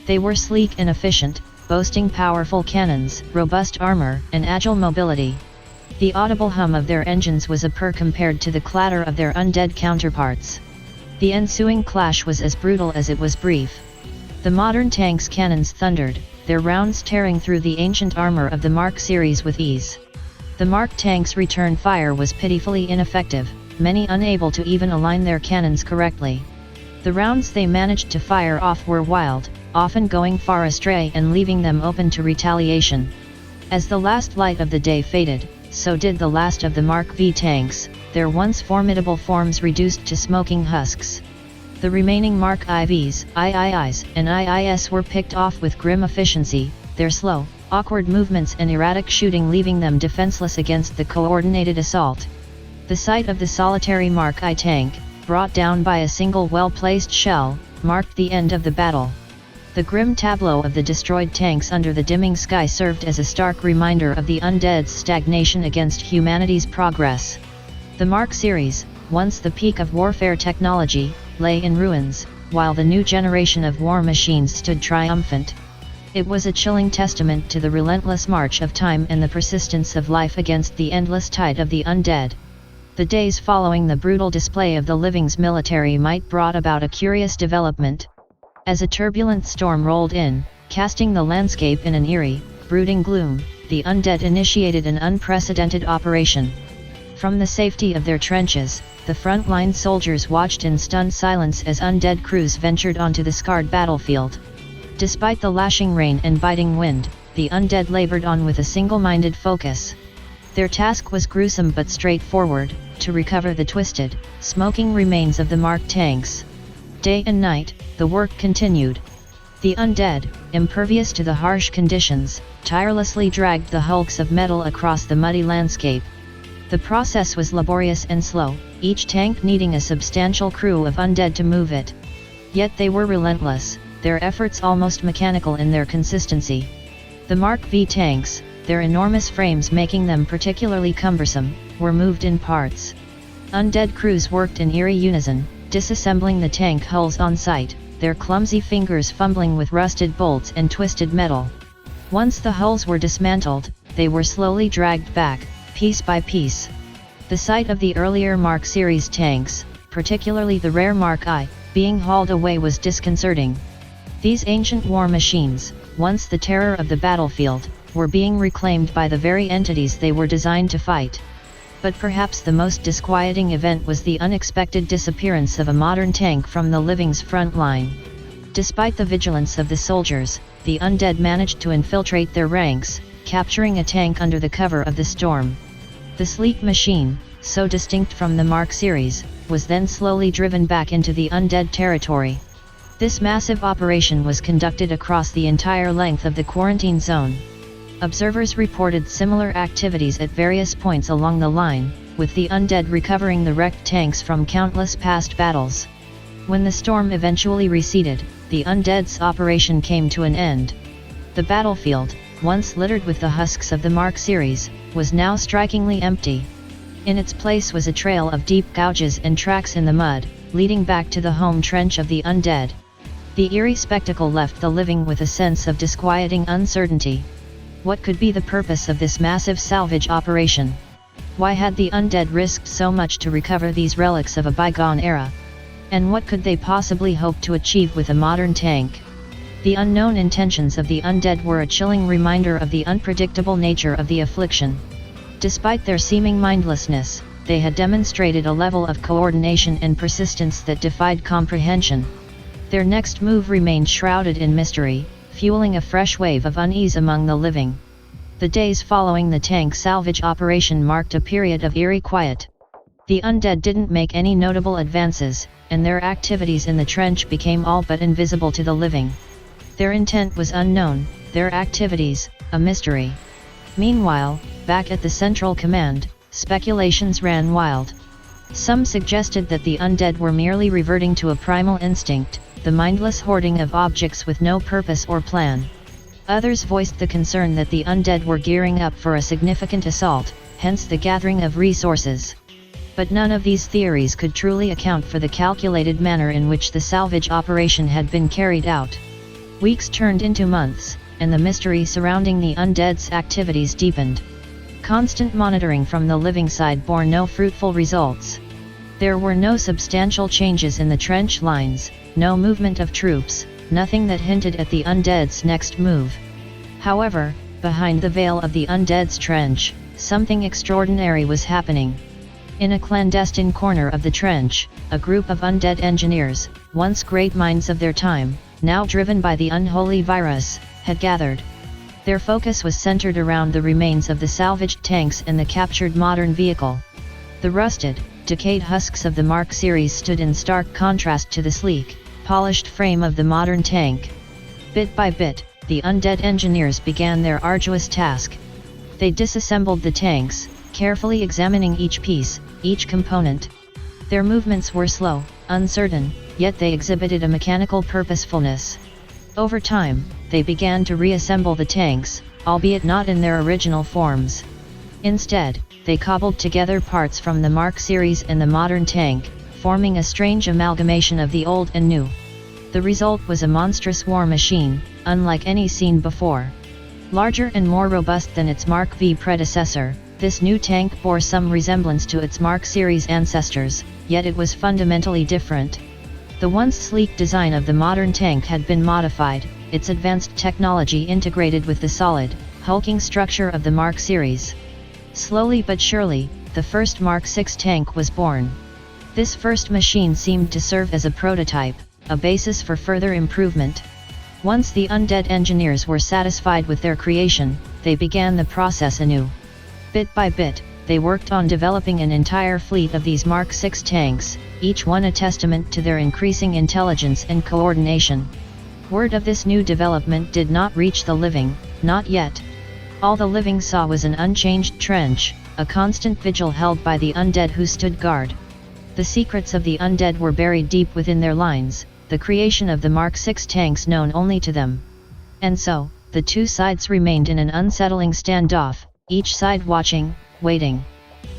They were sleek and efficient, boasting powerful cannons, robust armor, and agile mobility. The audible hum of their engines was a purr compared to the clatter of their undead counterparts. The ensuing clash was as brutal as it was brief. The modern tank's cannons thundered, their rounds tearing through the ancient armor of the Mark series with ease. The Mark tank's return fire was pitifully ineffective, many unable to even align their cannons correctly. The rounds they managed to fire off were wild, often going far astray and leaving them open to retaliation. As the last light of the day faded, so did the last of the Mark V tanks, their once formidable forms reduced to smoking husks. The remaining Mark IVs, IIIs, and IIS were picked off with grim efficiency, their slow, awkward movements and erratic shooting leaving them defenseless against the coordinated assault. The sight of the solitary Mark I tank, brought down by a single well-placed shell, marked the end of the battle. The grim tableau of the destroyed tanks under the dimming sky served as a stark reminder of the undead's stagnation against humanity's progress. The Mark series, once the peak of warfare technology, lay in ruins, while the new generation of war machines stood triumphant. It was a chilling testament to the relentless march of time and the persistence of life against the endless tide of the undead. The days following the brutal display of the Living's military might brought about a curious development. As a turbulent storm rolled in, casting the landscape in an eerie, brooding gloom, the undead initiated an unprecedented operation. From the safety of their trenches, the front-line soldiers watched in stunned silence as undead crews ventured onto the scarred battlefield. Despite the lashing rain and biting wind, the undead labored on with a single-minded focus. Their task was gruesome but straightforward: to recover the twisted, smoking remains of the marked tanks. Day and night, the work continued. The undead, impervious to the harsh conditions, tirelessly dragged the hulks of metal across the muddy landscape. The process was laborious and slow, each tank needing a substantial crew of undead to move it. Yet they were relentless, their efforts almost mechanical in their consistency. The Mark V tanks, their enormous frames making them particularly cumbersome, were moved in parts. Undead crews worked in eerie unison, disassembling the tank hulls on site, their clumsy fingers fumbling with rusted bolts and twisted metal. Once the hulls were dismantled, they were slowly dragged back, piece by piece. The sight of the earlier Mark series tanks, particularly the rare Mark I, being hauled away was disconcerting. These ancient war machines, once the terror of the battlefield, were being reclaimed by the very entities they were designed to fight. But perhaps the most disquieting event was the unexpected disappearance of a modern tank from the Living's front line. Despite the vigilance of the soldiers, the undead managed to infiltrate their ranks, capturing a tank under the cover of the storm. The sleek machine, so distinct from the Mark series, was then slowly driven back into the undead territory. This massive operation was conducted across the entire length of the quarantine zone. Observers reported similar activities at various points along the line, with the undead recovering the wrecked tanks from countless past battles. When the storm eventually receded, the undead's operation came to an end. The battlefield, once littered with the husks of the Mark series, was now strikingly empty. In its place was a trail of deep gouges and tracks in the mud, leading back to the home trench of the undead. The eerie spectacle left the Living with a sense of disquieting uncertainty. What could be the purpose of this massive salvage operation? Why had the undead risked so much to recover these relics of a bygone era? And what could they possibly hope to achieve with a modern tank? The unknown intentions of the undead were a chilling reminder of the unpredictable nature of the affliction. Despite their seeming mindlessness, they had demonstrated a level of coordination and persistence that defied comprehension. Their next move remained shrouded in mystery, fueling a fresh wave of unease among the Living. The days following the tank salvage operation marked a period of eerie quiet. The undead didn't make any notable advances, and their activities in the trench became all but invisible to the Living. Their intent was unknown, their activities, a mystery. Meanwhile, back at the Central Command, speculations ran wild. Some suggested that the undead were merely reverting to a primal instinct, the mindless hoarding of objects with no purpose or plan. Others voiced the concern that the undead were gearing up for a significant assault, hence the gathering of resources. But none of these theories could truly account for the calculated manner in which the salvage operation had been carried out. Weeks turned into months, and the mystery surrounding the undead's activities deepened. Constant monitoring from the Living side bore no fruitful results. There were no substantial changes in the trench lines, no movement of troops, nothing that hinted at the undead's next move. However, behind the veil of the undead's trench, something extraordinary was happening. In a clandestine corner of the trench, a group of undead engineers, once great minds of their time, now driven by the unholy virus, had gathered. Their focus was centered around the remains of the salvaged tanks and the captured modern vehicle. The rusted, decayed husks of the Mark series stood in stark contrast to the sleek, polished frame of the modern tank. Bit by bit, the undead engineers began their arduous task. They disassembled the tanks, carefully examining each piece, each component. Their movements were slow, uncertain, yet they exhibited a mechanical purposefulness. Over time, they began to reassemble the tanks, albeit not in their original forms. Instead, they cobbled together parts from the Mark series and the modern tank, forming a strange amalgamation of the old and new. The result was a monstrous war machine, unlike any seen before. Larger and more robust than its Mark V predecessor, This new tank bore some resemblance to its Mark series ancestors, yet it was fundamentally different. The once sleek design of the modern tank had been modified, its advanced technology integrated with the solid, hulking structure of the Mark series. Slowly but surely, the first Mark VI tank was born. This first machine seemed to serve as a prototype, a basis for further improvement. Once the undead engineers were satisfied with their creation, they began the process anew. Bit by bit, they worked on developing an entire fleet of these Mark VI tanks, each one a testament to their increasing intelligence and coordination. Word of this new development did not reach the living, not yet. All the living saw was an unchanged trench, a constant vigil held by the undead who stood guard. The secrets of the undead were buried deep within their lines, the creation of the Mark VI tanks known only to them. And so, the two sides remained in an unsettling standoff, each side watching, waiting.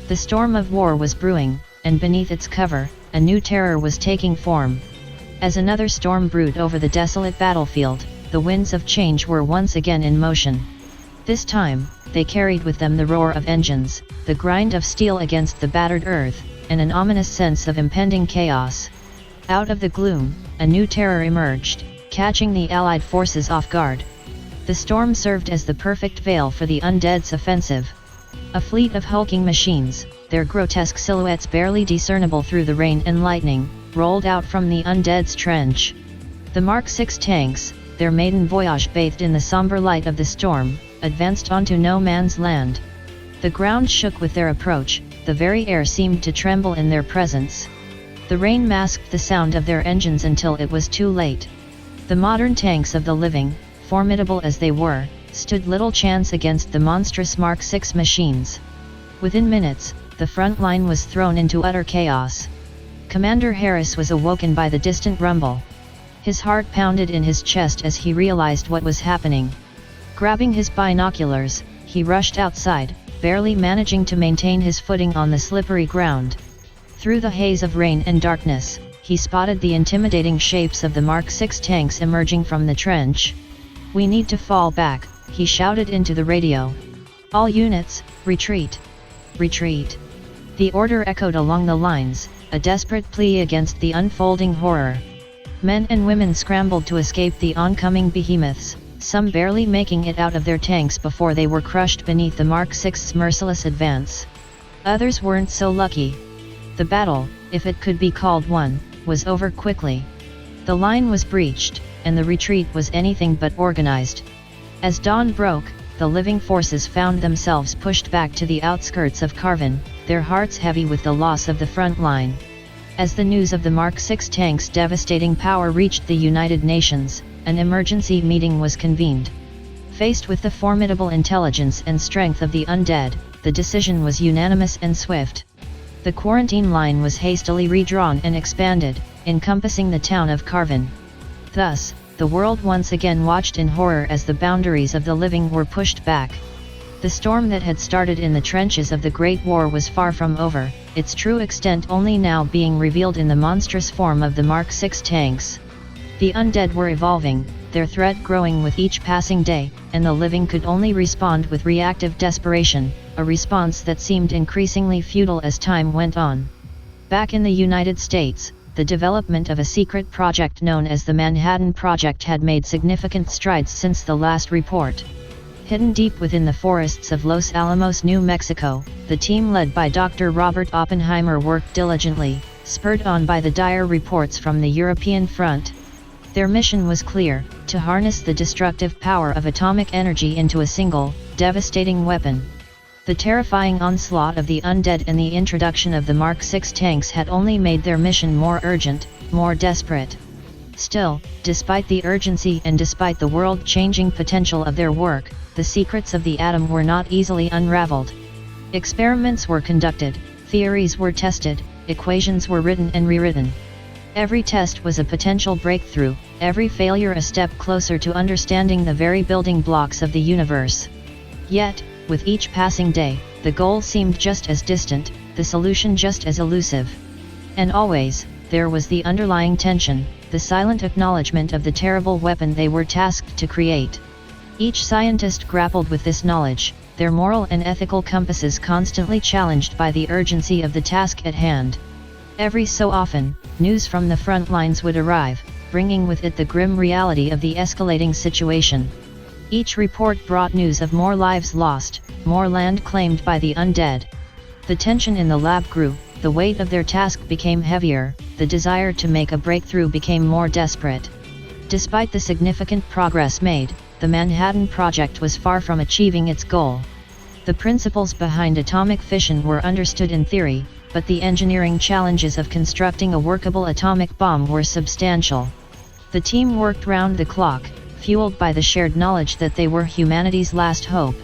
The storm of war was brewing, and beneath its cover, a new terror was taking form. As another storm brewed over the desolate battlefield, the winds of change were once again in motion. This time, they carried with them the roar of engines, the grind of steel against the battered earth, and an ominous sense of impending chaos. Out of the gloom, a new terror emerged, catching the Allied forces off guard. The storm served as the perfect veil for the undead's offensive. A fleet of hulking machines, their grotesque silhouettes barely discernible through the rain and lightning, rolled out from the undead's trench. The Mark VI tanks, their maiden voyage bathed in the somber light of the storm, advanced onto no man's land. The ground shook with their approach, the very air seemed to tremble in their presence. The rain masked the sound of their engines until it was too late. The modern tanks of the living, formidable as they were, stood little chance against the monstrous Mark VI machines. Within minutes, the front line was thrown into utter chaos. Commander Harris was awoken by the distant rumble. His heart pounded in his chest as he realized what was happening. Grabbing his binoculars, he rushed outside, barely managing to maintain his footing on the slippery ground. Through the haze of rain and darkness, he spotted the intimidating shapes of the Mark VI tanks emerging from the trench. "We need to fall back," he shouted into the radio. "All units, retreat! Retreat!" The order echoed along the lines, a desperate plea against the unfolding horror. Men and women scrambled to escape the oncoming behemoths, some barely making it out of their tanks before they were crushed beneath the Mark VI's merciless advance. Others weren't so lucky. The battle, if it could be called one, was over quickly. The line was breached, and the retreat was anything but organized. As dawn broke, the living forces found themselves pushed back to the outskirts of Karvin, their hearts heavy with the loss of the front line. As the news of the Mark VI tank's devastating power reached the United Nations, an emergency meeting was convened. Faced with the formidable intelligence and strength of the undead, the decision was unanimous and swift. The quarantine line was hastily redrawn and expanded, encompassing the town of Karvin. Thus, the world once again watched in horror as the boundaries of the living were pushed back. The storm that had started in the trenches of the Great War was far from over, its true extent only now being revealed in the monstrous form of the Mark VI tanks. The undead were evolving, their threat growing with each passing day, and the living could only respond with reactive desperation, a response that seemed increasingly futile as time went on. Back in the United States, the development of a secret project known as the Manhattan Project had made significant strides since the last report. Hidden deep within the forests of Los Alamos, New Mexico, the team led by Dr. Robert Oppenheimer worked diligently, spurred on by the dire reports from the European front. Their mission was clear: to harness the destructive power of atomic energy into a single, devastating weapon. The terrifying onslaught of the undead and the introduction of the Mark VI tanks had only made their mission more urgent, more desperate. Still, despite the urgency and despite the world-changing potential of their work, the secrets of the atom were not easily unraveled. Experiments were conducted, theories were tested, equations were written and rewritten. Every test was a potential breakthrough, every failure a step closer to understanding the very building blocks of the universe. Yet, with each passing day, the goal seemed just as distant, the solution just as elusive. And always, there was the underlying tension, the silent acknowledgement of the terrible weapon they were tasked to create. Each scientist grappled with this knowledge, their moral and ethical compasses constantly challenged by the urgency of the task at hand. Every so often, news from the front lines would arrive, bringing with it the grim reality of the escalating situation. Each report brought news of more lives lost, more land claimed by the undead. The tension in the lab grew, the weight of their task became heavier, the desire to make a breakthrough became more desperate. Despite the significant progress made, the Manhattan Project was far from achieving its goal. The principles behind atomic fission were understood in theory, but the engineering challenges of constructing a workable atomic bomb were substantial. The team worked round the clock, fueled by the shared knowledge that they were humanity's last hope.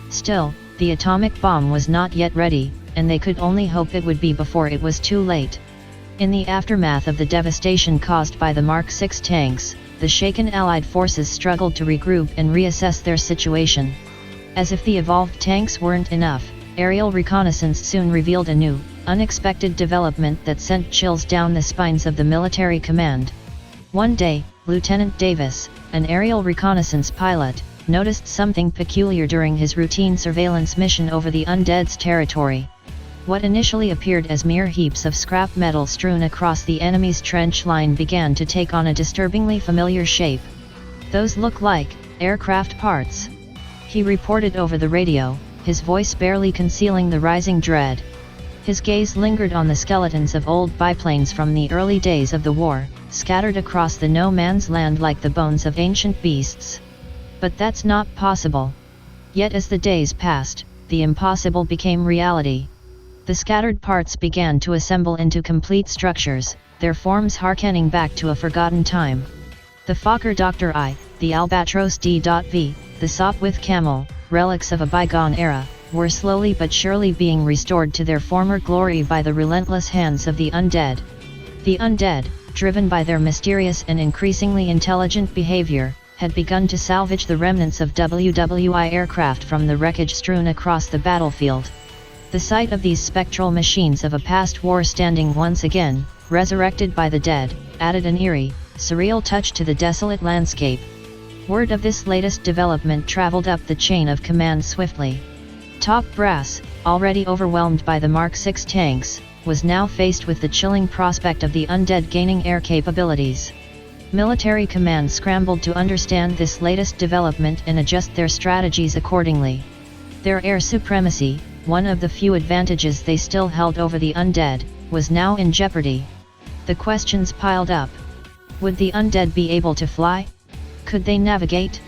Still, the atomic bomb was not yet ready, and they could only hope it would be before it was too late. In the aftermath of the devastation caused by the Mark VI tanks, the shaken Allied forces struggled to regroup and reassess their situation. As if the evolved tanks weren't enough, aerial reconnaissance soon revealed a new, unexpected development that sent chills down the spines of the military command. One day, Lieutenant Davis, an aerial reconnaissance pilot, noticed something peculiar during his routine surveillance mission over the undead's territory. What initially appeared as mere heaps of scrap metal strewn across the enemy's trench line began to take on a disturbingly familiar shape. "Those look like aircraft parts," he reported over the radio, his voice barely concealing the rising dread. His gaze lingered on the skeletons of old biplanes from the early days of the war, scattered across the no-man's land like the bones of ancient beasts. But that's not possible. Yet as the days passed, the impossible became reality. The scattered parts began to assemble into complete structures, their forms harkening back to a forgotten time. The Fokker Dr. I, the Albatros D.V, the Sopwith Camel, relics of a bygone era, were slowly but surely being restored to their former glory by the relentless hands of the undead. The undead, driven by their mysterious and increasingly intelligent behavior, had begun to salvage the remnants of WW1 aircraft from the wreckage strewn across the battlefield. The sight of these spectral machines of a past war standing once again, resurrected by the dead, added an eerie, surreal touch to the desolate landscape. Word of this latest development traveled up the chain of command swiftly. Top brass, already overwhelmed by the Mark VI tanks, was now faced with the chilling prospect of the undead gaining air capabilities. Military command scrambled to understand this latest development and adjust their strategies accordingly. Their air supremacy, one of the few advantages they still held over the undead, was now in jeopardy. The questions piled up. Would the undead be able to fly? Could they navigate?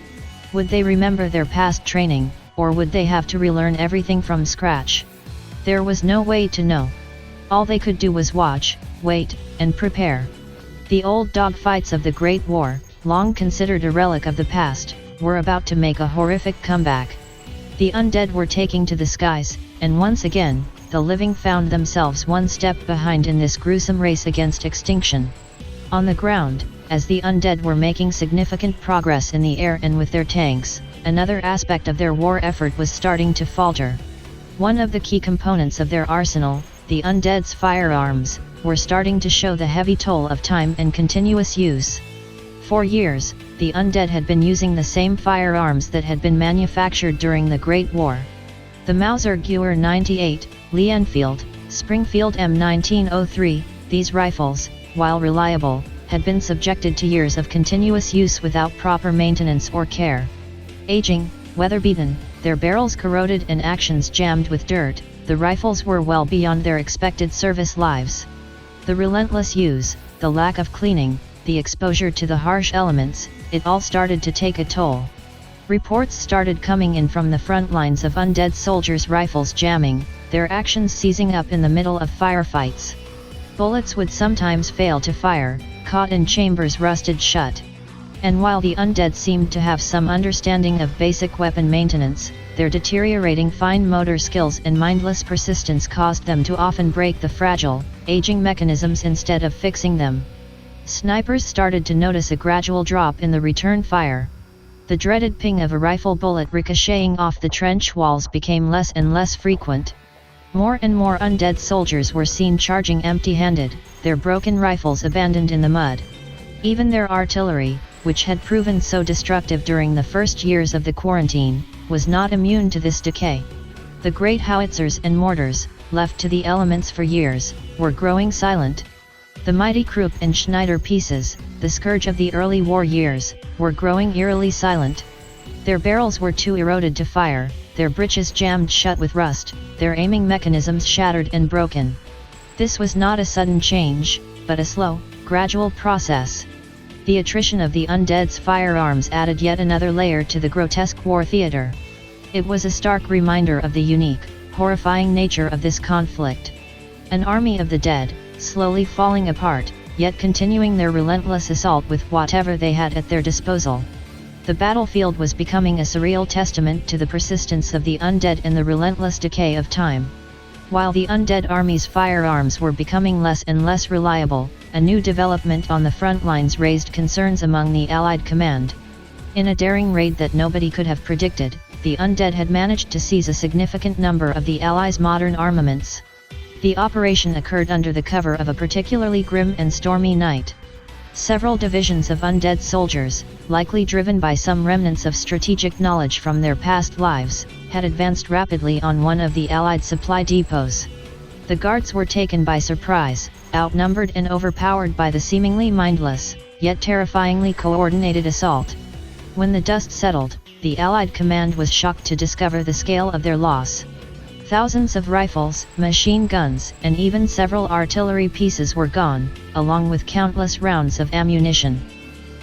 Would they remember their past training, or would they have to relearn everything from scratch? There was no way to know. All they could do was watch, wait, and prepare. The old dogfights of the Great War, long considered a relic of the past, were about to make a horrific comeback. The undead were taking to the skies, and once again, the living found themselves one step behind in this gruesome race against extinction. On the ground, as the undead were making significant progress in the air and with their tanks, another aspect of their war effort was starting to falter. One of the key components of their arsenal, the undead's firearms, were starting to show the heavy toll of time and continuous use. For years, the undead had been using the same firearms that had been manufactured during the Great War. The Mauser Gewehr 98, Lee Enfield, Springfield M1903, these rifles, while reliable, had been subjected to years of continuous use without proper maintenance or care. Aging, weather-beaten, their barrels corroded and actions jammed with dirt, the rifles were well beyond their expected service lives. The relentless use, the lack of cleaning, the exposure to the harsh elements, it all started to take a toll. Reports started coming in from the front lines of undead soldiers' rifles jamming, their actions seizing up in the middle of firefights. Bullets would sometimes fail to fire, caught in chambers rusted shut. And while the undead seemed to have some understanding of basic weapon maintenance, their deteriorating fine motor skills and mindless persistence caused them to often break the fragile, aging mechanisms instead of fixing them. Snipers started to notice a gradual drop in the return fire. The dreaded ping of a rifle bullet ricocheting off the trench walls became less and less frequent. More and more undead soldiers were seen charging empty-handed, their broken rifles abandoned in the mud. Even their artillery, which had proven so destructive during the first years of the quarantine, was not immune to this decay. The great howitzers and mortars, left to the elements for years, were growing silent. The mighty Krupp and Schneider pieces, the scourge of the early war years, were growing eerily silent. Their barrels were too eroded to fire, their breeches jammed shut with rust, their aiming mechanisms shattered and broken. This was not a sudden change, but a slow, gradual process. The attrition of the undead's firearms added yet another layer to the grotesque war theater. It was a stark reminder of the unique, horrifying nature of this conflict. An army of the dead, slowly falling apart, yet continuing their relentless assault with whatever they had at their disposal. The battlefield was becoming a surreal testament to the persistence of the undead and the relentless decay of time. While the undead army's firearms were becoming less and less reliable, a new development on the front lines raised concerns among the Allied command. In a daring raid that nobody could have predicted, the undead had managed to seize a significant number of the Allies' modern armaments. The operation occurred under the cover of a particularly grim and stormy night. Several divisions of undead soldiers, likely driven by some remnants of strategic knowledge from their past lives, had advanced rapidly on one of the Allied supply depots. The guards were taken by surprise, outnumbered and overpowered by the seemingly mindless, yet terrifyingly coordinated assault. When the dust settled, the Allied command was shocked to discover the scale of their loss. Thousands of rifles, machine guns, and even several artillery pieces were gone, along with countless rounds of ammunition.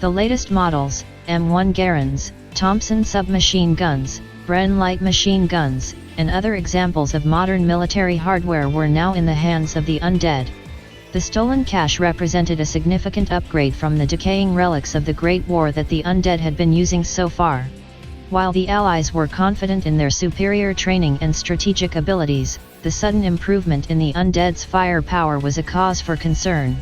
The latest models, M1 Garand, Thompson submachine guns, Bren light machine guns, and other examples of modern military hardware were now in the hands of the undead. The stolen cash represented a significant upgrade from the decaying relics of the Great War that the undead had been using so far. While the Allies were confident in their superior training and strategic abilities, the sudden improvement in the undead's firepower was a cause for concern.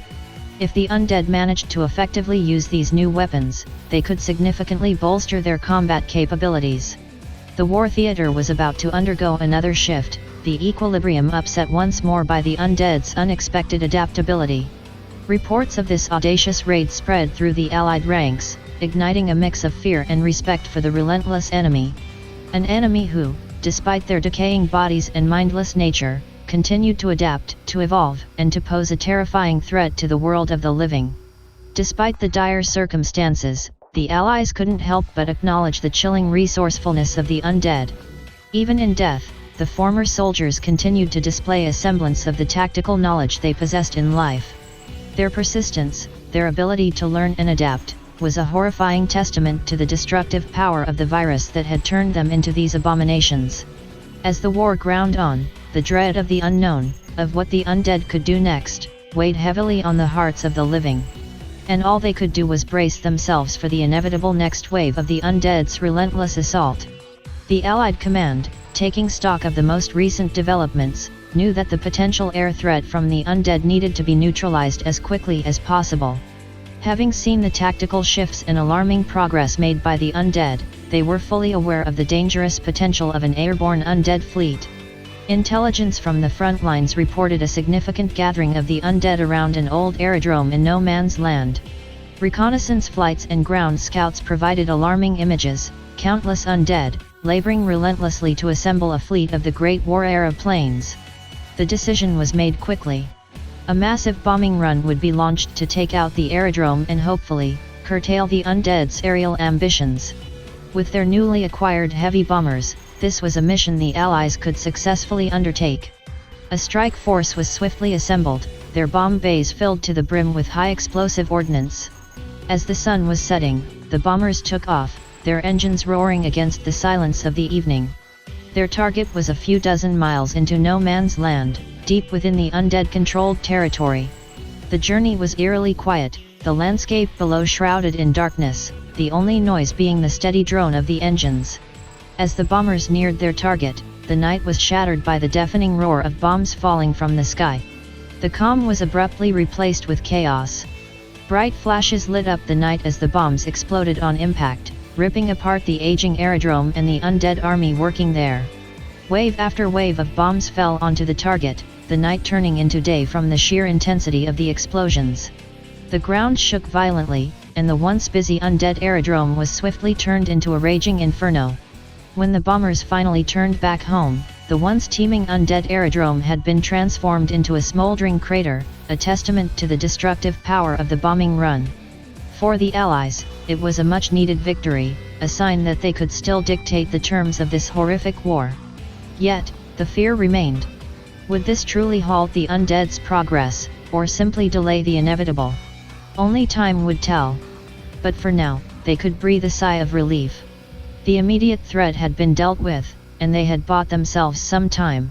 If the undead managed to effectively use these new weapons, they could significantly bolster their combat capabilities. The war theater was about to undergo another shift, the equilibrium upset once more by the undead's unexpected adaptability. Reports of this audacious raid spread through the Allied ranks, igniting a mix of fear and respect for the relentless enemy. An enemy who, despite their decaying bodies and mindless nature, continued to adapt, to evolve, and to pose a terrifying threat to the world of the living. Despite the dire circumstances, the Allies couldn't help but acknowledge the chilling resourcefulness of the undead. Even in death, the former soldiers continued to display a semblance of the tactical knowledge they possessed in life. Their persistence, their ability to learn and adapt, was a horrifying testament to the destructive power of the virus that had turned them into these abominations. As the war ground on, the dread of the unknown, of what the undead could do next, weighed heavily on the hearts of the living. And all they could do was brace themselves for the inevitable next wave of the undead's relentless assault. The Allied command, taking stock of the most recent developments, knew that the potential air threat from the undead needed to be neutralized as quickly as possible. Having seen the tactical shifts and alarming progress made by the undead, they were fully aware of the dangerous potential of an airborne undead fleet. Intelligence from the front lines reported a significant gathering of the undead around an old aerodrome in no man's land. Reconnaissance flights and ground scouts provided alarming images, countless undead, laboring relentlessly to assemble a fleet of the Great War-era planes. The decision was made quickly. A massive bombing run would be launched to take out the aerodrome and hopefully, curtail the undead's aerial ambitions. With their newly acquired heavy bombers, this was a mission the Allies could successfully undertake. A strike force was swiftly assembled, their bomb bays filled to the brim with high explosive ordnance. As the sun was setting, the bombers took off, their engines roaring against the silence of the evening. Their target was a few dozen miles into no man's land, deep within the undead-controlled territory. The journey was eerily quiet, the landscape below shrouded in darkness, the only noise being the steady drone of the engines. As the bombers neared their target, the night was shattered by the deafening roar of bombs falling from the sky. The calm was abruptly replaced with chaos. Bright flashes lit up the night as the bombs exploded on impact, ripping apart the aging aerodrome and the undead army working there. Wave after wave of bombs fell onto the target, the night turning into day from the sheer intensity of the explosions. The ground shook violently, and the once busy undead aerodrome was swiftly turned into a raging inferno. When the bombers finally turned back home, the once teeming undead aerodrome had been transformed into a smoldering crater, a testament to the destructive power of the bombing run. For the Allies, it was a much-needed victory, a sign that they could still dictate the terms of this horrific war. Yet, the fear remained. Would this truly halt the undead's progress, or simply delay the inevitable? Only time would tell. But for now, they could breathe a sigh of relief. The immediate threat had been dealt with, and they had bought themselves some time.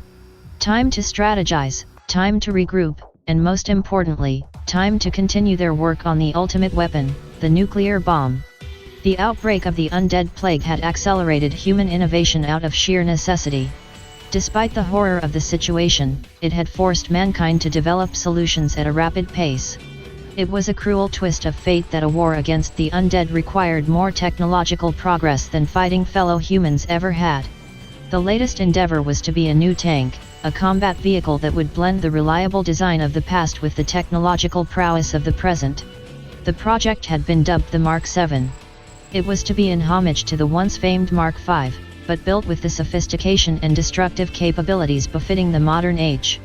Time to strategize, time to regroup, and most importantly, time to continue their work on the ultimate weapon, the nuclear bomb. The outbreak of the undead plague had accelerated human innovation out of sheer necessity. Despite the horror of the situation, it had forced mankind to develop solutions at a rapid pace. It was a cruel twist of fate that a war against the undead required more technological progress than fighting fellow humans ever had. The latest endeavor was to be a new tank, a combat vehicle that would blend the reliable design of the past with the technological prowess of the present. The project had been dubbed the Mark 7. It was to be in homage to the once famed Mark 5, but built with the sophistication and destructive capabilities befitting the modern age.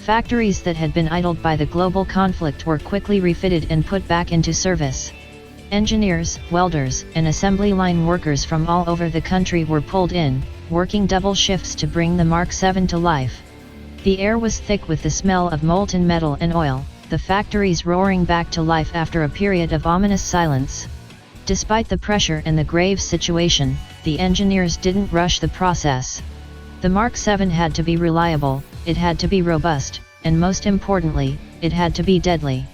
Factories that had been idled by the global conflict were quickly refitted and put back into service. Engineers, welders, and assembly line workers from all over the country were pulled in, working double shifts to bring the Mark 7 to life. The air was thick with the smell of molten metal and oil, the factories roaring back to life after a period of ominous silence. Despite the pressure and the grave situation, the engineers didn't rush the process. The Mark 7 had to be reliable, it had to be robust, and most importantly, it had to be deadly.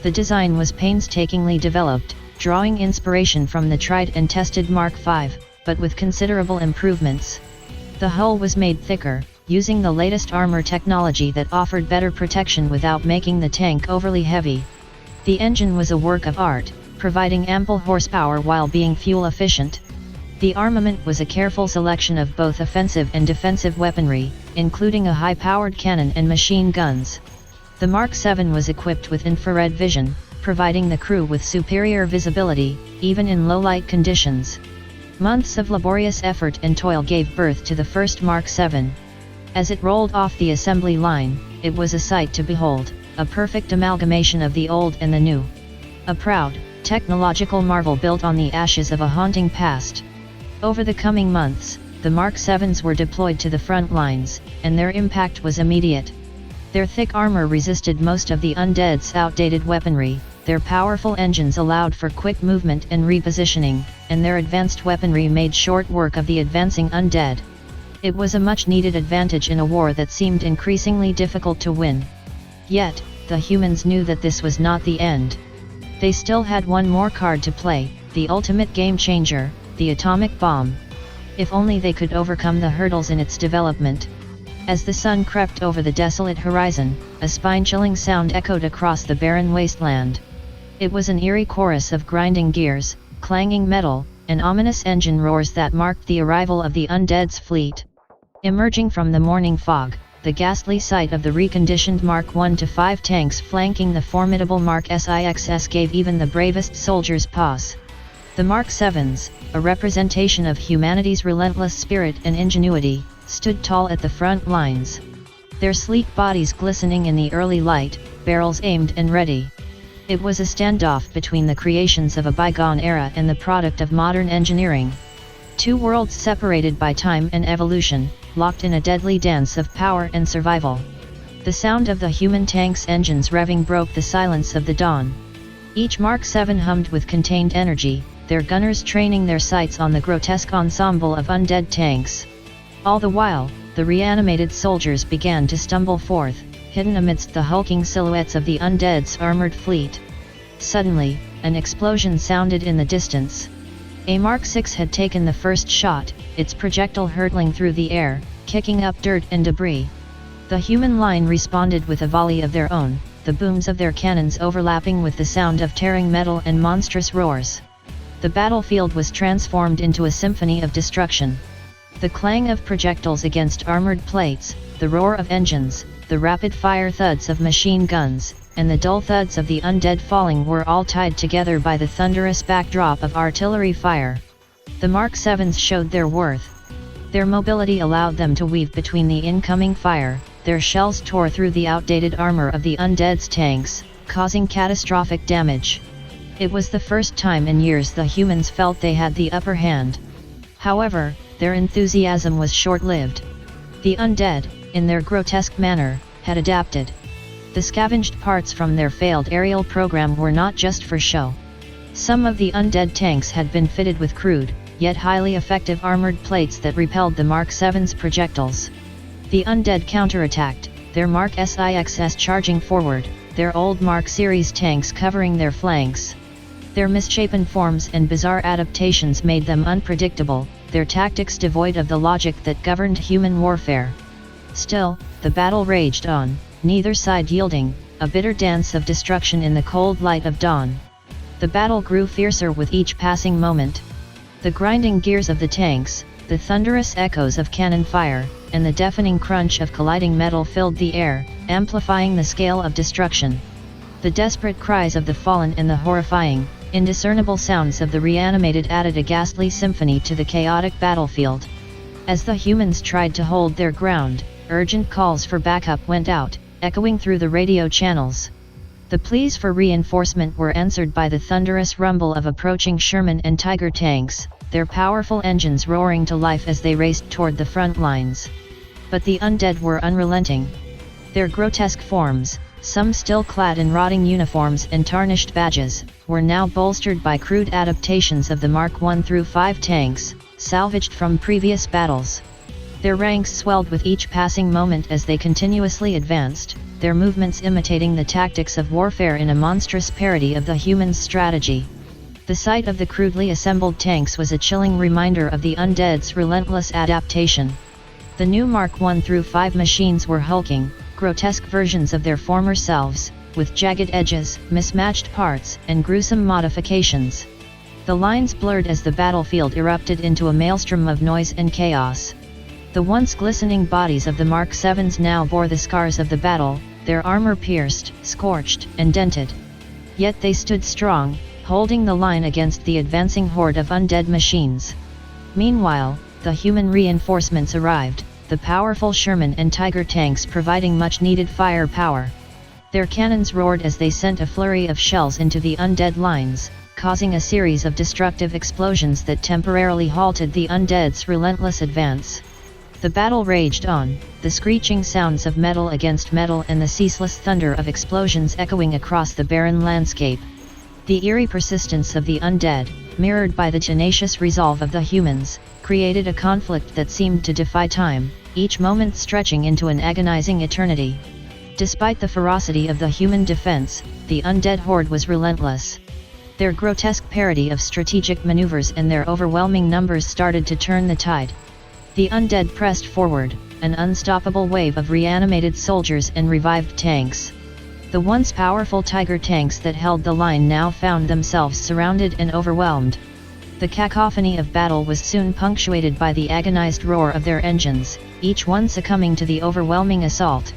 The design was painstakingly developed, drawing inspiration from the tried and tested Mark 5, but with considerable improvements. The hull was made thicker, using the latest armor technology that offered better protection without making the tank overly heavy. The engine was a work of art, providing ample horsepower while being fuel efficient. The armament was a careful selection of both offensive and defensive weaponry, including a high-powered cannon and machine guns. The Mark 7 was equipped with infrared vision, providing the crew with superior visibility, even in low-light conditions. Months of laborious effort and toil gave birth to the first Mark 7. As it rolled off the assembly line, it was a sight to behold, a perfect amalgamation of the old and the new. A proud, technological marvel built on the ashes of a haunting past. Over the coming months, the Mark 7s were deployed to the front lines, and their impact was immediate. Their thick armor resisted most of the undead's outdated weaponry, their powerful engines allowed for quick movement and repositioning, and their advanced weaponry made short work of the advancing undead. It was a much-needed advantage in a war that seemed increasingly difficult to win. Yet, the humans knew that this was not the end. They still had one more card to play, the ultimate game-changer, the atomic bomb. If only they could overcome the hurdles in its development. As the sun crept over the desolate horizon, a spine-chilling sound echoed across the barren wasteland. It was an eerie chorus of grinding gears, clanging metal, and ominous engine roars that marked the arrival of the undead's fleet. Emerging from the morning fog, the ghastly sight of the reconditioned Mark 1 to 5 tanks flanking the formidable Mark SIXS gave even the bravest soldiers pause. The Mark 7s, a representation of humanity's relentless spirit and ingenuity, stood tall at the front lines. Their sleek bodies glistening in the early light, barrels aimed and ready. It was a standoff between the creations of a bygone era and the product of modern engineering. Two worlds separated by time and evolution, locked in a deadly dance of power and survival. The sound of the human tank's engines revving broke the silence of the dawn. Each Mark 7 hummed with contained energy, their gunners training their sights on the grotesque ensemble of undead tanks. All the while, the reanimated soldiers began to stumble forth, hidden amidst the hulking silhouettes of the undead's armored fleet. Suddenly, an explosion sounded in the distance. A Mark 6 had taken the first shot, its projectile hurtling through the air, kicking up dirt and debris. The human line responded with a volley of their own, the booms of their cannons overlapping with the sound of tearing metal and monstrous roars. The battlefield was transformed into a symphony of destruction. The clang of projectiles against armored plates, the roar of engines, the rapid-fire thuds of machine guns, and the dull thuds of the undead falling were all tied together by the thunderous backdrop of artillery fire. The Mark 7s showed their worth. Their mobility allowed them to weave between the incoming fire. Their shells tore through the outdated armor of the undead's tanks, causing catastrophic damage. It was the first time in years the humans felt they had the upper hand. However, their enthusiasm was short-lived. The undead, in their grotesque manner, had adapted. The scavenged parts from their failed aerial program were not just for show. Some of the undead tanks had been fitted with crude, yet highly effective armored plates that repelled the Mark 7's projectiles. The undead counterattacked, their Mark SIXs charging forward, their old Mark series tanks covering their flanks. Their misshapen forms and bizarre adaptations made them unpredictable, their tactics devoid of the logic that governed human warfare. Still, the battle raged on, neither side yielding, a bitter dance of destruction in the cold light of dawn. The battle grew fiercer with each passing moment. The grinding gears of the tanks, the thunderous echoes of cannon fire, and the deafening crunch of colliding metal filled the air, amplifying the scale of destruction. The desperate cries of the fallen and the horrifying, indiscernible sounds of the reanimated added a ghastly symphony to the chaotic battlefield. As the humans tried to hold their ground, urgent calls for backup went out, echoing through the radio channels. The pleas for reinforcement were answered by the thunderous rumble of approaching Sherman and Tiger tanks, their powerful engines roaring to life as they raced toward the front lines. But the undead were unrelenting. Their grotesque forms, some still clad in rotting uniforms and tarnished badges, were now bolstered by crude adaptations of the Mark 1 through 5 tanks, salvaged from previous battles. Their ranks swelled with each passing moment as they continuously advanced, their movements imitating the tactics of warfare in a monstrous parody of the human's strategy. The sight of the crudely assembled tanks was a chilling reminder of the undead's relentless adaptation. The new Mark 1 through 5 machines were hulking, grotesque versions of their former selves, with jagged edges, mismatched parts, and gruesome modifications. The lines blurred as the battlefield erupted into a maelstrom of noise and chaos. The once glistening bodies of the Mark 7s now bore the scars of the battle, their armor pierced, scorched, and dented. Yet they stood strong, holding the line against the advancing horde of undead machines. Meanwhile, the human reinforcements arrived, the powerful Sherman and Tiger tanks providing much-needed firepower. Their cannons roared as they sent a flurry of shells into the undead lines, causing a series of destructive explosions that temporarily halted the undead's relentless advance. The battle raged on, the screeching sounds of metal against metal and the ceaseless thunder of explosions echoing across the barren landscape. The eerie persistence of the undead, mirrored by the tenacious resolve of the humans, created a conflict that seemed to defy time, each moment stretching into an agonizing eternity. Despite the ferocity of the human defense, the undead horde was relentless. Their grotesque parody of strategic maneuvers and their overwhelming numbers started to turn the tide. The undead pressed forward, an unstoppable wave of reanimated soldiers and revived tanks. The once powerful Tiger tanks that held the line now found themselves surrounded and overwhelmed. The cacophony of battle was soon punctuated by the agonized roar of their engines, each one succumbing to the overwhelming assault.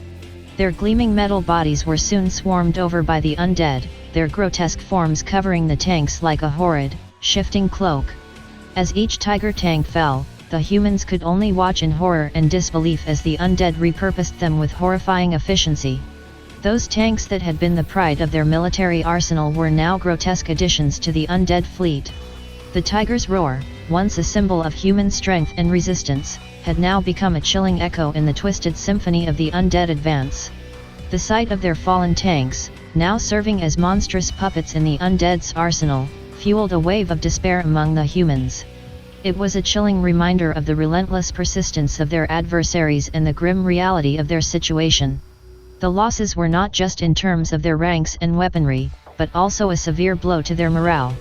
Their gleaming metal bodies were soon swarmed over by the undead, their grotesque forms covering the tanks like a horrid, shifting cloak. As each Tiger tank fell, the humans could only watch in horror and disbelief as the undead repurposed them with horrifying efficiency. Those tanks that had been the pride of their military arsenal were now grotesque additions to the undead fleet. The Tiger's roar, once a symbol of human strength and resistance, had now become a chilling echo in the twisted symphony of the undead advance. The sight of their fallen tanks, now serving as monstrous puppets in the undead's arsenal, fueled a wave of despair among the humans. It was a chilling reminder of the relentless persistence of their adversaries and the grim reality of their situation. The losses were not just in terms of their ranks and weaponry, but also a severe blow to their morale.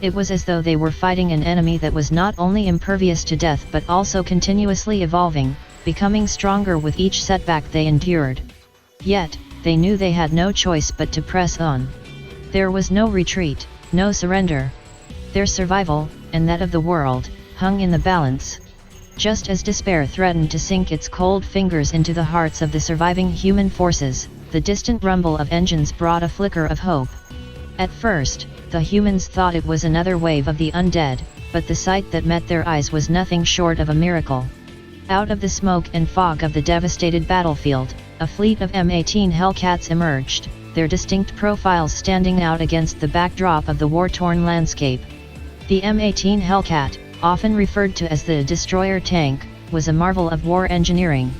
It was as though they were fighting an enemy that was not only impervious to death but also continuously evolving, becoming stronger with each setback they endured. Yet, they knew they had no choice but to press on. There was no retreat, no surrender. Their survival, and that of the world, hung in the balance. Just as despair threatened to sink its cold fingers into the hearts of the surviving human forces, the distant rumble of engines brought a flicker of hope. At first, the humans thought it was another wave of the undead, but the sight that met their eyes was nothing short of a miracle. Out of the smoke and fog of the devastated battlefield, a fleet of M18 Hellcats emerged, their distinct profiles standing out against the backdrop of the war-torn landscape. The M18 Hellcat, often referred to as the destroyer tank, was a marvel of war engineering.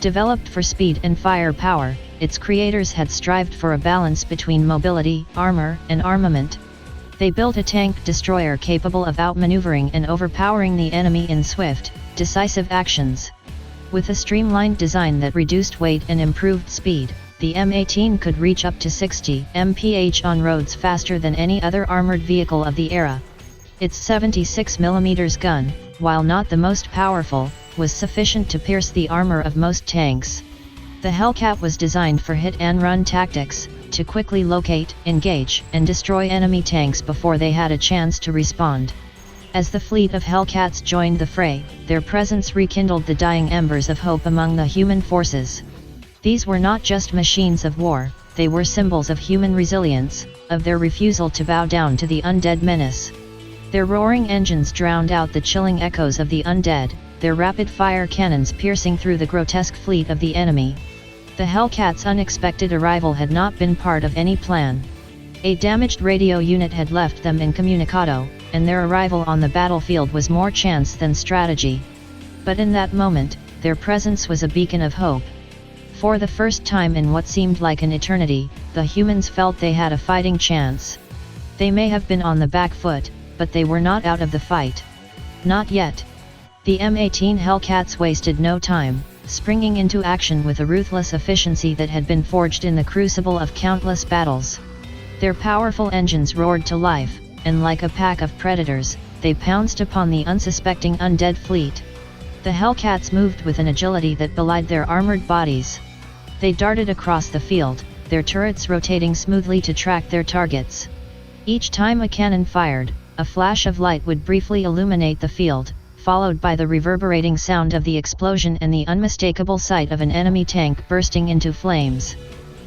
Developed for speed and firepower, its creators had strived for a balance between mobility, armor, and armament. They built a tank destroyer capable of outmaneuvering and overpowering the enemy in swift, decisive actions. With a streamlined design that reduced weight and improved speed, the M18 could reach up to 60 mph on roads faster than any other armored vehicle of the era. Its 76mm gun, while not the most powerful, was sufficient to pierce the armor of most tanks. The Hellcat was designed for hit-and-run tactics, to quickly locate, engage, and destroy enemy tanks before they had a chance to respond. As the fleet of Hellcats joined the fray, their presence rekindled the dying embers of hope among the human forces. These were not just machines of war, they were symbols of human resilience, of their refusal to bow down to the undead menace. Their roaring engines drowned out the chilling echoes of the undead, their rapid-fire cannons piercing through the grotesque fleet of the enemy. The Hellcats' unexpected arrival had not been part of any plan. A damaged radio unit had left them incommunicado, and their arrival on the battlefield was more chance than strategy. But in that moment, their presence was a beacon of hope. For the first time in what seemed like an eternity, the humans felt they had a fighting chance. They may have been on the back foot, but they were not out of the fight. Not yet. The M18 Hellcats wasted no time, springing into action with a ruthless efficiency that had been forged in the crucible of countless battles. Their powerful engines roared to life, and like a pack of predators, they pounced upon the unsuspecting undead fleet. The Hellcats moved with an agility that belied their armored bodies. They darted across the field, their turrets rotating smoothly to track their targets. Each time a cannon fired, a flash of light would briefly illuminate the field, followed by the reverberating sound of the explosion and the unmistakable sight of an enemy tank bursting into flames.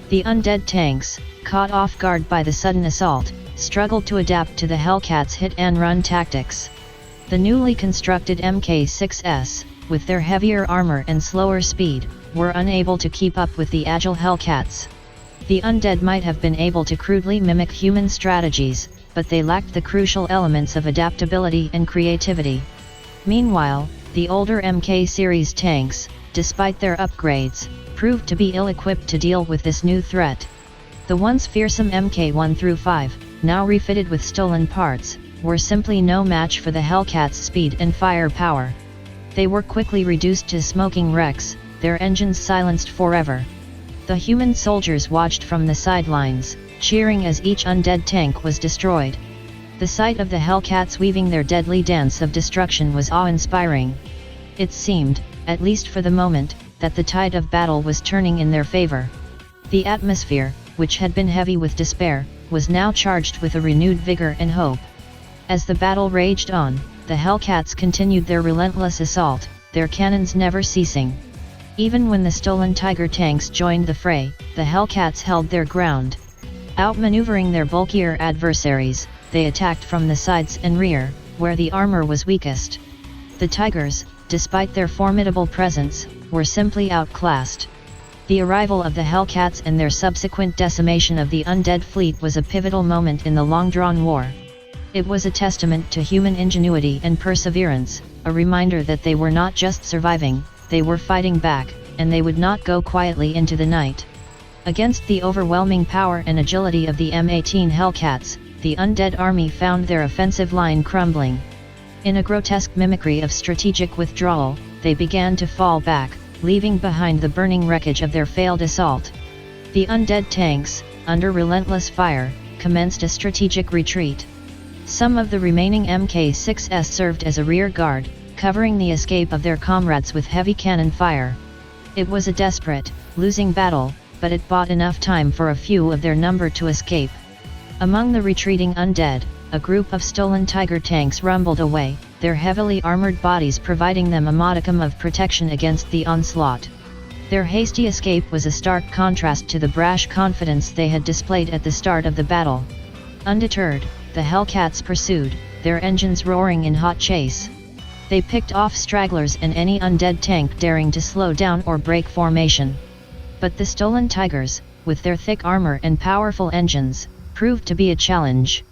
The undead tanks, caught off guard by the sudden assault, struggled to adapt to the Hellcats' hit-and-run tactics. The newly constructed Mk6s, with their heavier armor and slower speed, were unable to keep up with the agile Hellcats. The undead might have been able to crudely mimic human strategies, but they lacked the crucial elements of adaptability and creativity. Meanwhile, the older Mk series tanks, despite their upgrades, proved to be ill-equipped to deal with this new threat. The once fearsome Mk1 through 5, now refitted with stolen parts, were simply no match for the Hellcats' speed and firepower. They were quickly reduced to smoking wrecks, their engines silenced forever. The human soldiers watched from the sidelines, cheering as each undead tank was destroyed. The sight of the Hellcats weaving their deadly dance of destruction was awe-inspiring. It seemed, at least for the moment, that the tide of battle was turning in their favor. The atmosphere, which had been heavy with despair, was now charged with a renewed vigor and hope. As the battle raged on, the Hellcats continued their relentless assault, their cannons never ceasing. Even when the stolen Tiger tanks joined the fray, the Hellcats held their ground. Outmaneuvering their bulkier adversaries, they attacked from the sides and rear, where the armor was weakest. The Tigers, despite their formidable presence, were simply outclassed. The arrival of the Hellcats and their subsequent decimation of the undead fleet was a pivotal moment in the long-drawn war. It was a testament to human ingenuity and perseverance, a reminder that they were not just surviving, they were fighting back, and they would not go quietly into the night. Against the overwhelming power and agility of the M18 Hellcats, the undead army found their offensive line crumbling. In a grotesque mimicry of strategic withdrawal, they began to fall back, leaving behind the burning wreckage of their failed assault. The undead tanks, under relentless fire, commenced a strategic retreat. Some of the remaining Mk6s served as a rear guard, covering the escape of their comrades with heavy cannon fire. It was a desperate, losing battle, but it bought enough time for a few of their number to escape. Among the retreating undead, a group of stolen Tiger tanks rumbled away, their heavily armored bodies providing them a modicum of protection against the onslaught. Their hasty escape was a stark contrast to the brash confidence they had displayed at the start of the battle. Undeterred, the Hellcats pursued, their engines roaring in hot chase. They picked off stragglers and any undead tank daring to slow down or break formation. But the stolen tigers, with their thick armor and powerful engines, proved to be a challenge.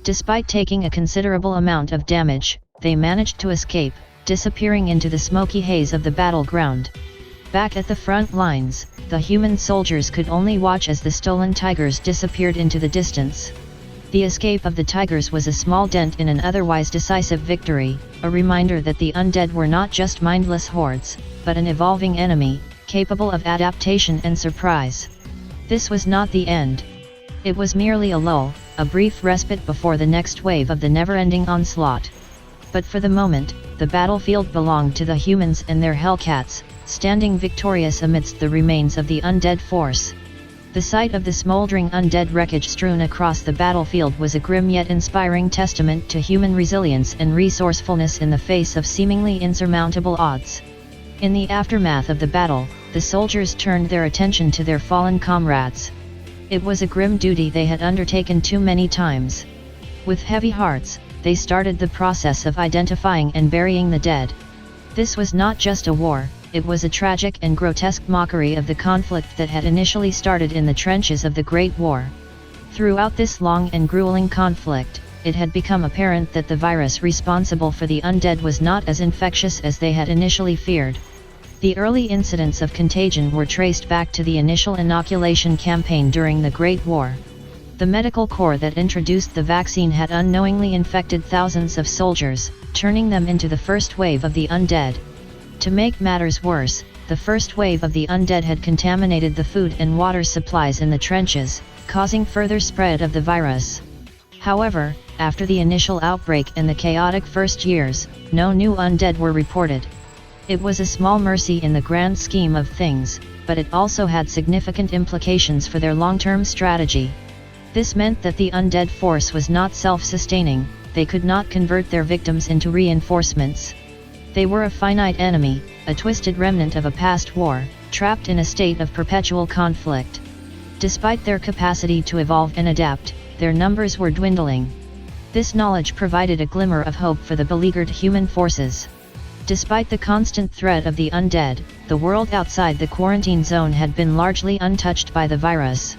Despite taking a considerable amount of damage, they managed to escape, disappearing into the smoky haze of the battleground. Back at the front lines, the human soldiers could only watch as the stolen tigers disappeared into the distance. The escape of the tigers was a small dent in an otherwise decisive victory, a reminder that the undead were not just mindless hordes, but an evolving enemy, capable of adaptation and surprise. This was not the end. It was merely a lull, a brief respite before the next wave of the never-ending onslaught. But for the moment, the battlefield belonged to the humans and their hellcats, standing victorious amidst the remains of the undead force. The sight of the smoldering undead wreckage strewn across the battlefield was a grim yet inspiring testament to human resilience and resourcefulness in the face of seemingly insurmountable odds. In the aftermath of the battle, the soldiers turned their attention to their fallen comrades. It was a grim duty they had undertaken too many times. With heavy hearts, they started the process of identifying and burying the dead. This was not just a war, it was a tragic and grotesque mockery of the conflict that had initially started in the trenches of the Great War. Throughout this long and grueling conflict, it had become apparent that the virus responsible for the undead was not as infectious as they had initially feared. The early incidents of contagion were traced back to the initial inoculation campaign during the Great War. The medical corps that introduced the vaccine had unknowingly infected thousands of soldiers, turning them into the first wave of the undead. To make matters worse, the first wave of the undead had contaminated the food and water supplies in the trenches, causing further spread of the virus. However, after the initial outbreak and the chaotic first years, no new undead were reported. It was a small mercy in the grand scheme of things, but it also had significant implications for their long-term strategy. This meant that the undead force was not self-sustaining, they could not convert their victims into reinforcements. They were a finite enemy, a twisted remnant of a past war, trapped in a state of perpetual conflict. Despite their capacity to evolve and adapt, their numbers were dwindling. This knowledge provided a glimmer of hope for the beleaguered human forces. Despite the constant threat of the undead, the world outside the quarantine zone had been largely untouched by the virus.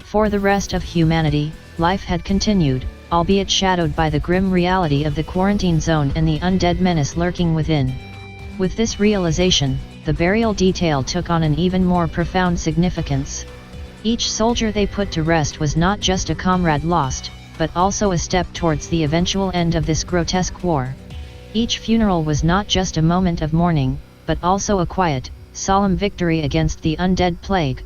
For the rest of humanity, life had continued, albeit shadowed by the grim reality of the quarantine zone and the undead menace lurking within. With this realization, the burial detail took on an even more profound significance. Each soldier they put to rest was not just a comrade lost, but also a step towards the eventual end of this grotesque war. Each funeral was not just a moment of mourning, but also a quiet, solemn victory against the undead plague.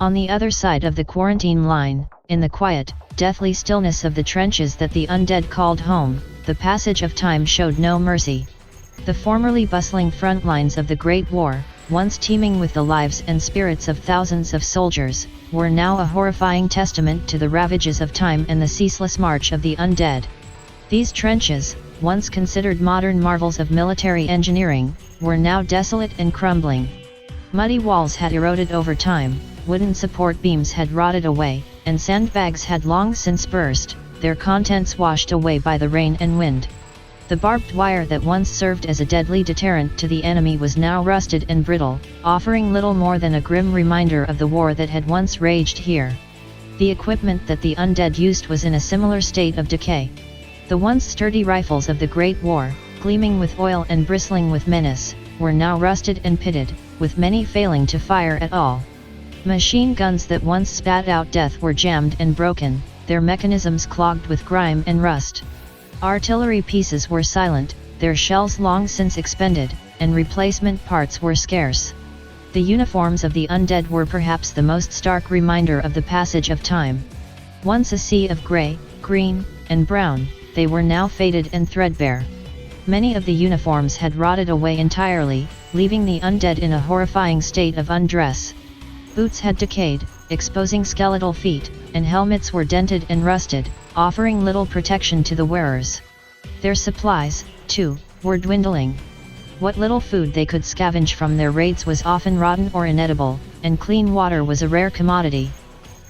On the other side of the quarantine line, in the quiet, deathly stillness of the trenches that the undead called home, the passage of time showed no mercy. The formerly bustling front lines of the Great War, once teeming with the lives and spirits of thousands of soldiers, were now a horrifying testament to the ravages of time and the ceaseless march of the undead. These trenches, once considered modern marvels of military engineering, were now desolate and crumbling. Muddy walls had eroded over time, wooden support beams had rotted away, and sandbags had long since burst, their contents washed away by the rain and wind. The barbed wire that once served as a deadly deterrent to the enemy was now rusted and brittle, offering little more than a grim reminder of the war that had once raged here. The equipment that the undead used was in a similar state of decay. The once sturdy rifles of the Great War, gleaming with oil and bristling with menace, were now rusted and pitted, with many failing to fire at all. Machine guns that once spat out death were jammed and broken, their mechanisms clogged with grime and rust. Artillery pieces were silent, their shells long since expended, and replacement parts were scarce. The uniforms of the undead were perhaps the most stark reminder of the passage of time. Once a sea of gray, green, and brown, they were now faded and threadbare. Many of the uniforms had rotted away entirely, leaving the undead in a horrifying state of undress. Boots had decayed, exposing skeletal feet, and helmets were dented and rusted, offering little protection to the wearers. Their supplies, too, were dwindling. What little food they could scavenge from their raids was often rotten or inedible, and clean water was a rare commodity.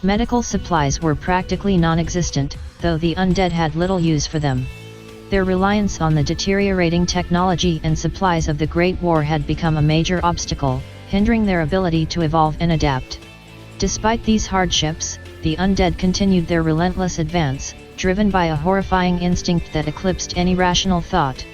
Medical supplies were practically non-existent, though the undead had little use for them. Their reliance on the deteriorating technology and supplies of the Great War had become a major obstacle, hindering their ability to evolve and adapt. Despite these hardships, the undead continued their relentless advance, driven by a horrifying instinct that eclipsed any rational thought.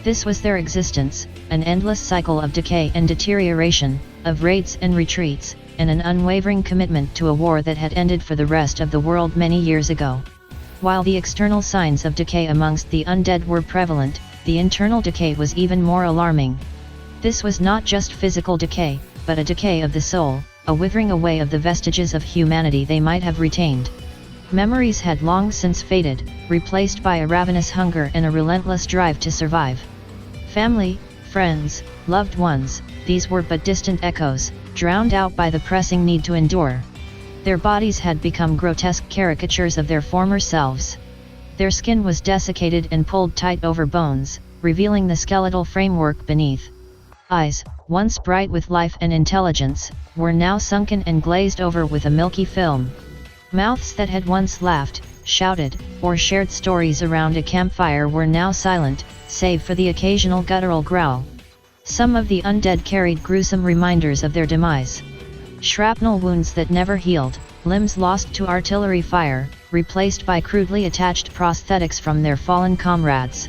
This was their existence, an endless cycle of decay and deterioration, of raids and retreats, and an unwavering commitment to a war that had ended for the rest of the world many years ago. While the external signs of decay amongst the undead were prevalent, the internal decay was even more alarming. This was not just physical decay, but a decay of the soul, a withering away of the vestiges of humanity they might have retained. Memories had long since faded, replaced by a ravenous hunger and a relentless drive to survive. Family, friends, loved ones, these were but distant echoes, drowned out by the pressing need to endure. Their bodies had become grotesque caricatures of their former selves. Their skin was desiccated and pulled tight over bones, revealing the skeletal framework beneath. Eyes, once bright with life and intelligence, were now sunken and glazed over with a milky film. Mouths that had once laughed, shouted, or shared stories around a campfire were now silent, save for the occasional guttural growl. Some of the undead carried gruesome reminders of their demise. Shrapnel wounds that never healed, limbs lost to artillery fire, replaced by crudely attached prosthetics from their fallen comrades.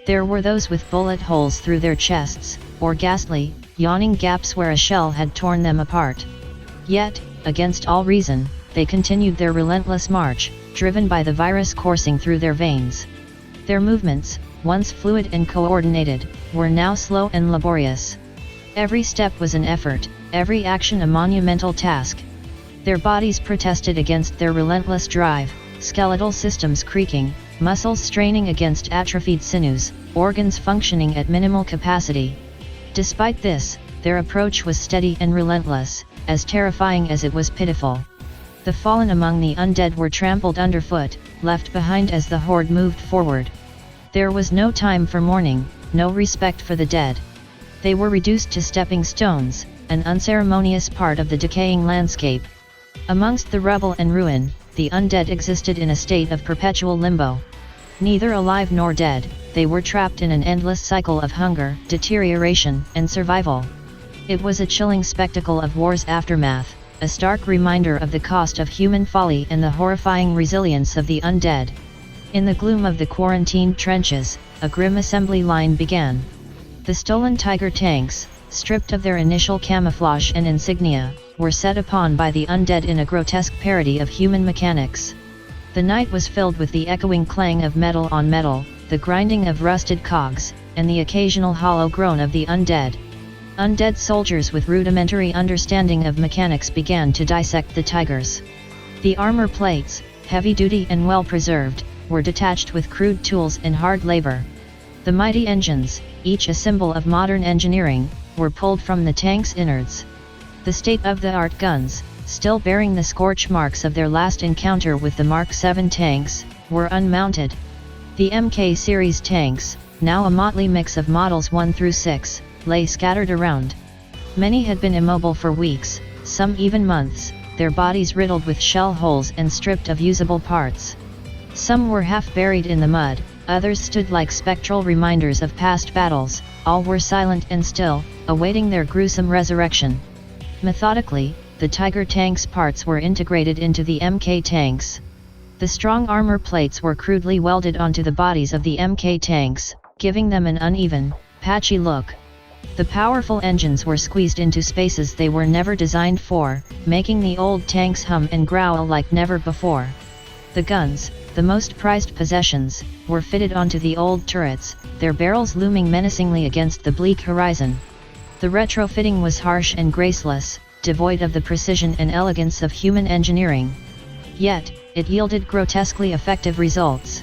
There were those with bullet holes through their chests, or ghastly, yawning gaps where a shell had torn them apart. Yet, against all reason, they continued their relentless march, driven by the virus coursing through their veins. Their movements, once fluid and coordinated, were now slow and laborious. Every step was an effort, every action a monumental task. Their bodies protested against their relentless drive, skeletal systems creaking, muscles straining against atrophied sinews, organs functioning at minimal capacity. Despite this, their approach was steady and relentless, as terrifying as it was pitiful. The fallen among the undead were trampled underfoot, left behind as the horde moved forward. There was no time for mourning, no respect for the dead. They were reduced to stepping stones, an unceremonious part of the decaying landscape. Amongst the rubble and ruin, the undead existed in a state of perpetual limbo. Neither alive nor dead, they were trapped in an endless cycle of hunger, deterioration, and survival. It was a chilling spectacle of war's aftermath, a stark reminder of the cost of human folly and the horrifying resilience of the undead. In the gloom of the quarantined trenches, a grim assembly line began. The stolen Tiger tanks, stripped of their initial camouflage and insignia, were set upon by the undead in a grotesque parody of human mechanics. The night was filled with the echoing clang of metal on metal, the grinding of rusted cogs, and the occasional hollow groan of the undead. Undead soldiers with rudimentary understanding of mechanics began to dissect the Tigers. The armor plates, heavy-duty and well-preserved, were detached with crude tools and hard labor. The mighty engines, each a symbol of modern engineering, were pulled from the tank's innards. The state-of-the-art guns, still bearing the scorch marks of their last encounter with the Mark VII tanks, were unmounted. The Mk series tanks, now a motley mix of models 1 through 6, lay scattered around. Many had been immobile for weeks, some even months, their bodies riddled with shell holes and stripped of usable parts. Some were half buried in the mud, others stood like spectral reminders of past battles, all were silent and still, awaiting their gruesome resurrection. Methodically, the Tiger tanks' parts were integrated into the Mk tanks. The strong armor plates were crudely welded onto the bodies of the Mk tanks, giving them an uneven, patchy look. The powerful engines were squeezed into spaces they were never designed for, making the old tanks hum and growl like never before. The guns, the most prized possessions, were fitted onto the old turrets, their barrels looming menacingly against the bleak horizon. The retrofitting was harsh and graceless, devoid of the precision and elegance of human engineering. Yet, it yielded grotesquely effective results.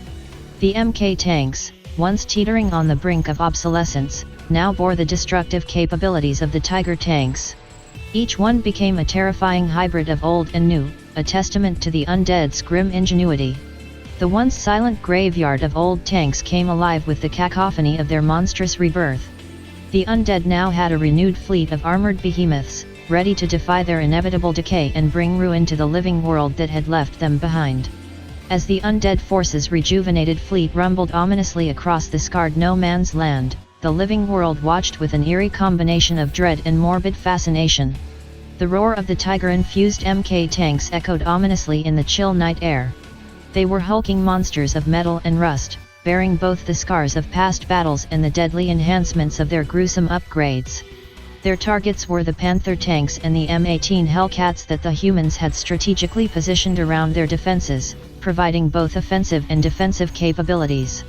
The Mk tanks, once teetering on the brink of obsolescence, now bore the destructive capabilities of the Tiger tanks. Each one became a terrifying hybrid of old and new, a testament to the undead's grim ingenuity. The once silent graveyard of old tanks came alive with the cacophony of their monstrous rebirth. The undead now had a renewed fleet of armored behemoths, ready to defy their inevitable decay and bring ruin to the living world that had left them behind. As the undead force's rejuvenated fleet rumbled ominously across the scarred no-man's land, the living world watched with an eerie combination of dread and morbid fascination. The roar of the tiger-infused MK tanks echoed ominously in the chill night air. They were hulking monsters of metal and rust, bearing both the scars of past battles and the deadly enhancements of their gruesome upgrades. Their targets were the Panther tanks and the M18 Hellcats that the humans had strategically positioned around their defenses, providing both offensive and defensive capabilities.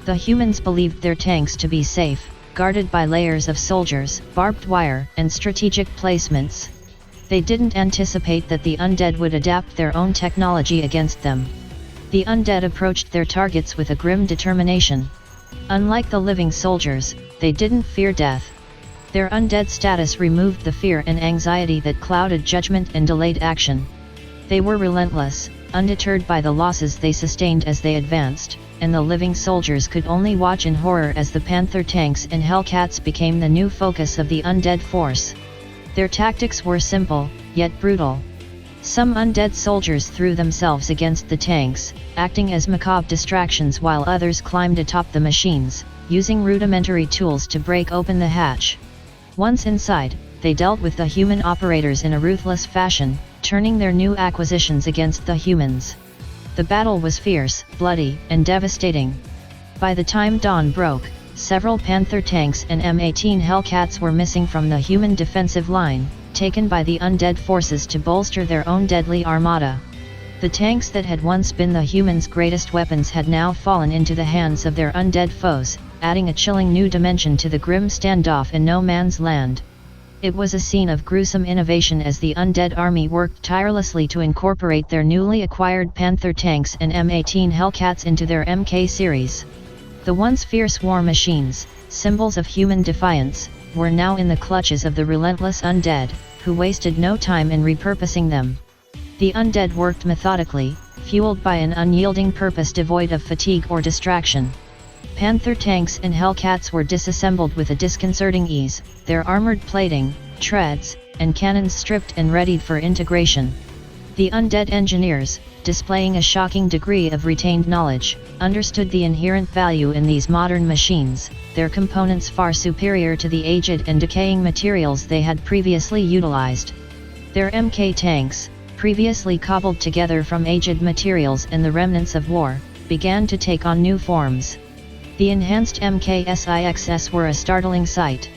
The humans believed their tanks to be safe, guarded by layers of soldiers, barbed wire, and strategic placements. They didn't anticipate that the undead would adapt their own technology against them. The undead approached their targets with a grim determination. Unlike the living soldiers, they didn't fear death. Their undead status removed the fear and anxiety that clouded judgment and delayed action. They were relentless, undeterred by the losses they sustained as they advanced, and the living soldiers could only watch in horror as the Panther tanks and Hellcats became the new focus of the undead force. Their tactics were simple, yet brutal. Some undead soldiers threw themselves against the tanks, acting as macabre distractions while others climbed atop the machines, using rudimentary tools to break open the hatch. Once inside, they dealt with the human operators in a ruthless fashion, turning their new acquisitions against the humans. The battle was fierce, bloody, and devastating. By the time dawn broke, several Panther tanks and M18 Hellcats were missing from the human defensive line, taken by the undead forces to bolster their own deadly armada. The tanks that had once been the humans' greatest weapons had now fallen into the hands of their undead foes, adding a chilling new dimension to the grim standoff in no man's land. It was a scene of gruesome innovation as the undead army worked tirelessly to incorporate their newly acquired Panther tanks and M18 Hellcats into their MK series. The once fierce war machines, symbols of human defiance, were now in the clutches of the relentless undead, who wasted no time in repurposing them. The undead worked methodically, fueled by an unyielding purpose devoid of fatigue or distraction. Panther tanks and Hellcats were disassembled with a disconcerting ease, their armored plating, treads, and cannons stripped and readied for integration. The undead engineers, displaying a shocking degree of retained knowledge, understood the inherent value in these modern machines, their components far superior to the aged and decaying materials they had previously utilized. Their MK tanks, previously cobbled together from aged materials and the remnants of war, began to take on new forms. The enhanced MKSIXs were a startling sight.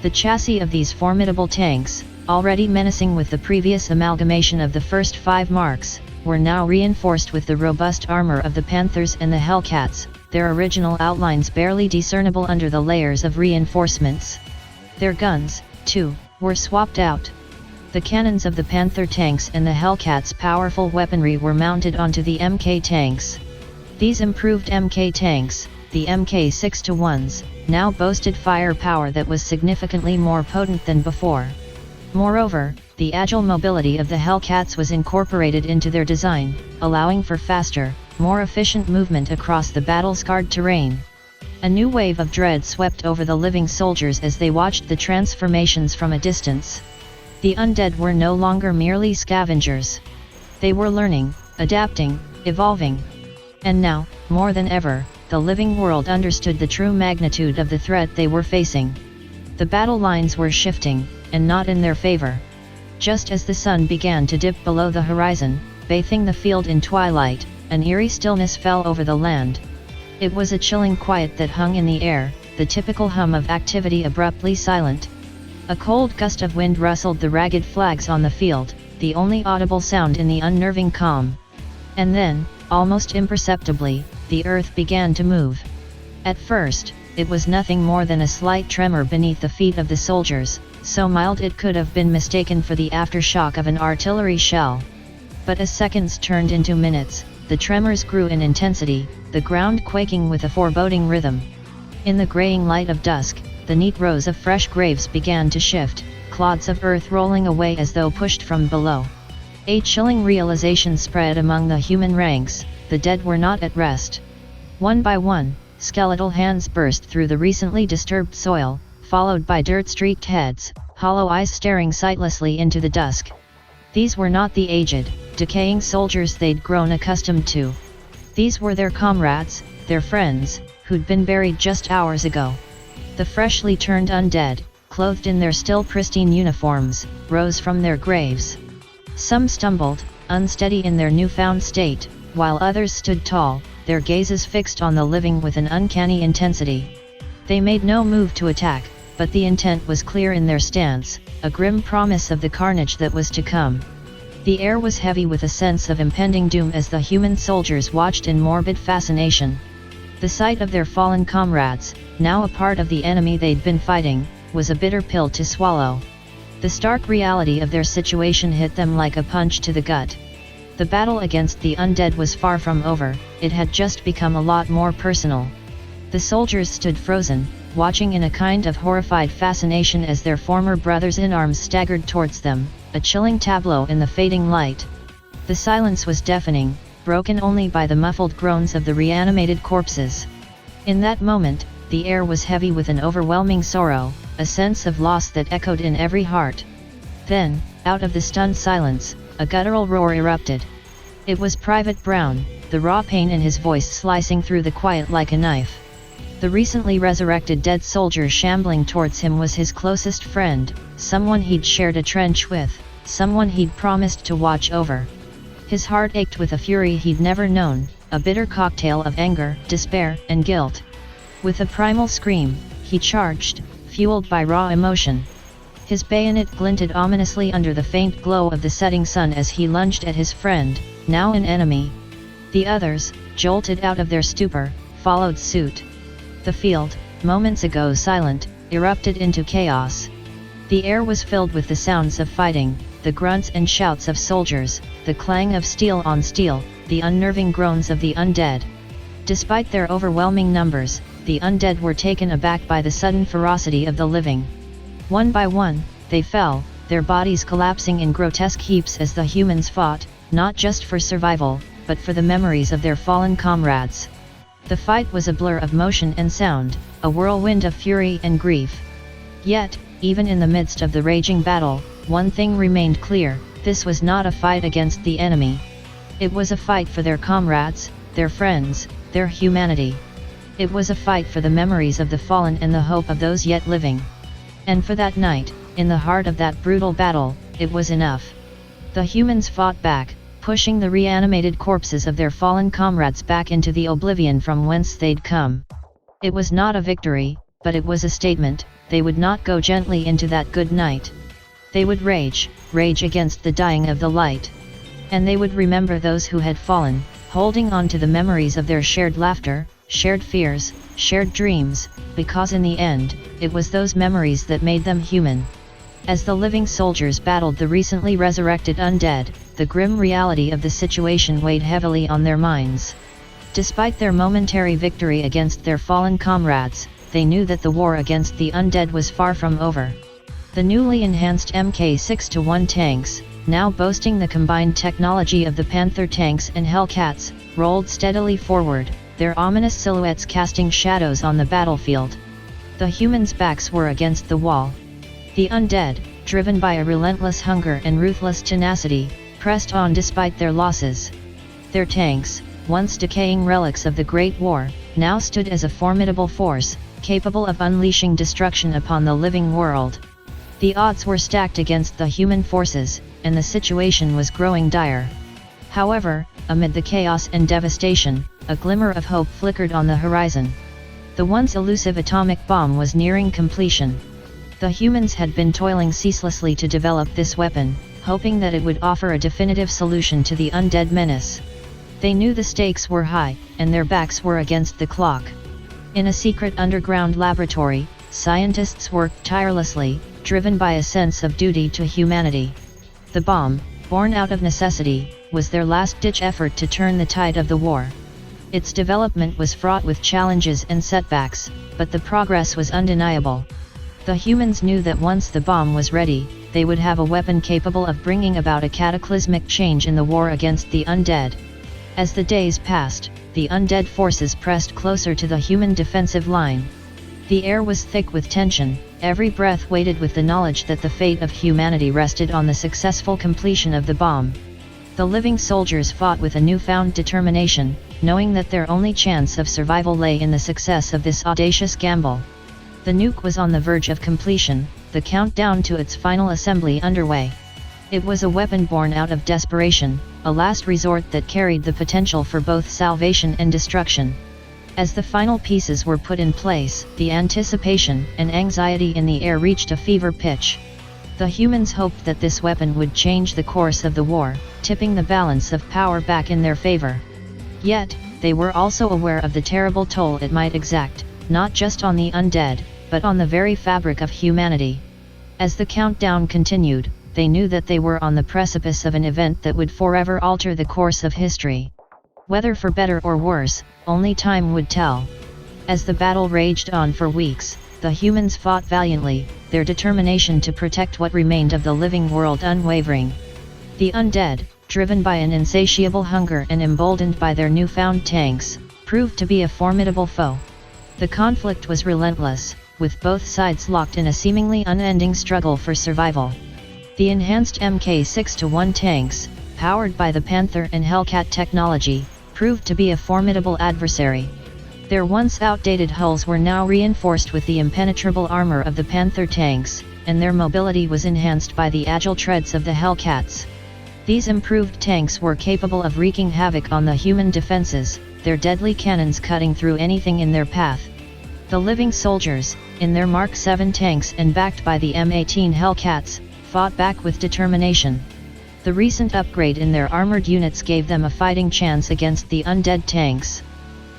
The chassis of these formidable tanks, already menacing with the previous amalgamation of the first 5 marks, were now reinforced with the robust armor of the Panthers and the Hellcats, their original outlines barely discernible under the layers of reinforcements. Their guns, too, were swapped out. The cannons of the Panther tanks and the Hellcats' powerful weaponry were mounted onto the MK tanks. These improved MK tanks, the MK6-1s, now boasted firepower that was significantly more potent than before. Moreover, the agile mobility of the Hellcats was incorporated into their design, allowing for faster, more efficient movement across the battle-scarred terrain. A new wave of dread swept over the living soldiers as they watched the transformations from a distance. The undead were no longer merely scavengers. They were learning, adapting, evolving. And now, more than ever, the living world understood the true magnitude of the threat they were facing. The battle lines were shifting, and not in their favor. Just as the sun began to dip below the horizon, bathing the field in twilight, an eerie stillness fell over the land. It was a chilling quiet that hung in the air, the typical hum of activity abruptly silent. A cold gust of wind rustled the ragged flags on the field, the only audible sound in the unnerving calm. And then, almost imperceptibly, the earth began to move. At first, it was nothing more than a slight tremor beneath the feet of the soldiers, so mild it could have been mistaken for the aftershock of an artillery shell. But as seconds turned into minutes, the tremors grew in intensity, the ground quaking with a foreboding rhythm. In the graying light of dusk, the neat rows of fresh graves began to shift, clods of earth rolling away as though pushed from below. A chilling realization spread among the human ranks: the dead were not at rest. One by one, skeletal hands burst through the recently disturbed soil, followed by dirt-streaked heads, hollow eyes staring sightlessly into the dusk. These were not the aged, decaying soldiers they'd grown accustomed to, These were their comrades, their friends, who'd been buried just hours ago. The freshly turned undead, clothed in their still pristine uniforms, rose from their graves. Some stumbled, unsteady in their newfound state, while others stood tall, their gazes fixed on the living with an uncanny intensity. They made no move to attack, but the intent was clear in their stance, a grim promise of the carnage that was to come. The air was heavy with a sense of impending doom as the human soldiers watched in morbid fascination. The sight of their fallen comrades, now a part of the enemy they'd been fighting, was a bitter pill to swallow. The stark reality of their situation hit them like a punch to the gut. The battle against the undead was far from over, it had just become a lot more personal. The soldiers stood frozen, watching in a kind of horrified fascination as their former brothers in arms staggered towards them, a chilling tableau in the fading light. The silence was deafening, broken only by the muffled groans of the reanimated corpses. In that moment, the air was heavy with an overwhelming sorrow, a sense of loss that echoed in every heart. Then, out of the stunned silence, a guttural roar erupted. It was Private Brown, the raw pain in his voice slicing through the quiet like a knife. The recently resurrected dead soldier shambling towards him was his closest friend, someone he'd shared a trench with, someone he'd promised to watch over. His heart ached with a fury he'd never known, a bitter cocktail of anger, despair, and guilt. With a primal scream, he charged, fueled by raw emotion. His bayonet glinted ominously under the faint glow of the setting sun as he lunged at his friend, now an enemy. The others, jolted out of their stupor, followed suit. The field, moments ago silent, erupted into chaos. The air was filled with the sounds of fighting, the grunts and shouts of soldiers, the clang of steel on steel, the unnerving groans of the undead. Despite their overwhelming numbers, the undead were taken aback by the sudden ferocity of the living. One by one, they fell, their bodies collapsing in grotesque heaps as the humans fought, not just for survival, but for the memories of their fallen comrades. The fight was a blur of motion and sound, a whirlwind of fury and grief. Yet, even in the midst of the raging battle, one thing remained clear: this was not a fight against the enemy. It was a fight for their comrades, their friends, their humanity. It was a fight for the memories of the fallen and the hope of those yet living. And for that night, in the heart of that brutal battle, it was enough. The humans fought back, pushing the reanimated corpses of their fallen comrades back into the oblivion from whence they'd come. It was not a victory, but it was a statement: they would not go gently into that good night. They would rage against the dying of the light. And they would remember those who had fallen, holding on to the memories of their shared laughter, shared fears, shared dreams, because in the end, it was those memories that made them human. As the living soldiers battled the recently resurrected undead, the grim reality of the situation weighed heavily on their minds. Despite their momentary victory against their fallen comrades, they knew that the war against the undead was far from over. The newly enhanced Mk6-1 tanks, now boasting the combined technology of the Panther tanks and Hellcats, rolled steadily forward, their ominous silhouettes casting shadows on the battlefield. The humans' backs were against the wall. The undead, driven by a relentless hunger and ruthless tenacity, pressed on despite their losses. Their tanks, once decaying relics of the Great War, now stood as a formidable force, capable of unleashing destruction upon the living world. The odds were stacked against the human forces, and the situation was growing dire. However, amid the chaos and devastation, a glimmer of hope flickered on the horizon. The once elusive atomic bomb was nearing completion. The humans had been toiling ceaselessly to develop this weapon, hoping that it would offer a definitive solution to the undead menace. They knew the stakes were high, and their backs were against the clock. In a secret underground laboratory, scientists worked tirelessly, driven by a sense of duty to humanity. The bomb, born out of necessity, was their last-ditch effort to turn the tide of the war. Its development was fraught with challenges and setbacks, but the progress was undeniable. The humans knew that once the bomb was ready, they would have a weapon capable of bringing about a cataclysmic change in the war against the undead. As the days passed, the undead forces pressed closer to the human defensive line. The air was thick with tension, every breath weighted with the knowledge that the fate of humanity rested on the successful completion of the bomb. The living soldiers fought with a newfound determination, knowing that their only chance of survival lay in the success of this audacious gamble. The nuke was on the verge of completion, the countdown to its final assembly underway. It was a weapon born out of desperation, a last resort that carried the potential for both salvation and destruction. As the final pieces were put in place, the anticipation and anxiety in the air reached a fever pitch. The humans hoped that this weapon would change the course of the war, tipping the balance of power back in their favor. Yet, they were also aware of the terrible toll it might exact, not just on the undead, but on the very fabric of humanity. As the countdown continued, they knew that they were on the precipice of an event that would forever alter the course of history. Whether for better or worse, only time would tell. As the battle raged on for weeks, the humans fought valiantly, their determination to protect what remained of the living world unwavering. The undead, driven by an insatiable hunger and emboldened by their newfound tanks, proved to be a formidable foe. The conflict was relentless, with both sides locked in a seemingly unending struggle for survival. The enhanced Mk6-1 tanks, powered by the Panther and Hellcat technology, proved to be a formidable adversary. Their once outdated hulls were now reinforced with the impenetrable armor of the Panther tanks, and their mobility was enhanced by the agile treads of the Hellcats. These improved tanks were capable of wreaking havoc on the human defenses, their deadly cannons cutting through anything in their path. The living soldiers, in their Mark 7 tanks and backed by the M18 Hellcats, fought back with determination. The recent upgrade in their armored units gave them a fighting chance against the undead tanks.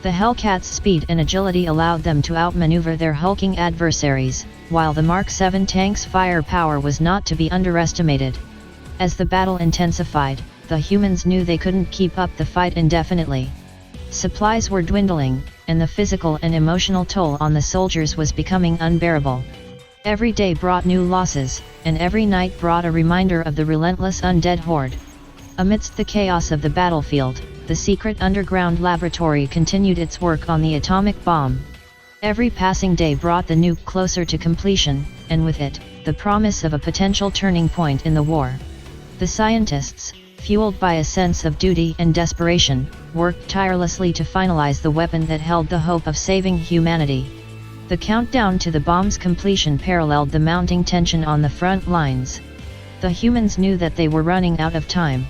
The Hellcats' speed and agility allowed them to outmaneuver their hulking adversaries, while the Mark 7 tank's firepower was not to be underestimated. As the battle intensified, the humans knew they couldn't keep up the fight indefinitely. Supplies were dwindling, and the physical and emotional toll on the soldiers was becoming unbearable. Every day brought new losses, and every night brought a reminder of the relentless undead horde. Amidst the chaos of the battlefield, the secret underground laboratory continued its work on the atomic bomb. Every passing day brought the nuke closer to completion, and with it, the promise of a potential turning point in the war. The scientists, fueled by a sense of duty and desperation, worked tirelessly to finalize the weapon that held the hope of saving humanity. The countdown to the bomb's completion paralleled the mounting tension on the front lines. The humans knew that they were running out of time.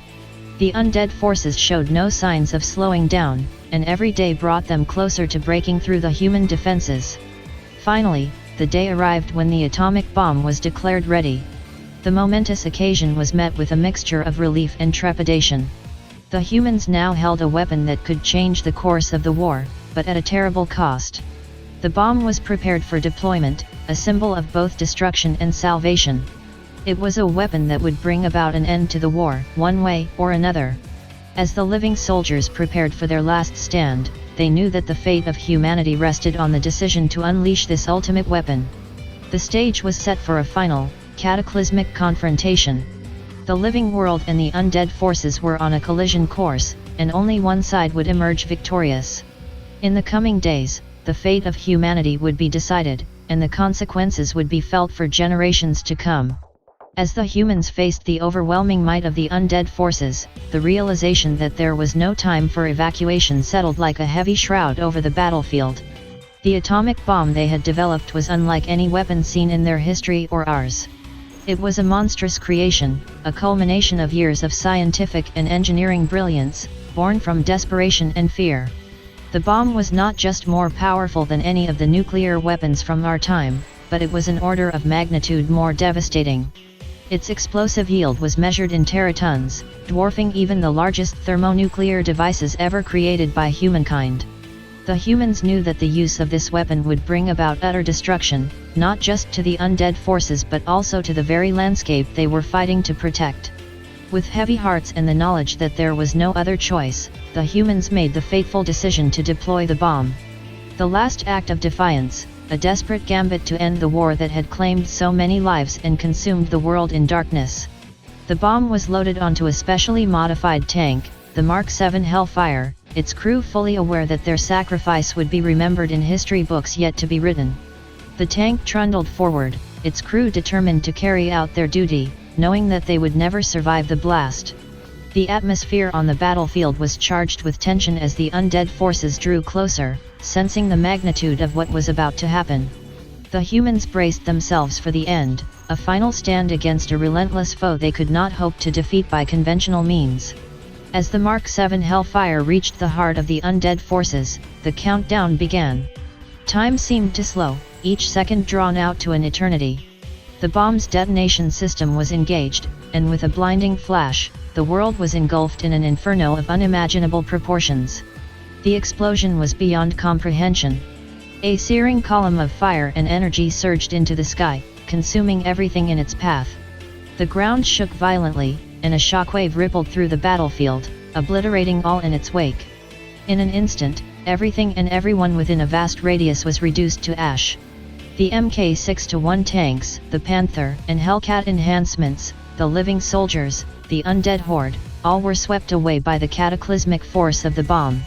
The undead forces showed no signs of slowing down, and every day brought them closer to breaking through the human defenses. Finally, the day arrived when the atomic bomb was declared ready. The momentous occasion was met with a mixture of relief and trepidation. The humans now held a weapon that could change the course of the war, but at a terrible cost. The bomb was prepared for deployment, a symbol of both destruction and salvation. It was a weapon that would bring about an end to the war, one way or another. As the living soldiers prepared for their last stand, they knew that the fate of humanity rested on the decision to unleash this ultimate weapon. The stage was set for a final, cataclysmic confrontation. The living world and the undead forces were on a collision course, and only one side would emerge victorious. In the coming days, the fate of humanity would be decided, and the consequences would be felt for generations to come. As the humans faced the overwhelming might of the undead forces, the realization that there was no time for evacuation settled like a heavy shroud over the battlefield. The atomic bomb they had developed was unlike any weapon seen in their history or ours. It was a monstrous creation, a culmination of years of scientific and engineering brilliance, born from desperation and fear. The bomb was not just more powerful than any of the nuclear weapons from our time, but it was an order of magnitude more devastating. Its explosive yield was measured in teratons, dwarfing even the largest thermonuclear devices ever created by humankind. The humans knew that the use of this weapon would bring about utter destruction, not just to the undead forces but also to the very landscape they were fighting to protect. With heavy hearts and the knowledge that there was no other choice, the humans made the fateful decision to deploy the bomb. The last act of defiance, a desperate gambit to end the war that had claimed so many lives and consumed the world in darkness. The bomb was loaded onto a specially modified tank, the Mark 7 Hellfire, its crew fully aware that their sacrifice would be remembered in history books yet to be written. The tank trundled forward, its crew determined to carry out their duty, knowing that they would never survive the blast. The atmosphere on the battlefield was charged with tension as the undead forces drew closer, sensing the magnitude of what was about to happen. The humans braced themselves for the end, a final stand against a relentless foe they could not hope to defeat by conventional means. As the Mark 7 Hellfire reached the heart of the undead forces, the countdown began. Time seemed to slow, each second drawn out to an eternity. The bomb's detonation system was engaged, and with a blinding flash, the world was engulfed in an inferno of unimaginable proportions. The explosion was beyond comprehension. A searing column of fire and energy surged into the sky, consuming everything in its path. The ground shook violently, and a shockwave rippled through the battlefield, obliterating all in its wake. In an instant, everything and everyone within a vast radius was reduced to ash. The Mk6-1 tanks, the Panther and Hellcat enhancements, the living soldiers, the undead horde, all were swept away by the cataclysmic force of the bomb.